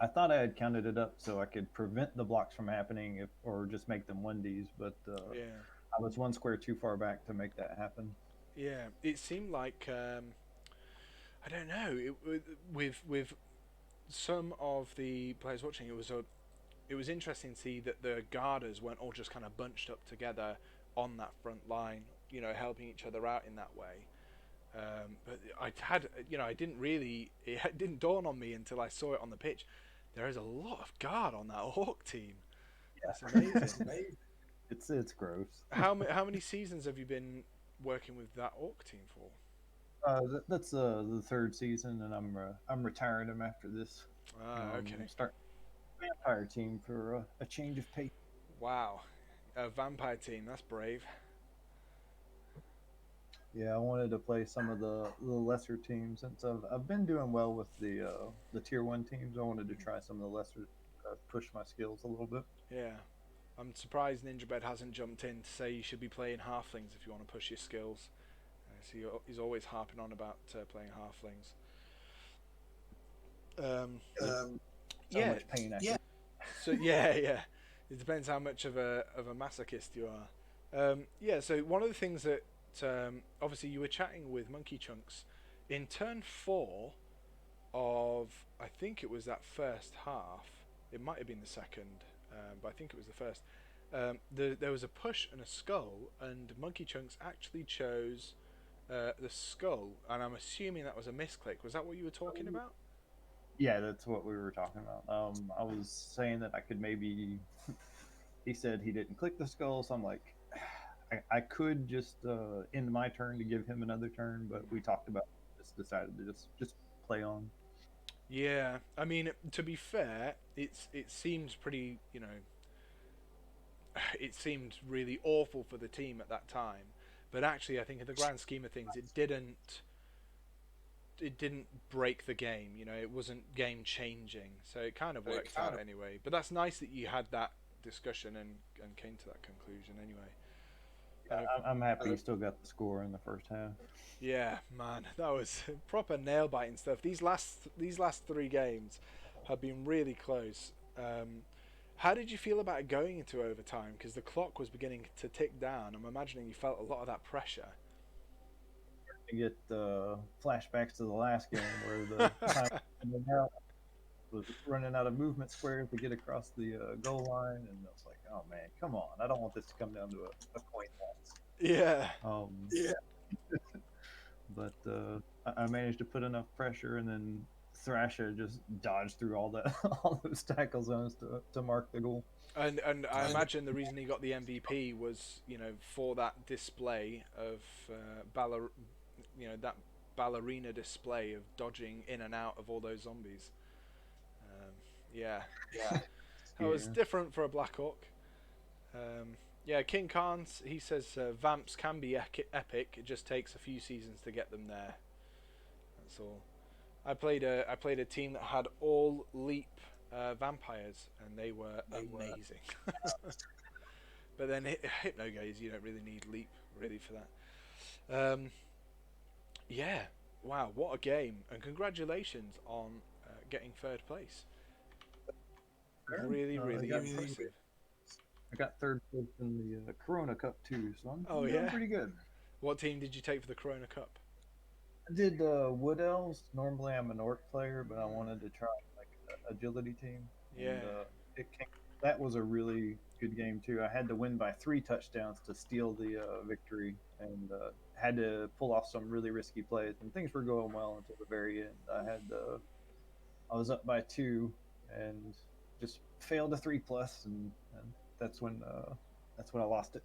Speaker 2: I thought I had counted it up so I could prevent the blocks from happening or just make them 1Ds, but
Speaker 1: Yeah.
Speaker 2: I was one square too far back to make that happen.
Speaker 1: Yeah. It seemed like I don't know. With some of the players watching, it was interesting to see that the guarders weren't all just kind of bunched up together on that front line, helping each other out in that way. But I didn't really, it didn't dawn on me until I saw it on the pitch. There is a lot of guard on that Hawk team. That's
Speaker 2: Yeah,
Speaker 1: amazing.
Speaker 2: it's amazing. It's gross.
Speaker 1: How many seasons have you been working with that Orc team for?
Speaker 2: That's the third season, and I'm retiring him after this.
Speaker 1: Ah, okay.
Speaker 2: Start vampire team for a change of pace.
Speaker 1: Wow, a vampire team. That's brave.
Speaker 2: Yeah, I wanted to play some of the lesser teams since I've been doing well with the tier 1 teams. I wanted to try some of the lesser, push my skills a little bit.
Speaker 1: Yeah, I'm surprised Ninja Bed hasn't jumped in to say you should be playing halflings if you want to push your skills. He's always harping on about playing halflings.
Speaker 2: So
Speaker 1: Yeah,
Speaker 2: much pain. Yeah.
Speaker 1: so yeah. It depends how much of a masochist you are. Yeah, so one of the things that obviously you were chatting with Monkey Chunks in turn 4 of, I think it was that first half. It might have been the second, but I think it was the first. There was a push and a skull, and Monkey Chunks actually chose the skull, and I'm assuming that was a misclick. Was that what you were talking about?
Speaker 2: Yeah, that's what we were talking about. I was saying that I could maybe. He said he didn't click the skull, so I'm like, I could just end my turn to give him another turn, but we talked about it, just decided to just play on.
Speaker 1: Yeah, I mean, to be fair, it seems pretty, it seemed really awful for the team at that time. But actually, I think in the grand scheme of things, it didn't break the game. It wasn't game changing, so it kind of worked out anyway. But that's nice that you had that discussion and came to that conclusion anyway.
Speaker 2: Yeah, I'm happy he still got the score in the first half.
Speaker 1: Yeah, man, that was proper nail biting stuff. These last 3 games have been really close. How did you feel about going into overtime? Because the clock was beginning to tick down. I'm imagining you felt a lot of that pressure.
Speaker 2: I get flashbacks to the last game where the time was running out of movement squares to get across the goal line, and I was like, "Oh man, come on! I don't want this to come down to a coin toss."
Speaker 1: Yeah.
Speaker 2: Yeah. But I managed to put enough pressure, and then Thrasher just dodged through all that all those tackle zones to mark the goal.
Speaker 1: And I imagine the reason he got the MVP was, for that display of that ballerina display of dodging in and out of all those zombies. Yeah, that was different for a Black Hawk. Yeah, King Khan's, he says vamps can be epic. It just takes a few seasons to get them there. That's all. I played a team that had all leap vampires, and they were amazing. But then Hypnogaze, you don't really need leap really for that. Yeah, wow, what a game, and congratulations on getting third place. Really, really impressive.
Speaker 2: I got third place in the Corona Cup too, so I'm
Speaker 1: Oh
Speaker 2: doing
Speaker 1: yeah.
Speaker 2: pretty good.
Speaker 1: What team did you take for the Corona Cup?
Speaker 2: I did Wood Elves. Normally I'm an orc player, but I wanted to try like an agility team,
Speaker 1: Yeah.
Speaker 2: and that was a really good game too. I had to win by 3 touchdowns to steal the victory, and had to pull off some really risky plays. And things were going well until the very end. I was up by 2, and just failed a 3+, and that's when I lost it.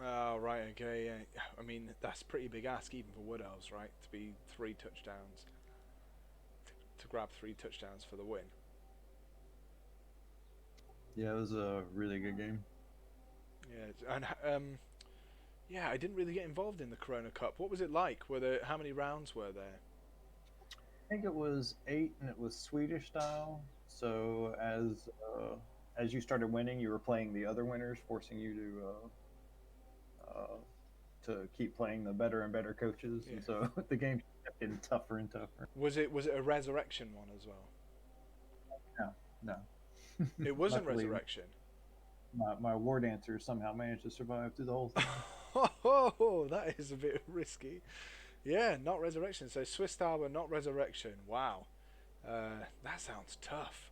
Speaker 1: Oh right, okay. Yeah. I mean, that's pretty big ask even for Wood Elves, right? To be 3 touchdowns, to grab 3 touchdowns for the win.
Speaker 2: Yeah, it was a really good game.
Speaker 1: Yeah, and yeah, I didn't really get involved in the Corona Cup. What was it like? How many rounds were there?
Speaker 2: I think it was 8, and it was Swedish style. So as you started winning, you were playing the other winners, forcing you to to keep playing the better and better coaches,
Speaker 1: Yeah.
Speaker 2: and so the game kept getting tougher and tougher.
Speaker 1: Was it a resurrection one as well?
Speaker 2: No, no.
Speaker 1: It wasn't
Speaker 2: Luckily,
Speaker 1: resurrection.
Speaker 2: my war dancer somehow managed to survive through the whole thing.
Speaker 1: Oh, that is a bit risky. Yeah, not resurrection. So Swiss Starber, not resurrection. Wow, that sounds tough.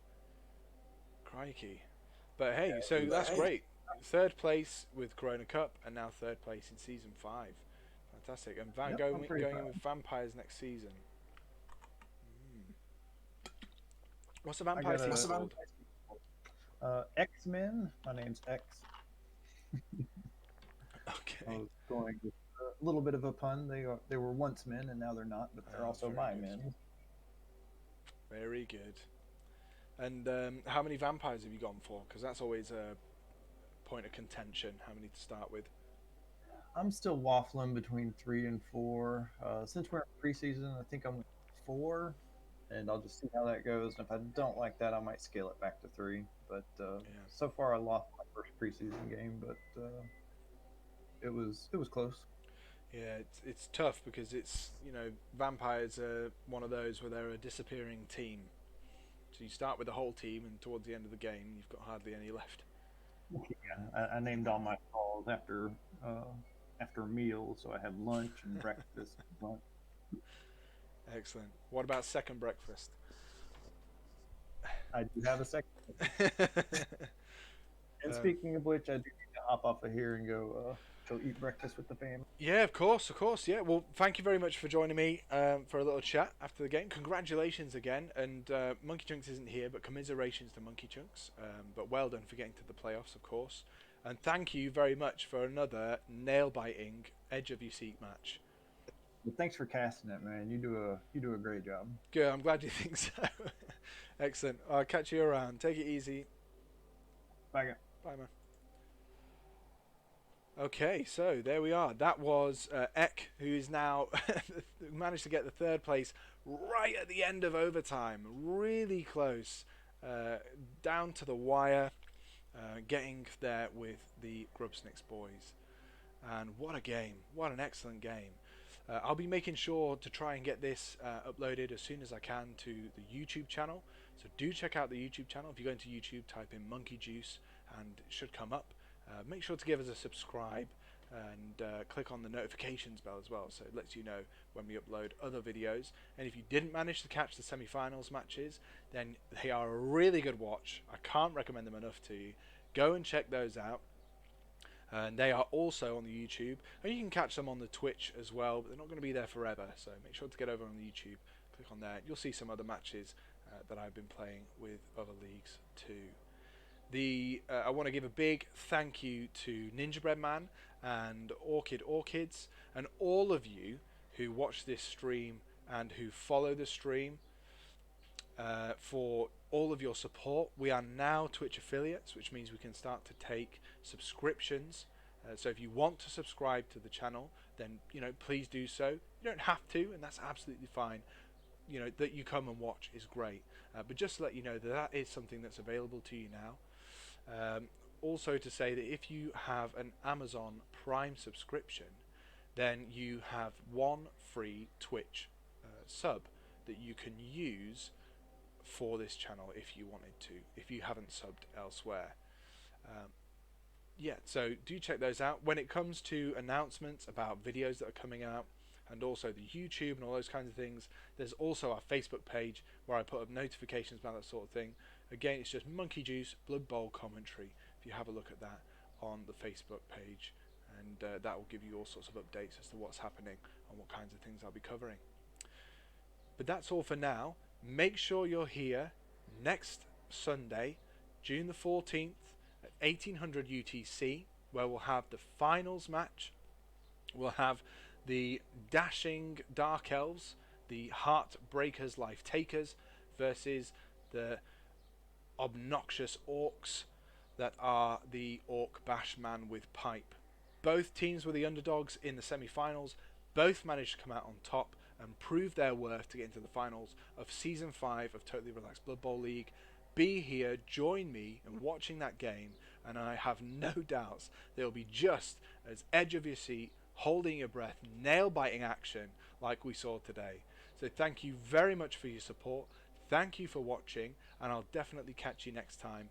Speaker 1: Crikey. But hey, so
Speaker 2: It
Speaker 1: that's
Speaker 2: was,
Speaker 1: great. Third place with Corona Cup, and now third place in season 5. Fantastic. And
Speaker 2: yep, I'm pretty
Speaker 1: going in
Speaker 2: proud.
Speaker 1: with vampires next season. Mm. What's the
Speaker 2: I
Speaker 1: vampire
Speaker 2: got
Speaker 1: team
Speaker 2: a
Speaker 1: called?
Speaker 2: X-Men. My name's X. I
Speaker 1: Okay.
Speaker 2: was going with a little bit of a pun. They were once men and now they're not, but they're also
Speaker 1: Very
Speaker 2: my
Speaker 1: good.
Speaker 2: men.
Speaker 1: Very good. And how many vampires have you gone for? Because that's always a point of contention. How many to start with?
Speaker 2: I'm still waffling between 3 and 4. Since we're in preseason, I think I'm with 4, and I'll just see how that goes. And if I don't like that, I might scale it back to 3. But
Speaker 1: Yeah.
Speaker 2: so far, I lost my first preseason game, but it was close.
Speaker 1: Yeah, it's tough because it's, vampires are one of those where they're a disappearing team. So you start with the whole team, and towards the end of the game, you've got hardly any left.
Speaker 2: Yeah, I named all my calls after meals, so I had lunch and breakfast. Lunch.
Speaker 1: Excellent. What about second breakfast?
Speaker 2: I do have a second. And
Speaker 1: uh,
Speaker 2: speaking of which, I do need to hop off of here and go eat breakfast with the family.
Speaker 1: yeah, of course, of course. Yeah. Well, thank you very much for joining me for a little chat after the game. Congratulations again. And Monkey Chunks isn't here, but commiserations to Monkey Chunks. But well done for getting to the playoffs, of course. And thank you very much for another nail-biting edge of your seat match.
Speaker 2: Well, thanks for casting it, man. You do a great job.
Speaker 1: Good. I'm glad you think so. Excellent. I'll catch you around. Take it easy.
Speaker 2: Bye.
Speaker 1: Bye, man. Okay, so there we are. That was Eck, who is now managed to get the third place right at the end of overtime. Really close, down to the wire, getting there with the Grubsniks boys. And what a game! What an excellent game. I'll be making sure to try and get this uploaded as soon as I can to the YouTube channel. So do check out the YouTube channel. If you go into YouTube, type in Monkey Juice, and it should come up. Make sure to give us a subscribe and click on the notifications bell as well, so it lets you know when we upload other videos. And if you didn't manage to catch the semi-finals matches, then they are a really good watch. I can't recommend them enough to you. Go and check those out. And they are also on the YouTube, and you can catch them on the Twitch as well, but they're not going to be there forever, so make sure to get over on the YouTube, click on there. You'll see some other matches that I've been playing with other leagues too. I want to give a big thank you to Ninja Bread Man and Orchid Orchids and all of you who watch this stream and who follow the stream for all of your support. We are now Twitch affiliates, which means we can start to take subscriptions. So if you want to subscribe to the channel, then please do so. You don't have to, and that's absolutely fine. That you come and watch is great, but just to let you know that is something that's available to you now. Also to say that if you have an Amazon Prime subscription, then you have one free Twitch sub that you can use for this channel if you wanted to, if you haven't subbed elsewhere. Yeah, so do check those out. When it comes to announcements about videos that are coming out, and also the YouTube and all those kinds of things, there's also our Facebook page where I put up notifications about that sort of thing. Again, it's just Monkey Juice Blood Bowl commentary. If you have a look at that on the Facebook page, and that will give you all sorts of updates as to what's happening and what kinds of things I'll be covering. But that's all for now. Make sure you're here next Sunday, June the 14th at 1800 UTC, where we'll have the finals match. We'll have the dashing Dark Elves, the Heartbreakers Life Takers, versus the obnoxious Orcs that are the Orc Bash Man with Pipe. Both teams were the underdogs in the semi-finals. Both managed to come out on top and prove their worth to get into the finals of Season 5 of Totally Relaxed Blood Bowl League. Be here, join me in watching that game, and I have no doubts they'll be just as edge of your seat, holding your breath, nail biting action like we saw today. So thank you very much for your support. Thank you for watching, and I'll definitely catch you next time.